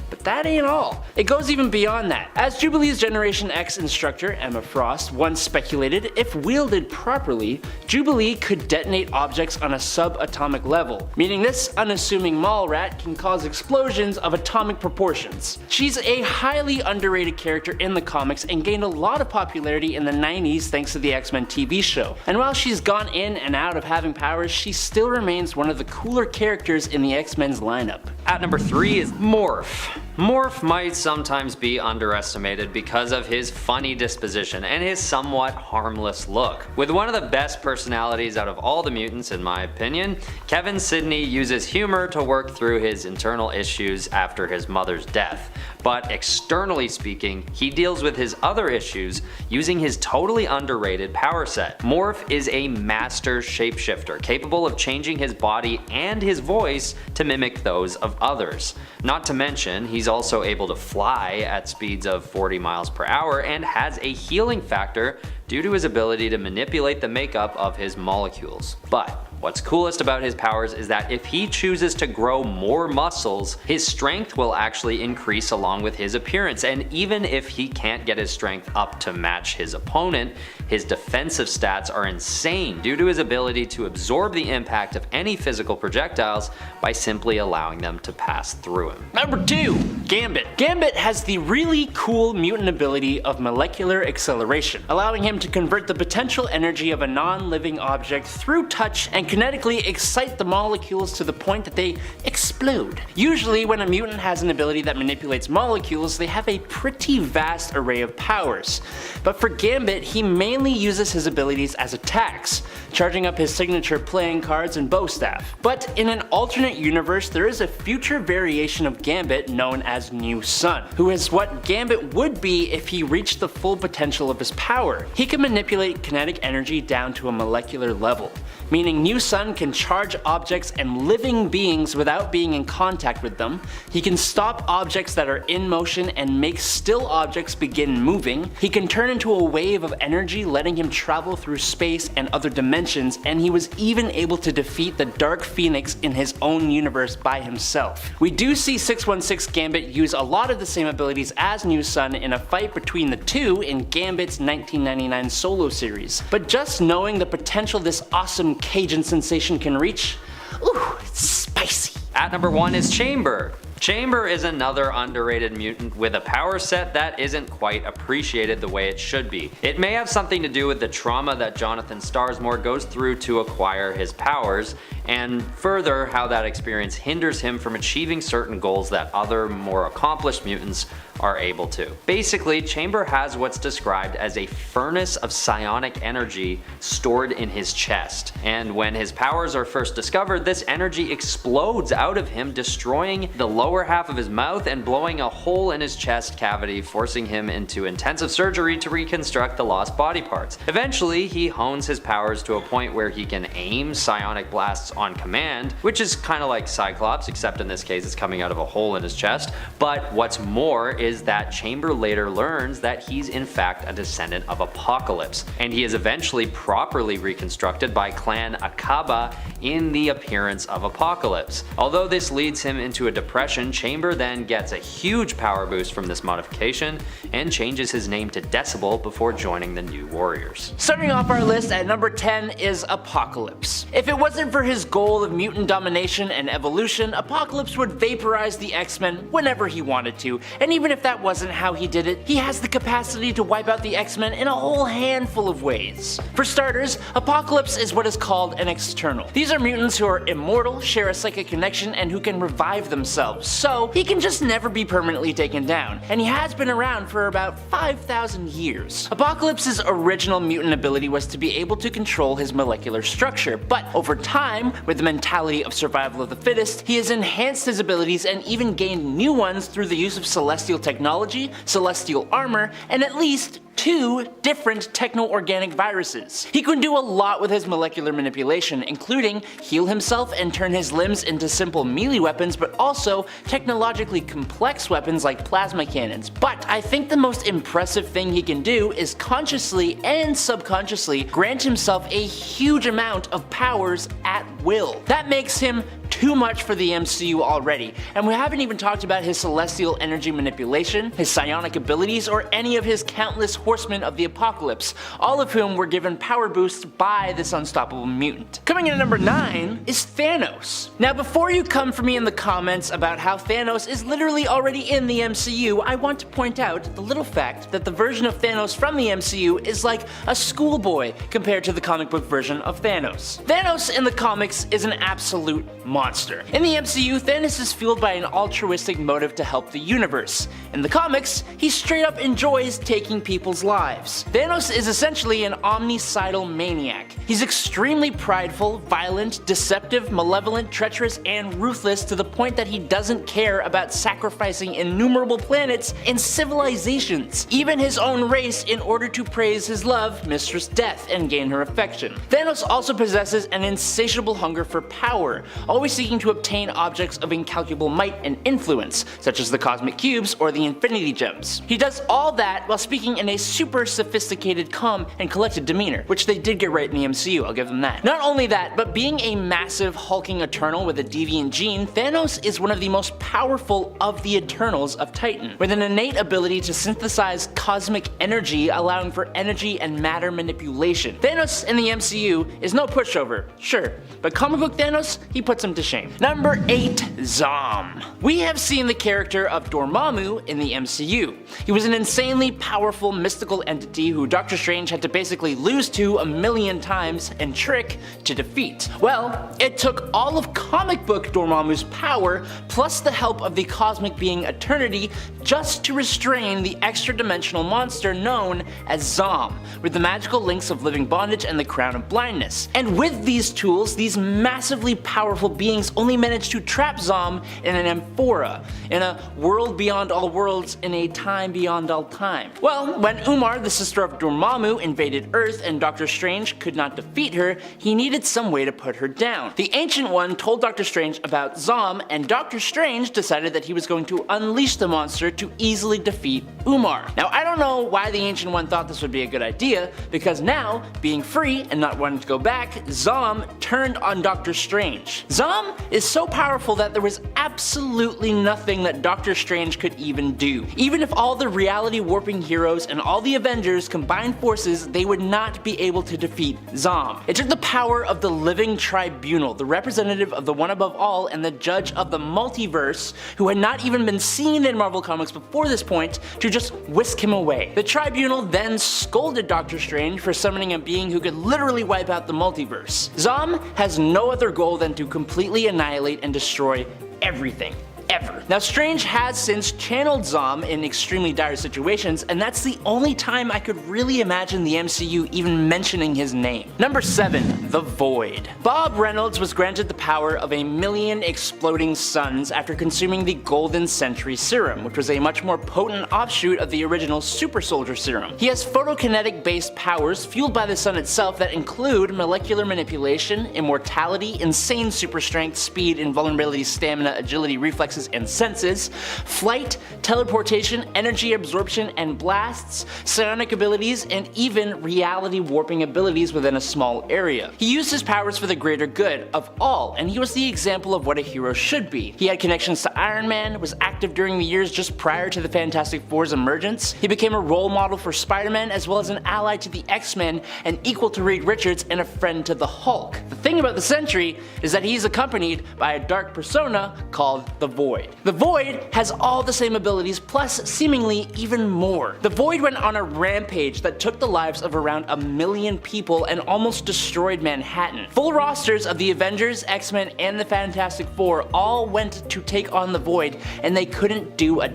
But that ain't all. It goes even beyond that. As Jubilee's Generation X instructor, Emma Frost, once speculated, if wielded properly, Jubilee could detonate objects on a subatomic level, meaning this unassuming mall rat can cause explosions of atomic proportions. She's a highly underrated character in the comics and gained a lot of popularity in the 90s thanks to the X-Men TV show. And while she's gone in and out of having powers, she still remains one of the cooler characters in the X-Men's lineup. At number 3 is Morph. Morph might sometimes be underestimated because of his funny disposition and his somewhat harmless look. With one of the best personalities out of all the mutants in my opinion, Kevin Sidney uses humor to work through his internal issues after his mother's death. But externally speaking, he deals with his other issues using his totally underrated power set. Morph is a master shapeshifter, capable of changing his body and his voice to mimic those of others. Not to mention, he's also able to fly at speeds of 40 miles per hour and has a healing factor due to his ability to manipulate the makeup of his molecules. But What's coolest about his powers is that if he chooses to grow more muscles, his strength will actually increase along with his appearance, and even if he can't get his strength up to match his opponent, his defensive stats are insane due to his ability to absorb the impact of any physical projectiles by simply allowing them to pass through him. Number 2. Gambit. Gambit has the really cool mutant ability of molecular acceleration, allowing him to convert the potential energy of a non-living object through touch and kinetically excite the molecules to the point that they explode. Usually when a mutant has an ability that manipulates molecules, they have a pretty vast array of powers. But for Gambit, he mainly uses his abilities as attacks, charging up his signature playing cards and bow staff. But in an alternate universe, there is a future variation of Gambit known as New Sun, who is what Gambit would be if he reached the full potential of his power. He can manipulate kinetic energy down to a molecular level, meaning New Sun can charge objects and living beings without being in contact with them. He can stop objects that are in motion and make still objects begin moving. He can turn into a wave of energy, letting him travel through space and other dimensions, and he was even able to defeat the Dark Phoenix in his own universe by himself. We do see 616 Gambit use a lot of the same abilities as New Sun in a fight between the two in Gambit's 1999 solo series, but just knowing the potential this awesome Cajun sensation can reach, ooh, it's spicy. At number 1 is Chamber. Chamber is another underrated mutant with a power set that isn't quite appreciated the way it should be. It may have something to do with the trauma that Jonathan Starsmore goes through to acquire his powers, and further how that experience hinders him from achieving certain goals that other more accomplished mutants are able to. Basically, Chamber has what's described as a furnace of psionic energy stored in his chest, and when his powers are first discovered, this energy explodes out of him, destroying the lower half of his mouth and blowing a hole in his chest cavity, forcing him into intensive surgery to reconstruct the lost body parts. Eventually, he hones his powers to a point where he can aim psionic blasts on command, which is kind of like Cyclops, except in this case it's coming out of a hole in his chest. But what's more is that Chamber later learns that he's in fact a descendant of Apocalypse, and he is eventually properly reconstructed by Clan Akaba in the appearance of Apocalypse. Although this leads him into a depression, Chamber then gets a huge power boost from this modification and changes his name to Decibel before joining the New Warriors. Starting off our list at number 10 is Apocalypse. If it wasn't for his goal of mutant domination and evolution, Apocalypse would vaporize the X-Men whenever he wanted to, and even if that wasn't how he did it, he has the capacity to wipe out the X-Men in a whole handful of ways. For starters, Apocalypse is what is called an external. These are mutants who are immortal, share a psychic connection, and who can revive themselves, so he can just never be permanently taken down, and he has been around for about 5,000 years. Apocalypse's original mutant ability was to be able to control his molecular structure, but over time, with the mentality of survival of the fittest, he has enhanced his abilities and even gained new ones through the use of celestial technology, celestial armor, and at least 2 different techno-organic viruses. He can do a lot with his molecular manipulation, including heal himself and turn his limbs into simple melee weapons, but also technologically complex weapons like plasma cannons. But I think the most impressive thing he can do is consciously and subconsciously grant himself a huge amount of powers at will. That makes him too much for the MCU already, and we haven't even talked about his celestial energy manipulation, his psionic abilities, or any of his countless horsemen of the apocalypse, all of whom were given power boosts by this unstoppable mutant. Coming in at number 9 is Thanos. Now before you come for me in the comments about how Thanos is literally already in the MCU, I want to point out the little fact that the version of Thanos from the MCU is like a schoolboy compared to the comic book version of Thanos. Thanos in the comics is an absolute monster. In the MCU, Thanos is fueled by an altruistic motive to help the universe. In the comics, he straight up enjoys taking people's lives. Thanos is essentially an omnicidal maniac. He's extremely prideful, violent, deceptive, malevolent, treacherous, and ruthless to the point that he doesn't care about sacrificing innumerable planets and civilizations, even his own race, in order to praise his love, Mistress Death, and gain her affection. Thanos also possesses an insatiable hunger for power, always seeking to obtain objects of incalculable might and influence, such as the cosmic cubes or the infinity gems. He does all that while speaking in a super sophisticated, calm, and collected demeanor, which they did get right in the MCU, I'll give them that. Not only that, but being a massive hulking Eternal with a deviant gene, Thanos is one of the most powerful of the Eternals of Titan, with an innate ability to synthesize cosmic energy, allowing for energy and matter manipulation. Thanos in the MCU is no pushover, sure, but comic book Thanos, he puts him to shame. Number 8, Zom. We have seen the character of Dormammu in the MCU. He was an insanely powerful mystical entity who Doctor Strange had to basically lose to a million times and trick to defeat. Well, it took all of comic book Dormammu's power plus the help of the cosmic being Eternity just to restrain the extra-dimensional monster known as Zom, with the magical links of living bondage and the crown of blindness. And with these tools, these massively powerful beings only managed to trap Zom in an amphora, in a world beyond all worlds, in a time beyond all time. Well, when Umar, the sister of Dormammu, invaded Earth and Doctor Strange could not defeat her, he needed some way to put her down. The Ancient One told Doctor Strange about Zom, and Doctor Strange decided that he was going to unleash the monster to easily defeat Umar. Now, I don't know why the Ancient One thought this would be a good idea, because now, being free and not wanting to go back, Zom turned on Doctor Strange. Zom is so powerful that there was absolutely nothing that Doctor Strange could even do. Even if all the reality warping heroes and all the Avengers combined forces, they would not be able to defeat Zom. It took the power of the living tribunal, the representative of the one above all and the judge of the multiverse, who had not even been seen in Marvel Comics before this point, to just whisk him away. The tribunal then scolded Doctor Strange for summoning a being who could literally wipe out the multiverse. Zom has no other goal than to completely annihilate and destroy everything. Ever. Now, Strange has since channeled Zom in extremely dire situations, and that's the only time I could really imagine the MCU even mentioning his name. Number 7, the Void. Bob Reynolds was granted the power of 1,000,000 exploding suns after consuming the Golden Century Serum, which was a much more potent offshoot of the original Super Soldier Serum. He has photokinetic-based powers fueled by the sun itself that include molecular manipulation, immortality, insane super strength, speed, invulnerability, stamina, agility, reflexes, and senses, flight, teleportation, energy absorption and blasts, psionic abilities, and even reality warping abilities within a small area. He used his powers for the greater good of all, and he was the example of what a hero should be. He had connections to Iron Man, was active during the years just prior to the Fantastic Four's emergence. He became a role model for Spider-Man as well as an ally to the X-Men and equal to Reed Richards and a friend to the Hulk. The thing about the Sentry is that he's accompanied by a dark persona called the Void. The Void has all the same abilities plus seemingly even more. The Void went on a rampage that took the lives of around 1,000,000 people and almost destroyed Manhattan. Full rosters of the Avengers, X-Men, and the Fantastic Four all went to take on the Void, and they couldn't do a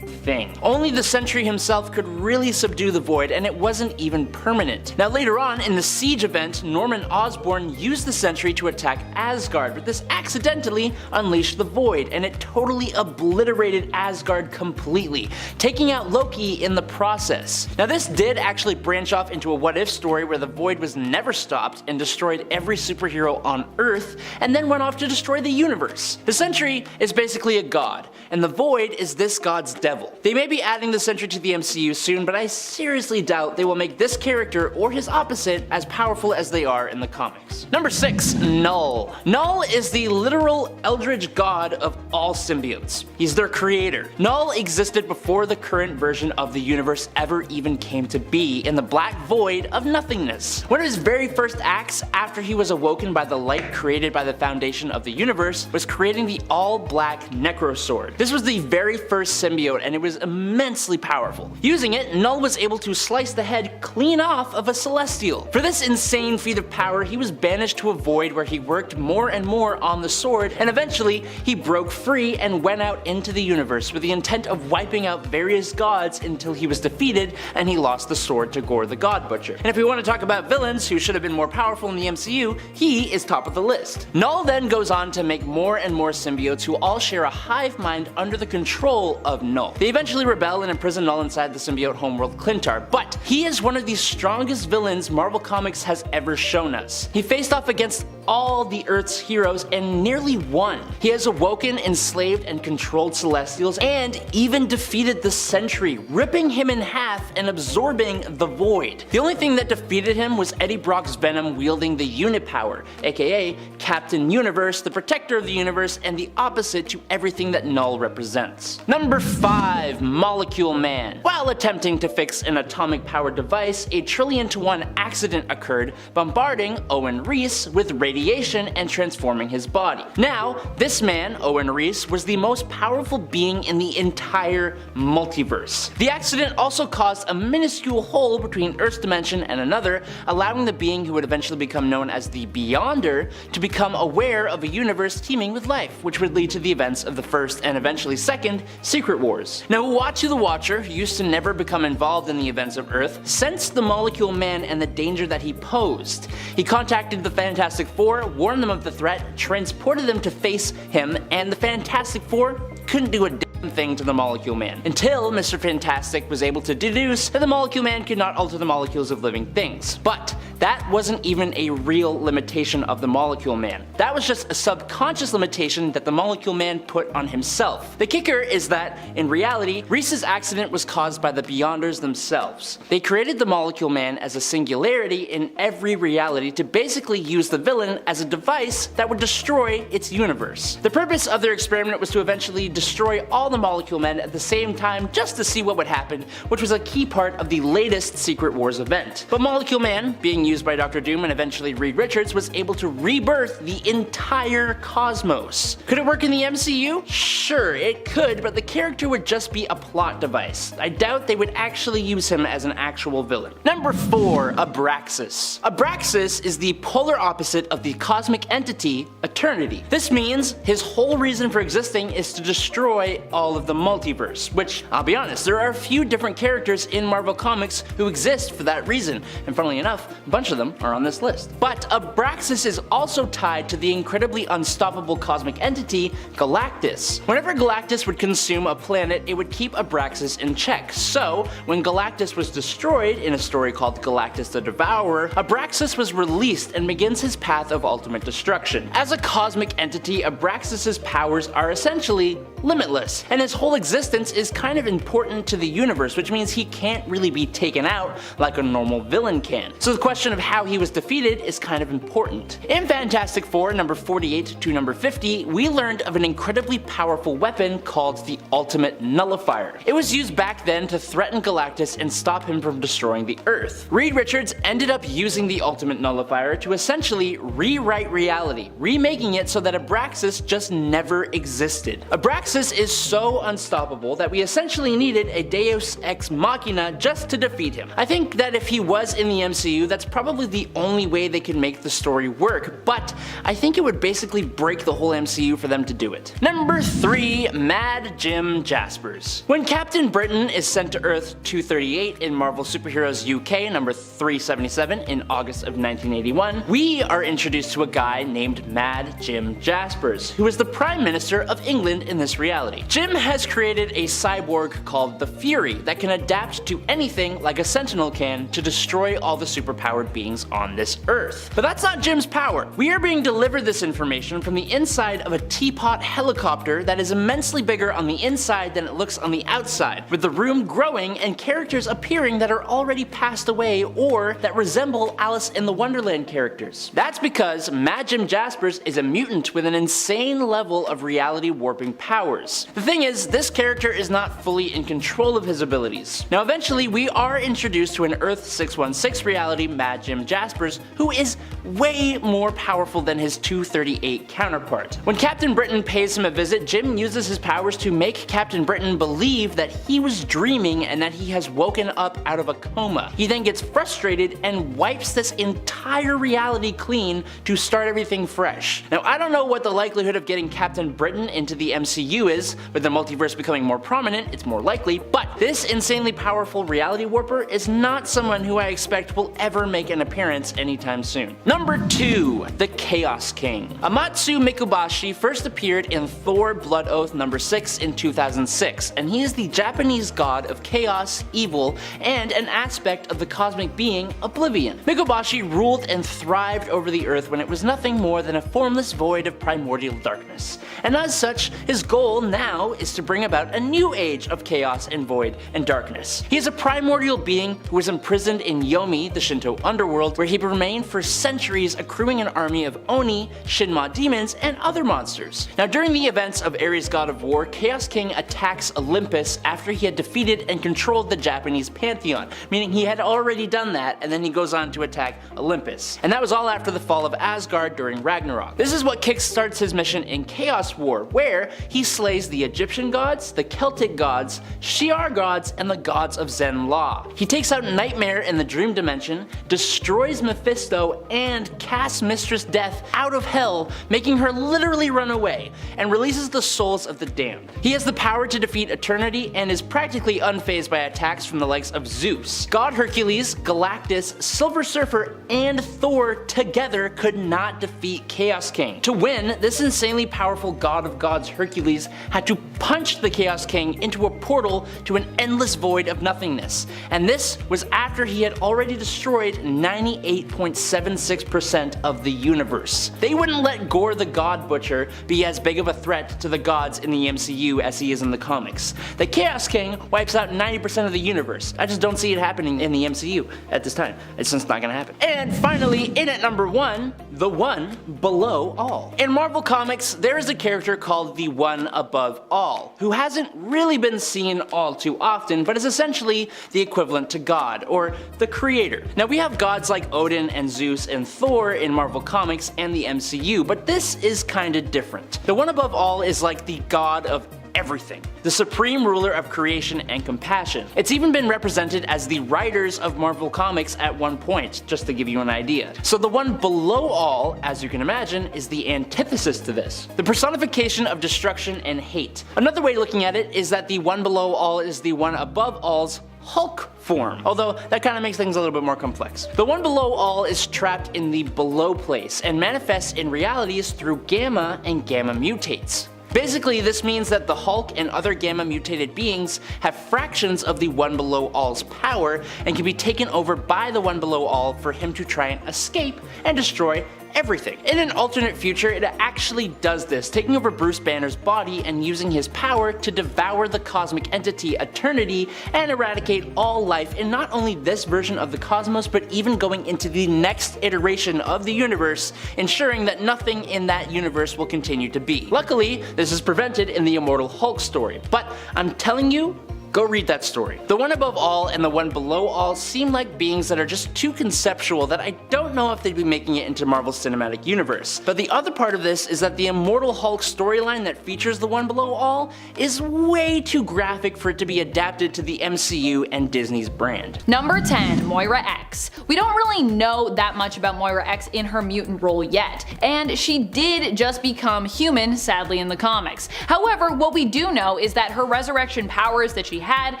thing. Only the Sentry himself could really subdue the Void, and it wasn't even permanent. Now, later on in the Siege event, Norman Osborn used the Sentry to attack Asgard, but this accidentally unleashed the Void, and it totally obliterated Asgard completely, taking out Loki in the process. Now, this did actually branch off into a what-if story where the Void was never stopped and destroyed every superhero on Earth, and then went off to destroy the universe. The Sentry is basically a god, and the Void is this god's devil. They may be adding the Sentry to the MCU soon, but I seriously doubt they will make this character or his opposite as powerful as they are in the comics. Number 6, Null. Null is the literal eldritch god of all symbiotes. He's their creator. Null existed before the current version of the universe ever even came to be, in the black void of nothingness. One of his very first acts after he was awoken by the light created by the foundation of the universe was creating the all-black Necrosword. This was the very first symbiote, and it was immensely powerful. Using it, Null was able to slice the head clean off of a Celestial. For this insane feat of power, he was banished to a void where he worked more and more on the sword, and eventually he broke free and went out into the universe with the intent of wiping out various gods until he was defeated and he lost the sword to Gore the God Butcher. And if we want to talk about villains who should have been more powerful in the MCU, he is top of the list. Null then goes on to make more and more symbiotes who all share a hive mind under the control of Null. The They eventually rebel and imprison Null inside the symbiote homeworld Clintar, but he is one of the strongest villains Marvel Comics has ever shown us. He faced off against all the Earth's heroes and nearly won. He has awoken, enslaved, and controlled Celestials, and even defeated the Sentry, ripping him in half and absorbing the Void. The only thing that defeated him was Eddie Brock's Venom wielding the Unit Power, aka Captain Universe, the protector of the universe, and the opposite to everything that Null represents. Number 5. Molecule Man. While attempting to fix an atomic-powered device, a 1,000,000,000,000 accident occurred, bombarding Owen Reese with radiation and transforming his body. Now, this man, Owen Reese, was the most powerful being in the entire multiverse. The accident also caused a minuscule hole between Earth's dimension and another, allowing the being who would eventually become known as the Beyonder to become aware of a universe teeming with life, which would lead to the events of the first and eventually second Secret Wars. Now, Uatu the Watcher, who used to never become involved in the events of Earth, sensed the Molecule Man and the danger that he posed. He contacted the Fantastic Four, warned them of the threat, transported them to face him, and the Fantastic Four couldn't do a damn thing to the Molecule Man, until Mr. Fantastic was able to deduce that the Molecule Man could not alter the molecules of living things. But that wasn't even a real limitation of the Molecule Man. That was just a subconscious limitation that the Molecule Man put on himself. The kicker is that, in reality, Reese's accident was caused by the Beyonders themselves. They created the Molecule Man as a singularity in every reality to basically use the villain as a device that would destroy its universe. The purpose of their experiment was to eventually destroy all the Molecule Men at the same time just to see what would happen, which was a key part of the latest Secret Wars event. But Molecule Man, being used by Dr. Doom and eventually Reed Richards, was able to rebirth the entire cosmos. Could it work in the MCU? Sure, it could, but the character would just be a plot device. I doubt they would actually use him as an actual villain. Number 4. Abraxas. Abraxas is the polar opposite of the cosmic entity Eternity. This means his whole reason for existing is to destroy all of the multiverse, which, I'll be honest, there are a few different characters in Marvel Comics who exist for that reason, and funnily enough, a bunch of them are on this list. But Abraxas is also tied to the incredibly unstoppable cosmic entity Galactus. Whenever Galactus would consume a planet, it would keep Abraxas in check. So, when Galactus was destroyed in a story called Galactus the Devourer, Abraxas was released and begins his path of ultimate destruction. As a cosmic entity, Abraxas's powers are essentially limitless, and his whole existence is kind of important to the universe, which means he can't really be taken out like a normal villain can. So the question of how he was defeated is kind of important. In Fantastic Four number 48 to number 50, we learned of an incredibly powerful weapon called the Ultimate Nullifier. It was used back then to threaten Galactus and stop him from destroying the Earth. Reed Richards ended up using the Ultimate Nullifier to essentially rewrite reality, remaking it so that Abraxas just never existed. Abraxas is so unstoppable that we essentially needed a Deus Ex Machina just to defeat him. I think that if he was in the MCU, that's probably the only way they could make the story work, but I think it would basically break the whole MCU for them to do it. Number 3. Mad Jim Jaspers. When Captain Britain is sent to Earth 238 in Marvel Superheroes UK number 377 in August of 1981, we are introduced to a guy named Mad Jim Jaspers, who is the Prime Minister of England in this reality. Jim has created a cyborg called the Fury that can adapt to anything like a Sentinel can to destroy all the superpowered beings on this Earth. But that's not Jim's power. We are being delivered this information from the inside of a teapot helicopter that is immensely bigger on the inside than it looks on the outside, with the room growing and characters appearing that are already passed away or that resemble Alice in the Wonderland characters. That's because Mad Jim Jaspers is a mutant with an insane level of reality warping powers. The thing is, this character is not fully in control of his abilities. Now eventually we are introduced to an Earth 616 reality Mad Jim Jaspers who is way more powerful than his 238 counterpart. When Captain Britain pays him a visit, Jim uses his powers to make Captain Britain believe that he was dreaming and that he has woken up out of a coma. He then gets frustrated and wipes this entire reality clean to start everything fresh. Now I don't know what the likelihood of getting Captain Britain into the MCU is, with the multiverse becoming more prominent, it's more likely, but this insanely powerful reality warper is not someone who I expect will ever make make an appearance anytime soon. Number 2. The Chaos King. Amatsu Mikubashi first appeared in Thor Blood Oath number 6 in 2006, and he is the Japanese god of chaos, evil, and an aspect of the cosmic being Oblivion. Mikubashi ruled and thrived over the earth when it was nothing more than a formless void of primordial darkness, and as such, his goal now is to bring about a new age of chaos and void and darkness. He is a primordial being who was imprisoned in Yomi, the Shinto underworld, where he remained for centuries, accruing an army of Oni, Shinma demons, and other monsters. Now, during the events of Ares God of War, Chaos King attacks Olympus after he had defeated and controlled the Japanese pantheon, meaning he had already done that, and then he goes on to attack Olympus. And that was all after the fall of Asgard during Ragnarok. This is what kickstarts his mission in Chaos War, where he slays the Egyptian gods, the Celtic gods, Shi'ar gods, and the gods of Zen law. He takes out Nightmare in the Dream Dimension, destroys Mephisto, and casts Mistress Death out of hell, making her literally run away, and releases the souls of the damned. He has the power to defeat Eternity and is practically unfazed by attacks from the likes of Zeus. God Hercules, Galactus, Silver Surfer, and Thor together could not defeat Chaos King. To win, this insanely powerful god of gods Hercules had to punch the Chaos King into a portal to an endless void of nothingness, and this was after he had already destroyed 98.76% of the universe. They wouldn't let Gore the God Butcher be as big of a threat to the gods in the MCU as he is in the comics. The Chaos King wipes out 90% of the universe. I just don't see it happening in the MCU at this time. It's just not gonna happen. And finally, in at number 1, the One Below All. In Marvel Comics, there is a character called the One Above All, who hasn't really been seen all too often, but is essentially the equivalent to God, or the creator. Now, we have gods like Odin and Zeus and Thor in Marvel Comics and the MCU, but this is kinda different. The One Above All is like the god of everything, the supreme ruler of creation and compassion. It's even been represented as the writers of Marvel Comics at one point, just to give you an idea. So the One Below All, as you can imagine, is the antithesis to this, the personification of destruction and hate. Another way of looking at it is that the One Below All is the One Above All's Hulk form, although that kind of makes things a little bit more complex. The One Below All is trapped in the below place and manifests in realities through gamma and gamma mutates. Basically, this means that the Hulk and other gamma mutated beings have fractions of the One Below All's power and can be taken over by the One Below All for him to try and escape and destroy everything. In an alternate future, it actually does this, taking over Bruce Banner's body and using his power to devour the cosmic entity Eternity and eradicate all life in not only this version of the cosmos, but even going into the next iteration of the universe, ensuring that nothing in that universe will continue to be. Luckily, this is prevented in the Immortal Hulk story, but I'm telling you, go read that story. The One Above All and the One Below All seem like beings that are just too conceptual that I don't know if they'd be making it into Marvel's cinematic universe. But the other part of this is that the Immortal Hulk storyline that features the One Below All is way too graphic for it to be adapted to the MCU and Disney's brand. Number 10, Moira X. We don't really know that much about Moira X in her mutant role yet, and she did just become human, sadly, in the comics. However, what we do know is that her resurrection powers that she had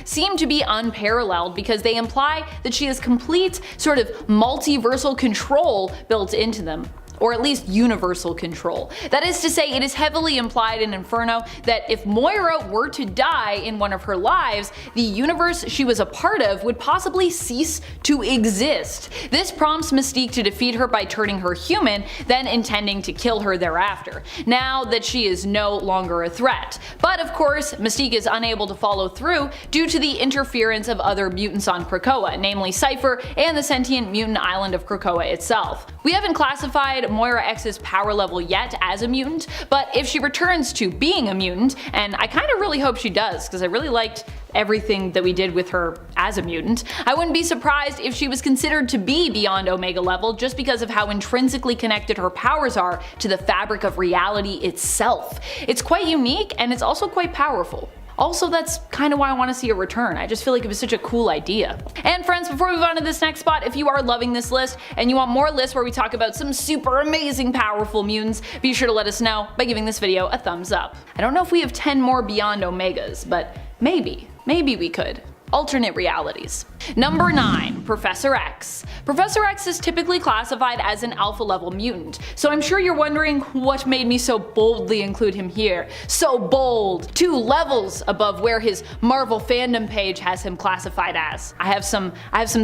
seem to be unparalleled because they imply that she has complete sort of multiversal control built into them. Or at least universal control. That is to say, it is heavily implied in Inferno that if Moira were to die in one of her lives, the universe she was a part of would possibly cease to exist. This prompts Mystique to defeat her by turning her human, then intending to kill her thereafter, now that she is no longer a threat. But of course, Mystique is unable to follow through due to the interference of other mutants on Krakoa, namely Cypher and the sentient mutant island of Krakoa itself. We haven't classified Moira X's power level yet as a mutant, but if she returns to being a mutant, and I kinda really hope she does, because I really liked everything that we did with her as a mutant, I wouldn't be surprised if she was considered to be beyond Omega level just because of how intrinsically connected her powers are to the fabric of reality itself. It's quite unique, and it's also quite powerful. Also, that's kind of why I want to see a return. I just feel like it was such a cool idea. And friends, before we move on to this next spot, if you are loving this list and you want more lists where we talk about some super amazing powerful mutants, be sure to let us know by giving this video a thumbs up. I don't know if we have 10 more Beyond Omegas, but maybe we could. Alternate realities. Number 9. Professor X. Professor X is typically classified as an alpha level mutant, so I'm sure you're wondering what made me so boldly include him here. So bold! 2 levels above where his Marvel fandom page has him classified as. I have some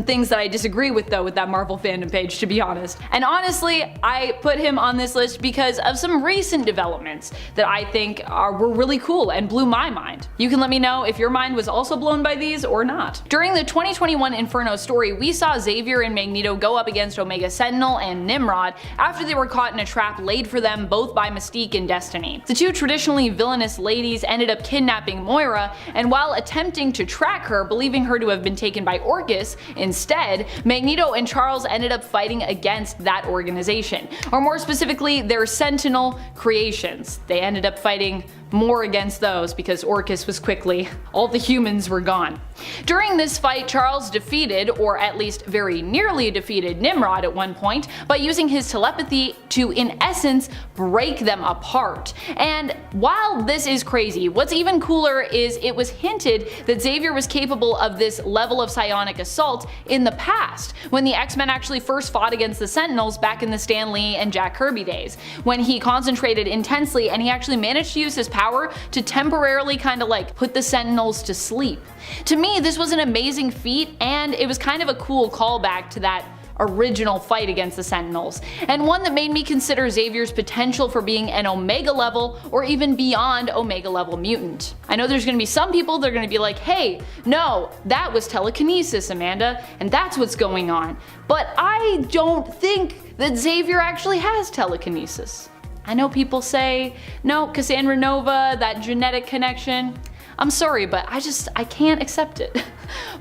things that I disagree with though with that Marvel fandom page, to be honest. And honestly, I put him on this list because of some recent developments that I think were really cool and blew my mind. You can let me know if your mind was also blown by these or not. During the 2021 Inferno story, we saw Xavier and Magneto go up against Omega Sentinel and Nimrod after they were caught in a trap laid for them both by Mystique and Destiny. The 2 traditionally villainous ladies ended up kidnapping Moira, and while attempting to track her, believing her to have been taken by Orchis, instead, Magneto and Charles ended up fighting against that organization, or more specifically, their Sentinel creations. They ended up fighting more against those because Orchis was quickly, all the humans were gone. During this fight, Charles defeated, or at least very nearly defeated, Nimrod at one point by using his telepathy to, in essence, break them apart. And while this is crazy, what's even cooler is it was hinted that Xavier was capable of this level of psionic assault in the past, when the X-Men actually first fought against the Sentinels back in the Stan Lee and Jack Kirby days, when he concentrated intensely and he actually managed to use his power to temporarily kind of like put the Sentinels to sleep. To me, this was an amazing feat, and it was kind of a cool callback to that original fight against the Sentinels, and one that made me consider Xavier's potential for being an Omega level or even beyond Omega level mutant. I know there's gonna be some people that are gonna be like, hey, no, that was telekinesis, Amanda, and that's what's going on. But I don't think that Xavier actually has telekinesis. I know people say, no, Cassandra Nova, that genetic connection. I'm sorry, but I can't accept it.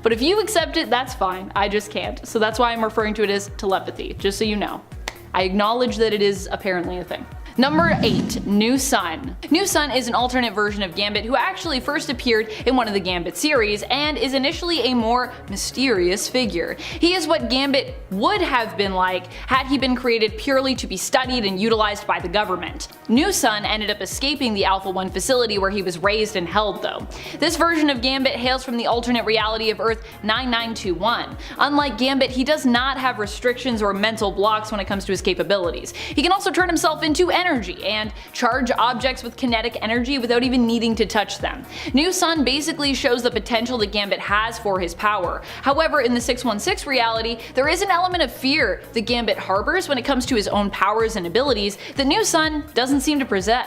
But if you accept it, that's fine. I just can't. So that's why I'm referring to it as telepathy, just so you know. I acknowledge that it is apparently a thing. Number 8. New Sun. New Sun is an alternate version of Gambit who actually first appeared in one of the Gambit series and is initially a more mysterious figure. He is what Gambit would have been like had he been created purely to be studied and utilized by the government. New Sun ended up escaping the Alpha 1 facility where he was raised and held though. This version of Gambit hails from the alternate reality of Earth 9921. Unlike Gambit, he does not have restrictions or mental blocks when it comes to his capabilities. He can also turn himself into energy and charge objects with kinetic energy without even needing to touch them. New Sun basically shows the potential that Gambit has for his power. However, in the 616 reality, there is an element of fear that Gambit harbors when it comes to his own powers and abilities that New Sun doesn't seem to possess.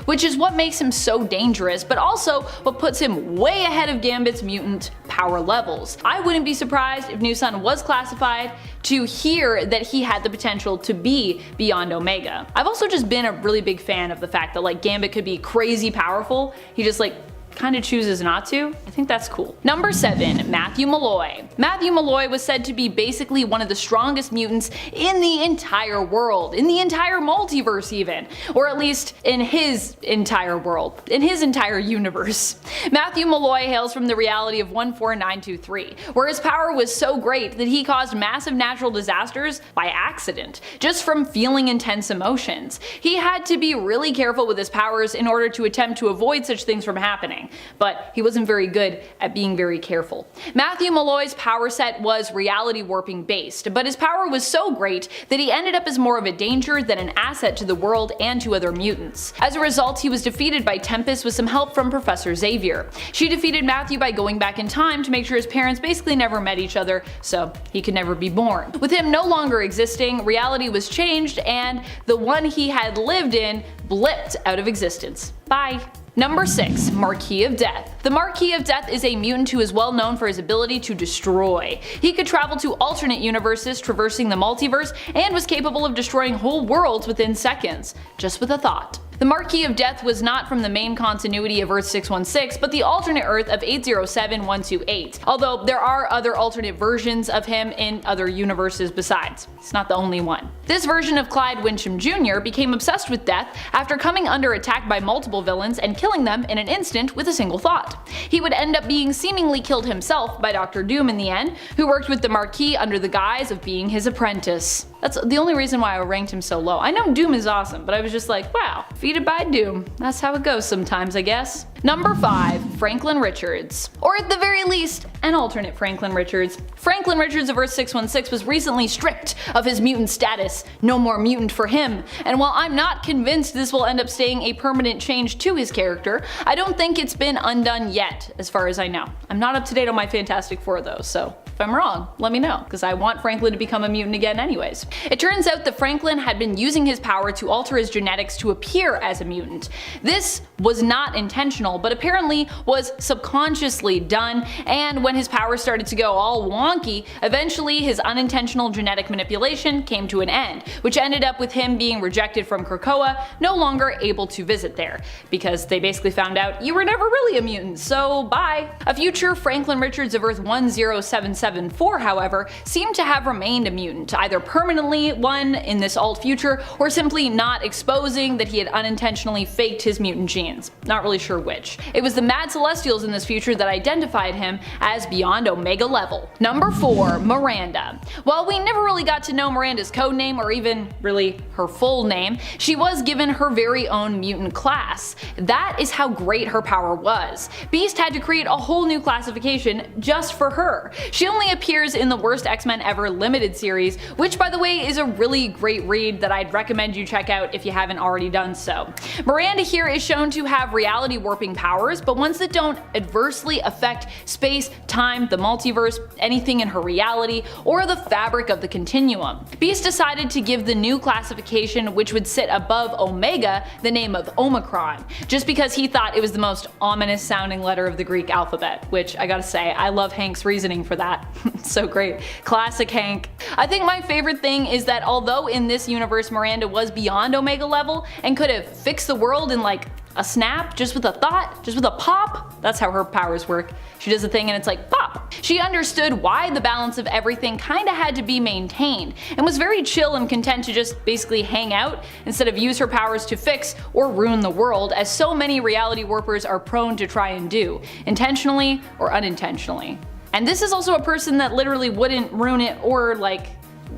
Which is what makes him so dangerous, but also what puts him way ahead of Gambit's mutant power levels. I wouldn't be surprised if New Sun was classified to hear that he had the potential to be beyond Omega. I've also just been a really big fan of the fact that like Gambit could be crazy powerful, he just like kind of chooses not to. I think that's cool. Number 7. Matthew Malloy. Matthew Malloy was said to be basically one of the strongest mutants in the entire world, in the entire multiverse even, or at least in his entire world, in his entire universe. Matthew Malloy hails from the reality of 14923, where his power was so great that he caused massive natural disasters by accident, just from feeling intense emotions. He had to be really careful with his powers in order to attempt to avoid such things from happening, but he wasn't very good at being very careful. Matthew Malloy's power set was reality warping based, but his power was so great that he ended up as more of a danger than an asset to the world and to other mutants. As a result, he was defeated by Tempest with some help from Professor Xavier. She defeated Matthew by going back in time to make sure his parents basically never met each other, so he could never be born. With him no longer existing, reality was changed and the one he had lived in blipped out of existence. Bye. Number 6. Marquis of Death. The Marquis of Death is a mutant who is well known for his ability to destroy. He could travel to alternate universes, traversing the multiverse, and was capable of destroying whole worlds within seconds, just with a thought. The Marquis of Death was not from the main continuity of Earth 616, but the alternate Earth of 807128, although there are other alternate versions of him in other universes besides. It's not the only one. This version of Clyde Wincham Jr. became obsessed with death after coming under attack by multiple villains and killing them in an instant with a single thought. He would end up being seemingly killed himself by Dr. Doom in the end, who worked with the Marquis under the guise of being his apprentice. That's the only reason why I ranked him so low. I know Doom is awesome, but I was just like, wow, defeated by Doom. That's how it goes sometimes, I guess. Number 5. Franklin Richards. Or at the very least, an alternate Franklin Richards. Franklin Richards of Earth 616 was recently stripped of his mutant status. No more mutant for him. And while I'm not convinced this will end up staying a permanent change to his character, I don't think it's been undone yet, as far as I know. I'm not up to date on my Fantastic Four though, so if I'm wrong, let me know, because I want Franklin to become a mutant again anyways. It turns out that Franklin had been using his power to alter his genetics to appear as a mutant. This was not intentional, but apparently was subconsciously done, and when his power started to go all wonky, eventually his unintentional genetic manipulation came to an end, which ended up with him being rejected from Krakoa, no longer able to visit there, because they basically found out you were never really a mutant, so bye. A future Franklin Richards of Earth 10774, however, seemed to have remained a mutant, either permanently one in this alt future, or simply not exposing that he had unintentionally faked his mutant genes. Not really sure which. It was the Mad Celestials in this future that identified him as beyond Omega level. Number 4. Miranda. While we never really got to know Miranda's codename or even really her full name, she was given her very own mutant class. That is how great her power was. Beast had to create a whole new classification just for her. She only appears in the Worst X-Men Ever limited series, which by the way is a really great read that I'd recommend you check out if you haven't already done so. Miranda here is shown to have reality warping powers, but ones that don't adversely affect space, time, the multiverse, anything in her reality, or the fabric of the continuum. Beast decided to give the new classification, which would sit above Omega, the name of Omicron, just because he thought it was the most ominous sounding letter of the Greek alphabet, which I gotta say, I love Hank's reasoning for that. So great. Classic Hank. I think my favorite thing is that although in this universe Miranda was beyond Omega level and could have fixed the world in like a snap, just with a thought, just with a pop. That's how her powers work. She does a thing and it's like pop. She understood why the balance of everything kinda had to be maintained, and was very chill and content to just basically hang out instead of use her powers to fix or ruin the world, as so many reality warpers are prone to try and do, intentionally or unintentionally. And this is also a person that literally wouldn't ruin it, or like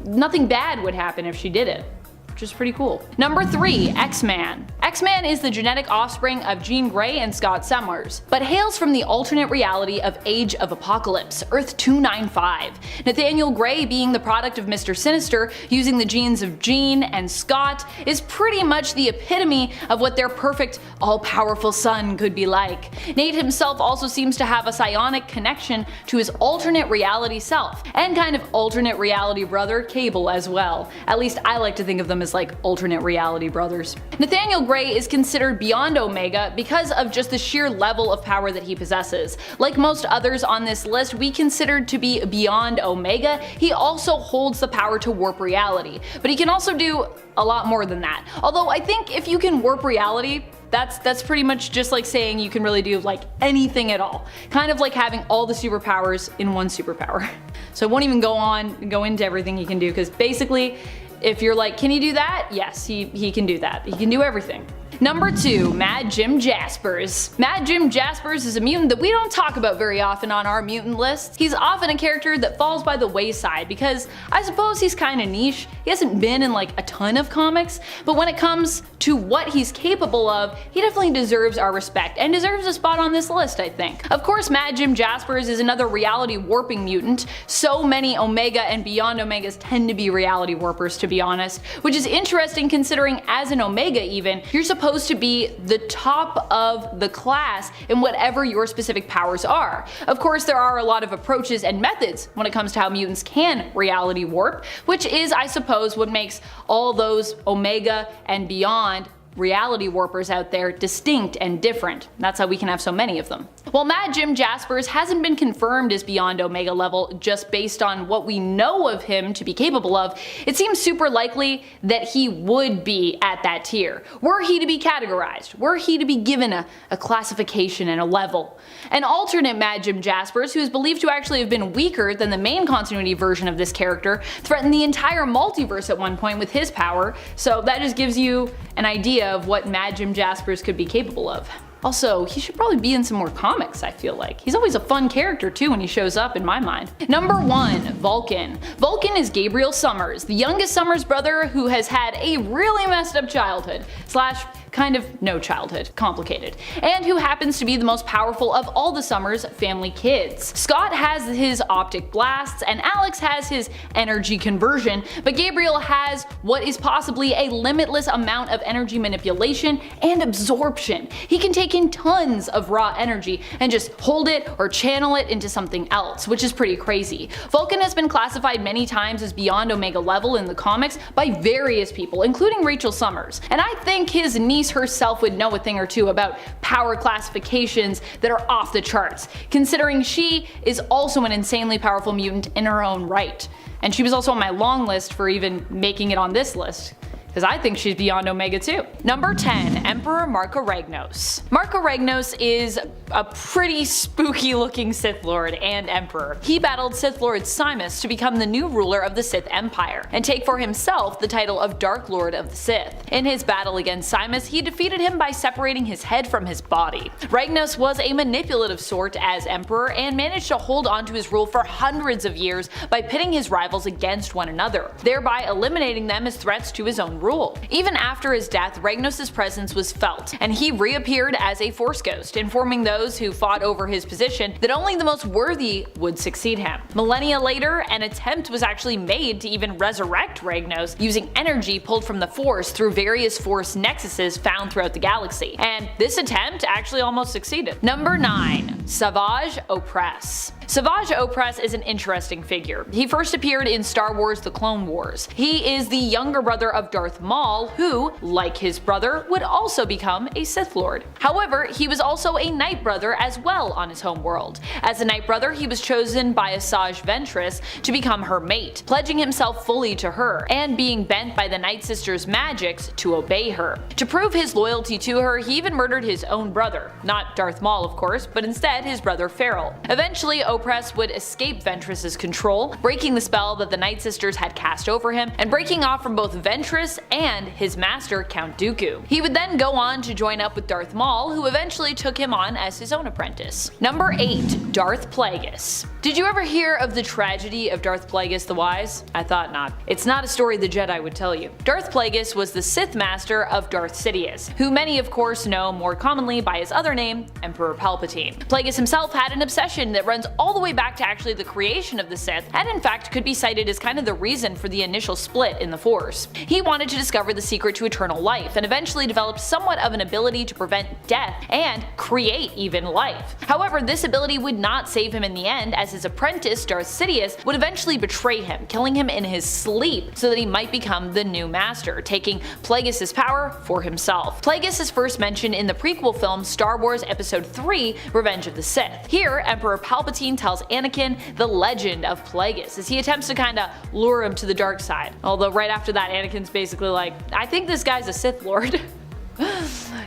nothing bad would happen if she did it, which is pretty cool. Number 3. X-Man. X-Man is the genetic offspring of Jean Grey and Scott Summers, but hails from the alternate reality of Age of Apocalypse, Earth 295. Nathaniel Grey, being the product of Mr. Sinister, using the genes of Jean and Scott, is pretty much the epitome of what their perfect, all-powerful son could be like. Nate himself also seems to have a psionic connection to his alternate reality self, and kind of alternate reality brother Cable as well. At least I like to think of them as like alternate reality brothers. Nathaniel Grey is considered beyond Omega because of just the sheer level of power that he possesses. Like most others on this list we considered to be beyond Omega, he also holds the power to warp reality, but he can also do a lot more than that. Although I think if you can warp reality, that's pretty much just like saying you can really do like anything at all. Kind of like having all the superpowers in one superpower. So I won't even go into everything he can do, because basically if you're like, can he do that? Yes, he can do that. He can do everything. Number 2. Mad Jim Jaspers. Mad Jim Jaspers is a mutant that we don't talk about very often on our mutant list. He's often a character that falls by the wayside because I suppose he's kinda niche. He hasn't been in like a ton of comics, but when it comes to what he's capable of, he definitely deserves our respect and deserves a spot on this list, I think. Of course, Mad Jim Jaspers is another reality warping mutant. So many Omega and beyond Omegas tend to be reality warpers, to be honest, which is interesting considering as an Omega even, you're supposed to be the top of the class in whatever your specific powers are. Of course, there are a lot of approaches and methods when it comes to how mutants can reality warp, which is, I suppose, what makes all those Omega and beyond reality warpers out there distinct and different. That's how we can have so many of them. While Mad Jim Jaspers hasn't been confirmed as beyond Omega level just based on what we know of him to be capable of, it seems super likely that he would be at that tier, were he to be categorized, were he to be given a classification and a level. An alternate Mad Jim Jaspers, who is believed to actually have been weaker than the main continuity version of this character, threatened the entire multiverse at one point with his power, so that just gives you an idea of what Mad Jim Jaspers could be capable of. Also, he should probably be in some more comics, I feel like. He's always a fun character too when he shows up in my mind. Number 1. Vulcan. Vulcan is Gabriel Summers, the youngest Summers brother who has had a really messed up childhood, / kind of no childhood, complicated, and who happens to be the most powerful of all the Summers family kids. Scott has his optic blasts and Alex has his energy conversion, but Gabriel has what is possibly a limitless amount of energy manipulation and absorption. He can take in tons of raw energy and just hold it or channel it into something else, which is pretty crazy. Vulcan has been classified many times as beyond Omega level in the comics by various people, including Rachel Summers, and I think his niece herself would know a thing or two about power classifications that are off the charts, considering she is also an insanely powerful mutant in her own right. And she was also on my long list for even making it on this list, because I think she's beyond Omega too. Number 10. Emperor Marco Ragnos. Marco Ragnos is a pretty spooky looking Sith Lord and Emperor. He battled Sith Lord Simus to become the new ruler of the Sith Empire, and take for himself the title of Dark Lord of the Sith. In his battle against Simus, he defeated him by separating his head from his body. Ragnos was a manipulative sort as Emperor and managed to hold on to his rule for hundreds of years by pitting his rivals against one another, thereby eliminating them as threats to his own rule. Even after his death, Ragnos' presence was felt, and he reappeared as a Force Ghost, informing those who fought over his position that only the most worthy would succeed him. Millennia later, an attempt was actually made to even resurrect Ragnos using energy pulled from the Force through various Force nexuses found throughout the galaxy, and this attempt actually almost succeeded. Number 9. Savage Opress. Savage Opress is an interesting figure. He first appeared in Star Wars The Clone Wars. He is the younger brother of Darth Maul, who, like his brother, would also become a Sith Lord. However, he was also a Night Brother as well on his home world. As a Night Brother, he was chosen by Asajj Ventress to become her mate, pledging himself fully to her, and being bent by the Night Sisters' magics to obey her. To prove his loyalty to her, he even murdered his own brother. Not Darth Maul, of course, but instead his brother Farrell. Eventually, Opress would escape Ventress' control, breaking the spell that the Night Sisters had cast over him, and breaking off from both Ventress and his master Count Dooku. He would then go on to join up with Darth Maul, who eventually took him on as his own apprentice. Number 8. Darth Plagueis. Did you ever hear of the tragedy of Darth Plagueis the Wise? I thought not. It's not a story the Jedi would tell you. Darth Plagueis was the Sith Master of Darth Sidious, who many of course know more commonly by his other name, Emperor Palpatine. Plagueis himself had an obsession that runs all the way back to actually the creation of the Sith, and in fact could be cited as kind of the reason for the initial split in the Force. He wanted to discover the secret to eternal life, and eventually developed somewhat of an ability to prevent death and create even life. However, this ability would not save him in the end, as his apprentice Darth Sidious would eventually betray him, killing him in his sleep so that he might become the new master, taking Plagueis' power for himself. Plagueis is first mentioned in the prequel film Star Wars Episode 3 Revenge of the Sith. Here, Emperor Palpatine tells Anakin the legend of Plagueis as he attempts to kinda lure him to the dark side. Although right after that, Anakin's basically like, I think this guy's a Sith Lord.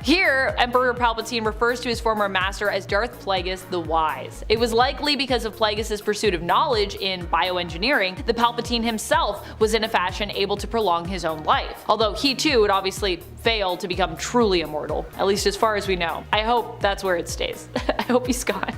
Here, Emperor Palpatine refers to his former master as Darth Plagueis the Wise. It was likely because of Plagueis' pursuit of knowledge in bioengineering that Palpatine himself was in a fashion able to prolong his own life, although he too would obviously fail to become truly immortal, at least as far as we know. I hope that's where it stays. I hope he's gone.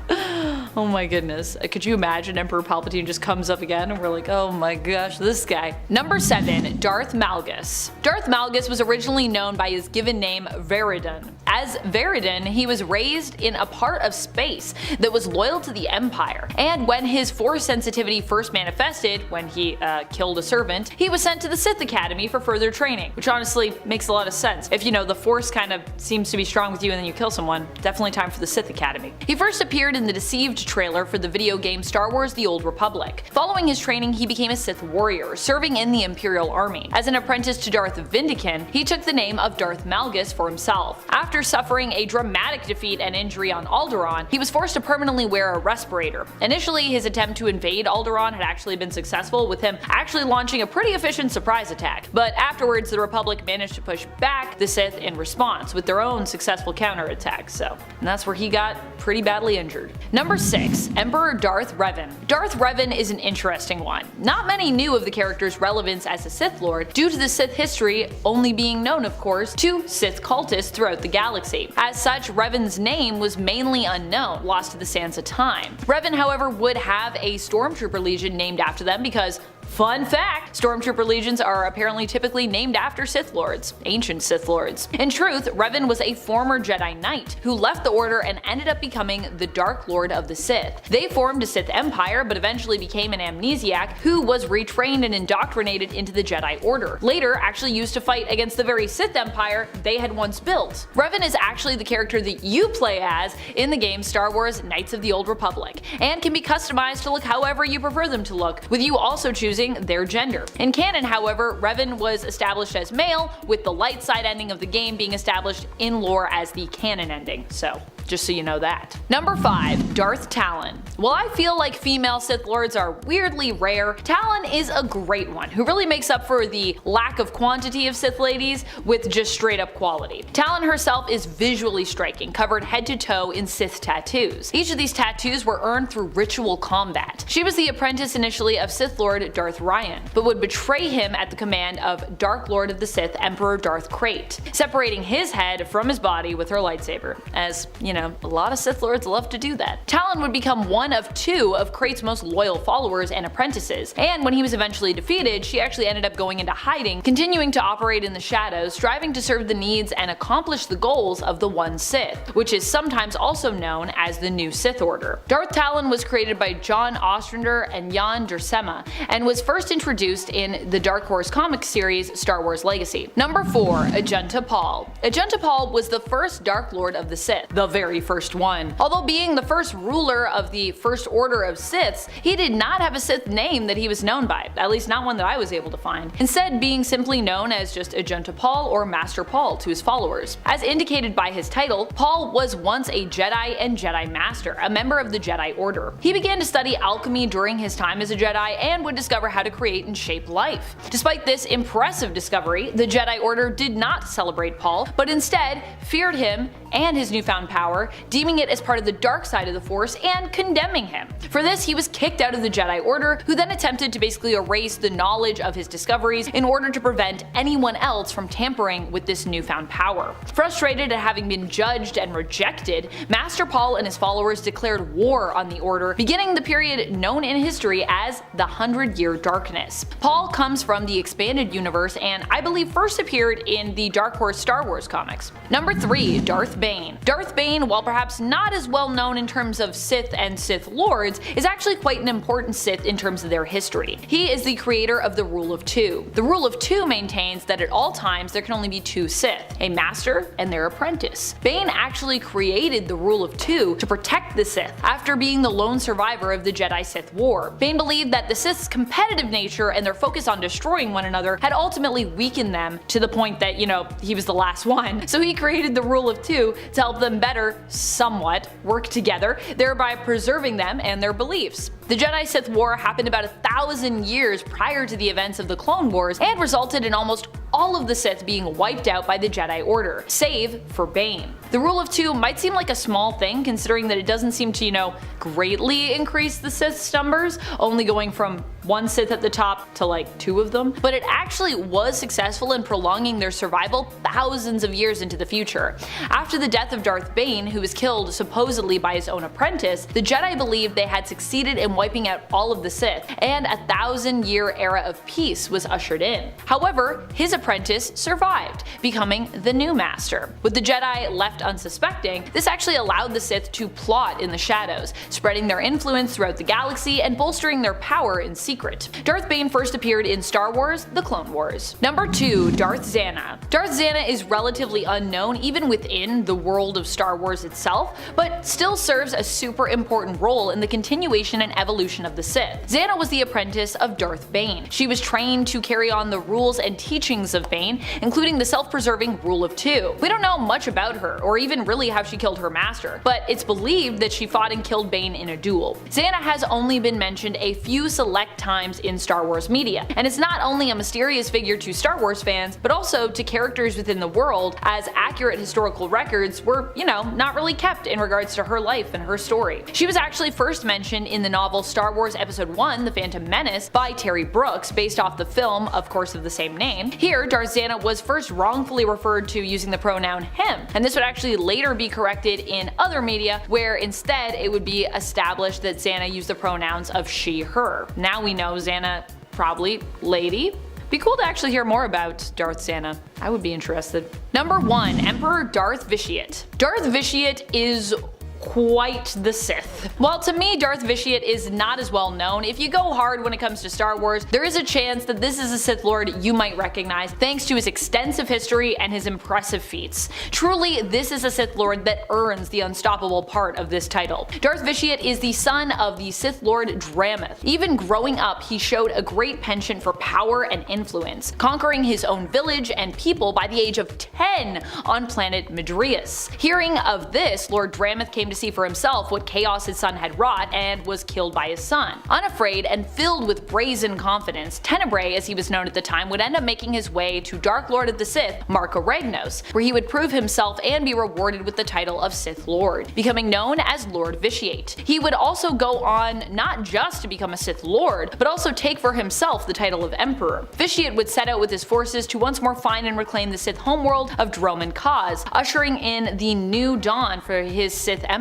Oh my goodness. Could you imagine Emperor Palpatine just comes up again and we're like, oh my gosh, this guy. Number 7. Darth Malgus. Darth Malgus was originally known by his given name Veridon. As Veridon, he was raised in a part of space that was loyal to the Empire, and when his Force sensitivity first manifested, when he killed a servant, he was sent to the Sith Academy for further training, which honestly makes a lot of sense. If you know the Force kind of seems to be strong with you and then you kill someone, definitely time for the Sith Academy. He first appeared in the Deceived trailer for the video game Star Wars The Old Republic. Following his training, he became a Sith warrior, serving in the Imperial Army. As an apprentice to Darth Vindican, he took the name of Darth Malgus for himself. After suffering a dramatic defeat and injury on Alderaan, he was forced to permanently wear a respirator. Initially, his attempt to invade Alderaan had actually been successful, with him actually launching a pretty efficient surprise attack, but afterwards the Republic managed to push back the Sith in response with their own successful counterattack, and that's where he got pretty badly injured. Number 6. Emperor Darth Revan. Darth Revan is an interesting one. Not many knew of the character's relevance as a Sith Lord, due to the Sith history only being known, of course, to Sith cultists throughout the galaxy. As such, Revan's name was mainly unknown, lost to the sands of time. Revan, however, would have a stormtrooper legion named after them because Fun fact, Stormtrooper legions are apparently typically named after Sith Lords, ancient Sith Lords. In truth, Revan was a former Jedi Knight who left the Order and ended up becoming the Dark Lord of the Sith. They formed a Sith Empire but eventually became an amnesiac who was retrained and indoctrinated into the Jedi Order, later actually used to fight against the very Sith Empire they had once built. Revan is actually the character that you play as in the game Star Wars Knights of the Old Republic, and can be customized to look however you prefer them to look, with you also choosing their gender. In canon, however, Revan was established as male, with the light side ending of the game being established in lore as the canon ending, so just so you know that. Number 5. Darth Talon. While I feel like female Sith Lords are weirdly rare, Talon is a great one who really makes up for the lack of quantity of Sith ladies with just straight up quality. Talon herself is visually striking, covered head to toe in Sith tattoos. Each of these tattoos were earned through ritual combat. She was the apprentice initially of Sith Lord Darth Ryan, but would betray him at the command of Dark Lord of the Sith Emperor Darth Krayt, separating his head from his body with her lightsaber, as, you know, a lot of Sith Lords love to do that. Talon would become one of 2 of Krayt's most loyal followers and apprentices, and when he was eventually defeated, she actually ended up going into hiding, continuing to operate in the shadows, striving to serve the needs and accomplish the goals of the One Sith, which is sometimes also known as the New Sith Order. Darth Talon was created by John Ostrander and Jan Duursema, and was first introduced in the Dark Horse comic series Star Wars Legacy. Number 4. Ajunta Pall. Ajunta Pall was the first Dark Lord of the Sith, the very first one. Although being the first ruler of the First Order of Siths, he did not have a Sith name that he was known by, at least not one that I was able to find, instead being simply known as just Ajunta Pall or Master Pall to his followers. As indicated by his title, Pall was once a Jedi and Jedi Master, a member of the Jedi Order. He began to study alchemy during his time as a Jedi and would discover how to create and shape life. Despite this impressive discovery, the Jedi Order did not celebrate Pall, but instead feared him and his newfound power, deeming it as part of the dark side of the Force and condemning him. For this, he was kicked out of the Jedi Order, who then attempted to basically erase the knowledge of his discoveries in order to prevent anyone else from tampering with this newfound power. Frustrated at having been judged and rejected, Master Pall and his followers declared war on the Order, beginning the period known in history as the 100-Year Darkness. Pall comes from the expanded universe and I believe first appeared in the Dark Horse Star Wars comics. Number 3. Darth Bane. Darth Bane, while perhaps not as well known in terms of Sith and Sith Lords, is actually quite an important Sith in terms of their history. He is the creator of the Rule of Two. The Rule of Two maintains that at all times there can only be 2 Sith, a master and their apprentice. Bane actually created the Rule of Two to protect the Sith after being the lone survivor of the Jedi-Sith War. Bane believed that the Sith's competitive nature and their focus on destroying one another had ultimately weakened them to the point that, you know, he was the last one. So he created the Rule of Two to help them better, somewhat, work together, thereby preserving them and their beliefs. The Jedi-Sith War happened about 1,000 years prior to the events of the Clone Wars and resulted in almost all of the Sith being wiped out by the Jedi Order, save for Bane. The Rule of Two might seem like a small thing considering that it doesn't seem to, you know, greatly increase the Sith's numbers, only going from 1 Sith at the top to like 2 of them, but it actually was successful in prolonging their survival thousands of years into the future. After the death of Darth Bane, who was killed supposedly by his own apprentice, the Jedi believed they had succeeded in wiping out all of the Sith, and a 1,000-year era of peace was ushered in. However, his apprentice survived, becoming the new master. With the Jedi left unsuspecting, this actually allowed the Sith to plot in the shadows, spreading their influence throughout the galaxy and bolstering their power in secret. Darth Bane first appeared in Star Wars: The Clone Wars. Number 2. Darth Zana. Darth Zana is relatively unknown even within the world of Star Wars itself, but still serves a super important role in the continuation and evolution of the Sith. Zana was the apprentice of Darth Bane. She was trained to carry on the rules and teachings of Bane, including the self-preserving Rule of Two. We don't know much about her, or even really how she killed her master, but it's believed that she fought and killed Bane in a duel. Zana has only been mentioned a few select times in Star Wars media, and is not only a mysterious figure to Star Wars fans, but also to characters within the world, as accurate historical records were, you know, not really kept in regards to her life and her story. She was actually first mentioned in the novel Star Wars Episode 1: The Phantom Menace by Terry Brooks, based off the film, of course, of the same name. Here, Darth Zana was first wrongfully referred to using the pronoun him, and this would actually later be corrected in other media, where instead it would be established that Zana used the pronouns of she, her. Now we know Zana probably lady. Be cool to actually hear more about Darth Santa. I would be interested. Number 1. Emperor Darth Vitiate. Darth Vitiate is quite the Sith. While to me Darth Vitiate is not as well known, if you go hard when it comes to Star Wars, there is a chance that this is a Sith Lord you might recognize thanks to his extensive history and his impressive feats. Truly, this is a Sith Lord that earns the unstoppable part of this title. Darth Vitiate is the son of the Sith Lord Drameth. Even growing up, he showed a great penchant for power and influence, conquering his own village and people by the age of 10 on planet Madrius. Hearing of this, Lord Drameth came to see for himself what chaos his son had wrought and was killed by his son. Unafraid and filled with brazen confidence, Tenebrae, as he was known at the time, would end up making his way to Dark Lord of the Sith, Marka Ragnos, where he would prove himself and be rewarded with the title of Sith Lord, becoming known as Lord Vitiate. He would also go on not just to become a Sith Lord, but also take for himself the title of Emperor. Vitiate would set out with his forces to once more find and reclaim the Sith homeworld of Droman Kaz, ushering in the new dawn for his Sith Empire.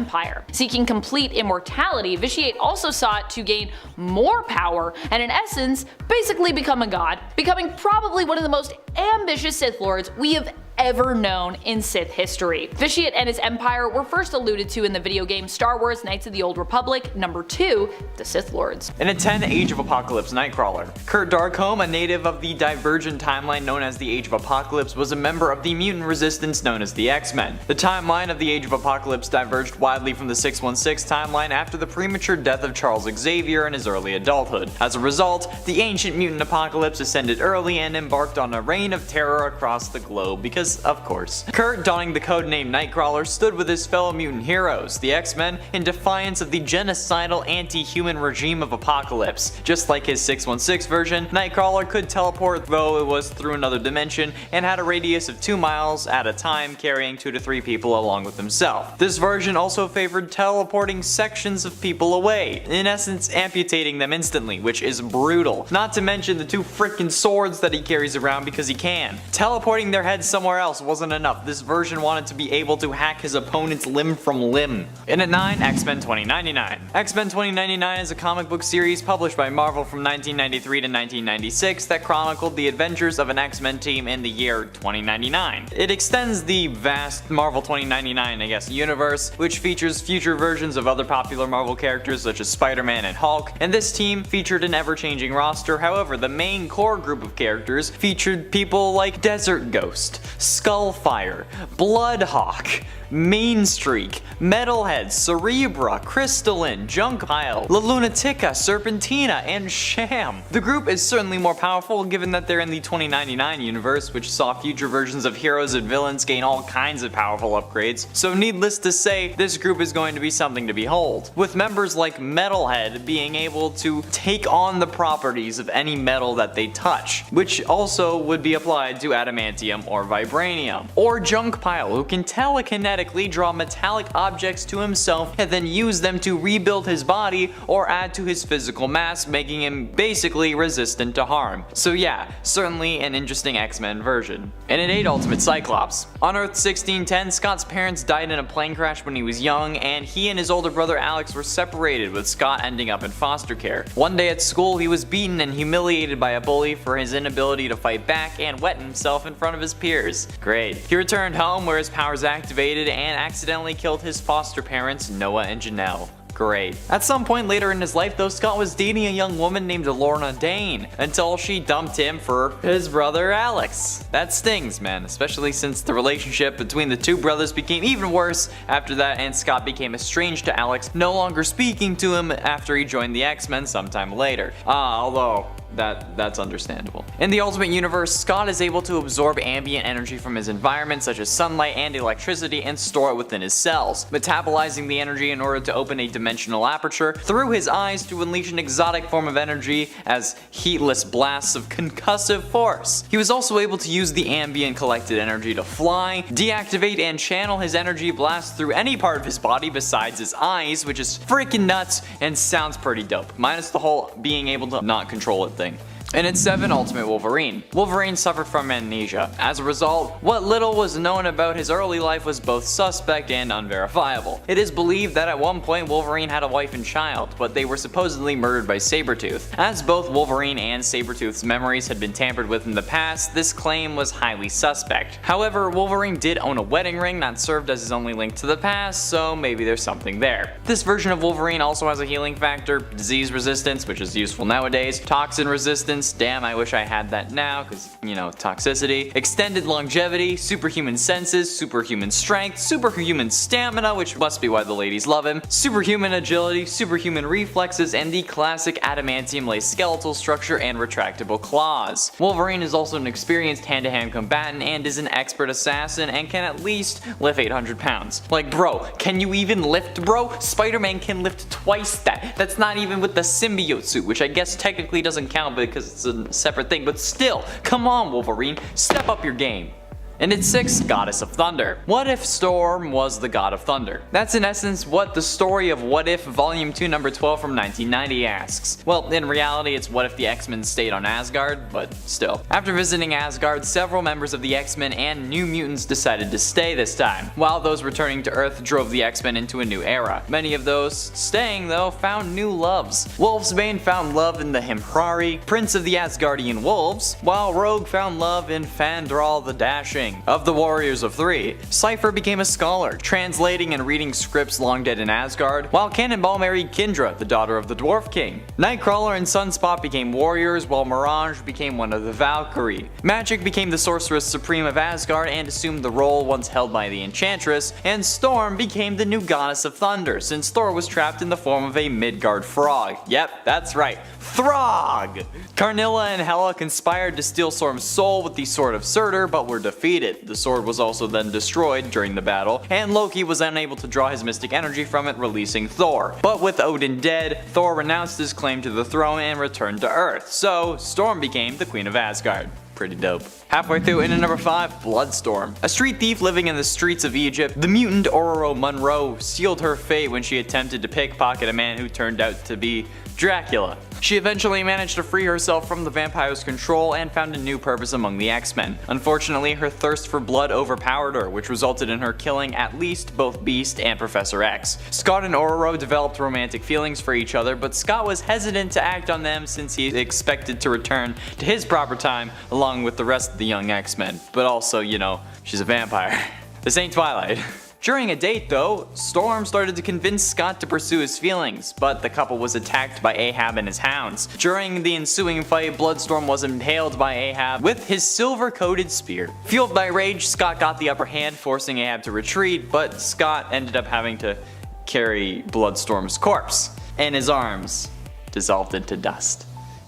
Seeking complete immortality, Vitiate also sought to gain more power and in essence, basically become a god, becoming probably one of the most ambitious Sith Lords we have ever known in Sith history. Vitiate and his empire were first alluded to in the video game Star Wars Knights of the Old Republic. Number 2, the Sith Lords. In a 10 Age of Apocalypse Nightcrawler, Kurt Darkholme, a native of the divergent timeline known as the Age of Apocalypse, was a member of the mutant resistance known as the X-Men. The timeline of the Age of Apocalypse diverged widely from the 616 timeline after the premature death of Charles Xavier in his early adulthood. As a result, the ancient mutant apocalypse ascended early and embarked on a reign of terror across the globe because of course. Kurt, donning the codename Nightcrawler, stood with his fellow mutant heroes, the X-Men, in defiance of the genocidal anti-human regime of Apocalypse. Just like his 616 version, Nightcrawler could teleport, though it was through another dimension, and had a radius of 2 miles at a time, carrying 2 to 3 people along with himself. This version also favored teleporting sections of people away, in essence amputating them instantly, which is brutal. Not to mention the 2 freaking swords that he carries around because he can. Teleporting their heads somewhere else wasn't enough. This version wanted to be able to hack his opponent's limb from limb. And at 9, X-Men 2099. X-Men 2099 is a comic book series published by Marvel from 1993 to 1996 that chronicled the adventures of an X-Men team in the year 2099. It extends the vast Marvel 2099, universe, which features future versions of other popular Marvel characters such as Spider-Man and Hulk, and this team featured an ever-changing roster. However, the main core group of characters featured people like Desert Ghost, Skullfire, Bloodhawk, Mainstreak, Metalhead, Cerebra, Crystalline, Junkpile, La Lunatica, Serpentina, and Sham. The group is certainly more powerful given that they're in the 2099 universe, which saw future versions of heroes and villains gain all kinds of powerful upgrades, so needless to say, this group is going to be something to behold, with members like Metalhead being able to take on the properties of any metal that they touch, which also would be applied to adamantium or vibranium, or Junkpile, who can telekinetically draw metallic objects to himself and then use them to rebuild his body or add to his physical mass, making him basically resistant to harm. So yeah, certainly an interesting X-Men version. And at 8, Ultimate Cyclops. On Earth 1610, Scott's parents died in a plane crash when he was young, and he and his older brother Alex were separated, with Scott ending up in foster care. One day at school, he was beaten and humiliated by a bully for his inability to fight back and wet himself in front of his peers. Great. He returned home where his powers activated and accidentally killed his foster parents, Noah and Janelle. Great. At some point later in his life though, Scott was dating a young woman named Lorna Dane, until she dumped him for his brother Alex. That stings, man, especially since the relationship between the 2 brothers became even worse after that, and Scott became estranged to Alex, no longer speaking to him after he joined the X-Men sometime later. Although that's understandable. In the Ultimate Universe, Scott is able to absorb ambient energy from his environment such as sunlight and electricity and store it within his cells, metabolizing the energy in order to open a dimensional aperture through his eyes to unleash an exotic form of energy as heatless blasts of concussive force. He was also able to use the ambient collected energy to fly, deactivate and channel his energy blast through any part of his body besides his eyes, which is freaking nuts and sounds pretty dope, minus the whole being able to not control it thing. And at 7, Ultimate Wolverine. Wolverine suffered from amnesia. As a result, what little was known about his early life was both suspect and unverifiable. It is believed that at one point Wolverine had a wife and child, but they were supposedly murdered by Sabretooth. As both Wolverine and Sabretooth's memories had been tampered with in the past, this claim was highly suspect. However, Wolverine did own a wedding ring that served as his only link to the past, so maybe there's something there. This version of Wolverine also has a healing factor, disease resistance, which is useful nowadays, toxin resistance, damn I wish I had that now cause you know, toxicity, extended longevity, superhuman senses, superhuman strength, superhuman stamina, which must be why the ladies love him, superhuman agility, superhuman reflexes, and the classic adamantium laced skeletal structure and retractable claws. Wolverine is also an experienced hand-to-hand combatant and is an expert assassin and can at least lift 800 pounds. Like bro, can you even lift bro? Spider-Man can lift twice that. That's not even with the symbiote suit, which I guess technically doesn't count because it's a separate thing, but still, come on Wolverine, step up your game. And at 6, Goddess of Thunder. What if Storm was the God of Thunder? That's in essence what the story of What If Volume 2 number 12 from 1990 asks. Well, in reality it's what if the X-Men stayed on Asgard, but still. After visiting Asgard, several members of the X-Men and New Mutants decided to stay this time, while those returning to Earth drove the X-Men into a new era. Many of those staying though found new loves. Wolfsbane found love in the Himhrari, Prince of the Asgardian Wolves, while Rogue found love in Fandral the Dashing. Of the Warriors of 3, Cypher became a scholar, translating and reading scripts long dead in Asgard, while Cannonball married Kindra, the daughter of the Dwarf King. Nightcrawler and Sunspot became warriors, while Mirage became one of the Valkyrie. Magic became the Sorceress Supreme of Asgard and assumed the role once held by the Enchantress, and Storm became the new Goddess of Thunder, since Thor was trapped in the form of a Midgard frog. Yep, that's right, Throg! Carnilla and Hela conspired to steal Storm's soul with the Sword of Surtur, but were defeated. The sword was also then destroyed during the battle, and Loki was unable to draw his mystic energy from it, releasing Thor. But with Odin dead, Thor renounced his claim to the throne and returned to Earth, so Storm became the Queen of Asgard. Pretty dope. Halfway through, in at number 5, Bloodstorm. A street thief living in the streets of Egypt, the mutant Ororo Munro sealed her fate when she attempted to pickpocket a man who turned out to be Dracula. She eventually managed to free herself from the vampire's control and found a new purpose among the X-Men. Unfortunately, her thirst for blood overpowered her, which resulted in her killing at least both Beast and Professor X. Scott and Ororo developed romantic feelings for each other, but Scott was hesitant to act on them since he expected to return to his proper time along with the rest of the young X-Men. But also, you know, she's a vampire. This ain't Twilight. During a date though, Storm started to convince Scott to pursue his feelings, but the couple was attacked by Ahab and his hounds. During the ensuing fight, Bloodstorm was impaled by Ahab with his silver-coated spear. Fueled by rage, Scott got the upper hand, forcing Ahab to retreat, but Scott ended up having to carry Bloodstorm's corpse, and his arms dissolved into dust.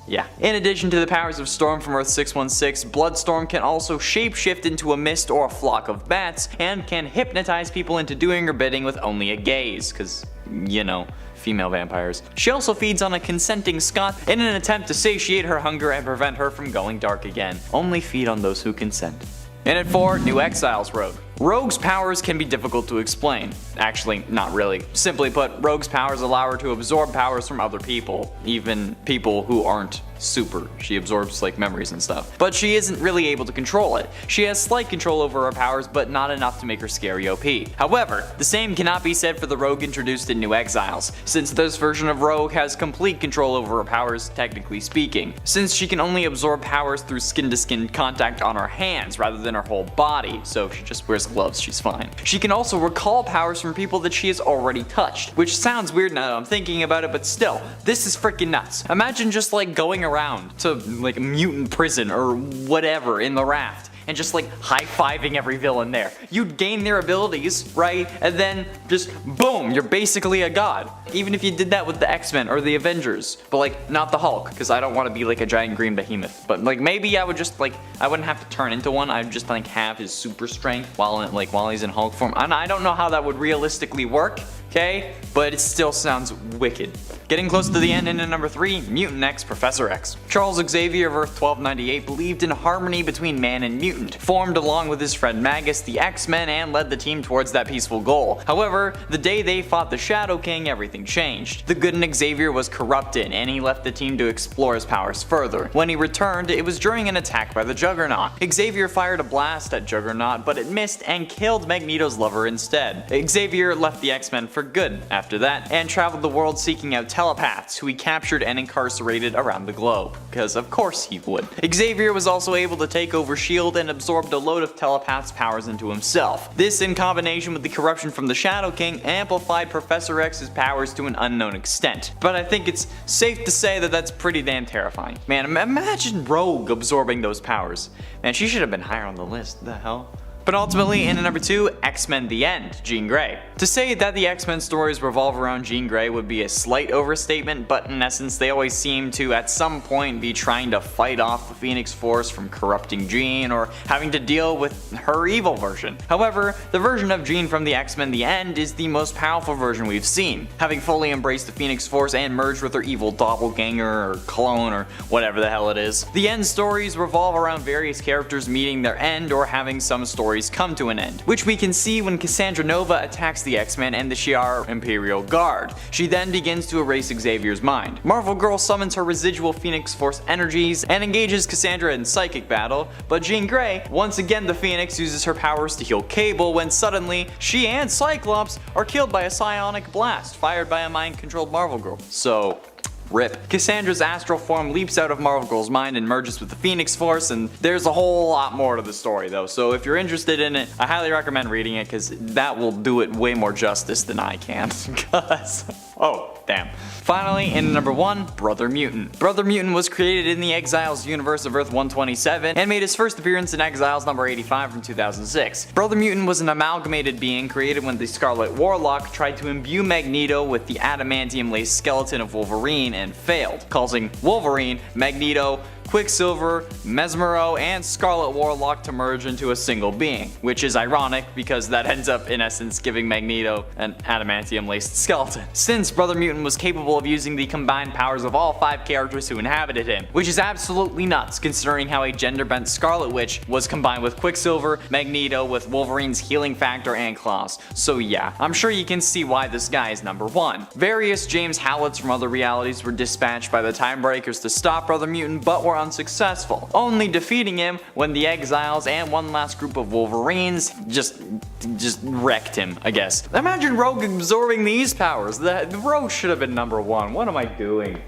Yeah. In addition to the powers of Storm from Earth 616, Bloodstorm can also shapeshift into a mist or a flock of bats, and can hypnotize people into doing her bidding with only a gaze, cause, you know, female vampires. She also feeds on a consenting Scott in an attempt to satiate her hunger and prevent her from going dark again. Only feed on those who consent. And at 4, New Exiles Rogue. Rogue's powers can be difficult to explain. Actually, not really. Simply put, Rogue's powers allow her to absorb powers from other people, even people who aren't super. She absorbs like memories and stuff. But she isn't really able to control it. She has slight control over her powers, but not enough to make her scary OP. However, the same cannot be said for the Rogue introduced in New Exiles, since this version of Rogue has complete control over her powers, technically speaking, since she can only absorb powers through skin-to-skin contact on her hands rather than her whole body, so if she just wears gloves, she's fine. She can also recall powers from people that she has already touched, which sounds weird now that I'm thinking about it, but still, this is freaking nuts. Imagine just like going around to like a mutant prison or whatever in the raft and just like high-fiving every villain there. You'd gain their abilities, right? And then just boom, you're basically a god. Even if you did that with the X-Men or the Avengers, but like not the Hulk, because I don't want to be like a giant green behemoth. But like maybe I would just like, I wouldn't have to turn into one. I'd just like have his super strength while he's in Hulk form. And I don't know how that would realistically work, okay? But it still sounds wicked. Getting close to the end in at number 3, Mutant X Professor X. Charles Xavier of Earth 1298 believed in harmony between man and mutant, formed along with his friend Magus the X-Men, and led the team towards that peaceful goal. However, the day they fought the Shadow King, everything changed. The good in Xavier was corrupted, and he left the team to explore his powers further. When he returned, it was during an attack by the Juggernaut. Xavier fired a blast at Juggernaut, but it missed and killed Magneto's lover instead. Xavier left the X-Men for good after that, and traveled the world seeking out telepaths, who he captured and incarcerated around the globe, because of course he would. Xavier was also able to take over S.H.I.E.L.D. and absorbed a load of telepaths' powers into himself. This, in combination with the corruption from the Shadow King, amplified Professor X's powers to an unknown extent. But I think it's safe to say that that's pretty damn terrifying. Man, imagine Rogue absorbing those powers. Man, she should have been higher on the list. The hell? But ultimately, in at number 2, X-Men The End, Jean Grey. To say that the X-Men stories revolve around Jean Grey would be a slight overstatement, but in essence they always seem to at some point be trying to fight off the Phoenix Force from corrupting Jean or having to deal with her evil version. However, the version of Jean from the X-Men The End is the most powerful version we've seen, having fully embraced the Phoenix Force and merged with her evil doppelganger or clone or whatever the hell it is. The End stories revolve around various characters meeting their end or having some stories come to an end, which we can see when Cassandra Nova attacks the X-Men and the Shi'ar Imperial Guard. She then begins to erase Xavier's mind. Marvel Girl summons her residual Phoenix Force energies and engages Cassandra in psychic battle, but Jean Grey, once again the Phoenix, uses her powers to heal Cable when suddenly she and Cyclops are killed by a psionic blast fired by a mind-controlled Marvel Girl. So, RIP. Cassandra's astral form leaps out of Marvel Girl's mind and merges with the Phoenix Force, and there's a whole lot more to the story though, so if you're interested in it, I highly recommend reading it because that will do it way more justice than I can. Oh, damn. Finally, in number 1, Brother Mutant. Brother Mutant was created in the Exiles universe of Earth 127 and made his first appearance in Exiles number 85 from 2006. Brother Mutant was an amalgamated being created when the Scarlet Warlock tried to imbue Magneto with the adamantium-laced skeleton of Wolverine and failed, causing Wolverine, Magneto, Quicksilver, Mesmero, and Scarlet Warlock to merge into a single being, which is ironic because that ends up in essence giving Magneto an adamantium-laced skeleton, since Brother Mutant was capable of using the combined powers of all 5 characters who inhabited him, which is absolutely nuts considering how a gender-bent Scarlet Witch was combined with Quicksilver, Magneto, with Wolverine's healing factor and claws. So yeah, I'm sure you can see why this guy is number 1. Various James Howletts from other realities were dispatched by the Time Breakers to stop Brother Mutant, but were unsuccessful, only defeating him when the Exiles and one last group of Wolverines just wrecked him, I guess. Imagine Rogue absorbing these powers. The Rogue should have been number 1. What am I doing?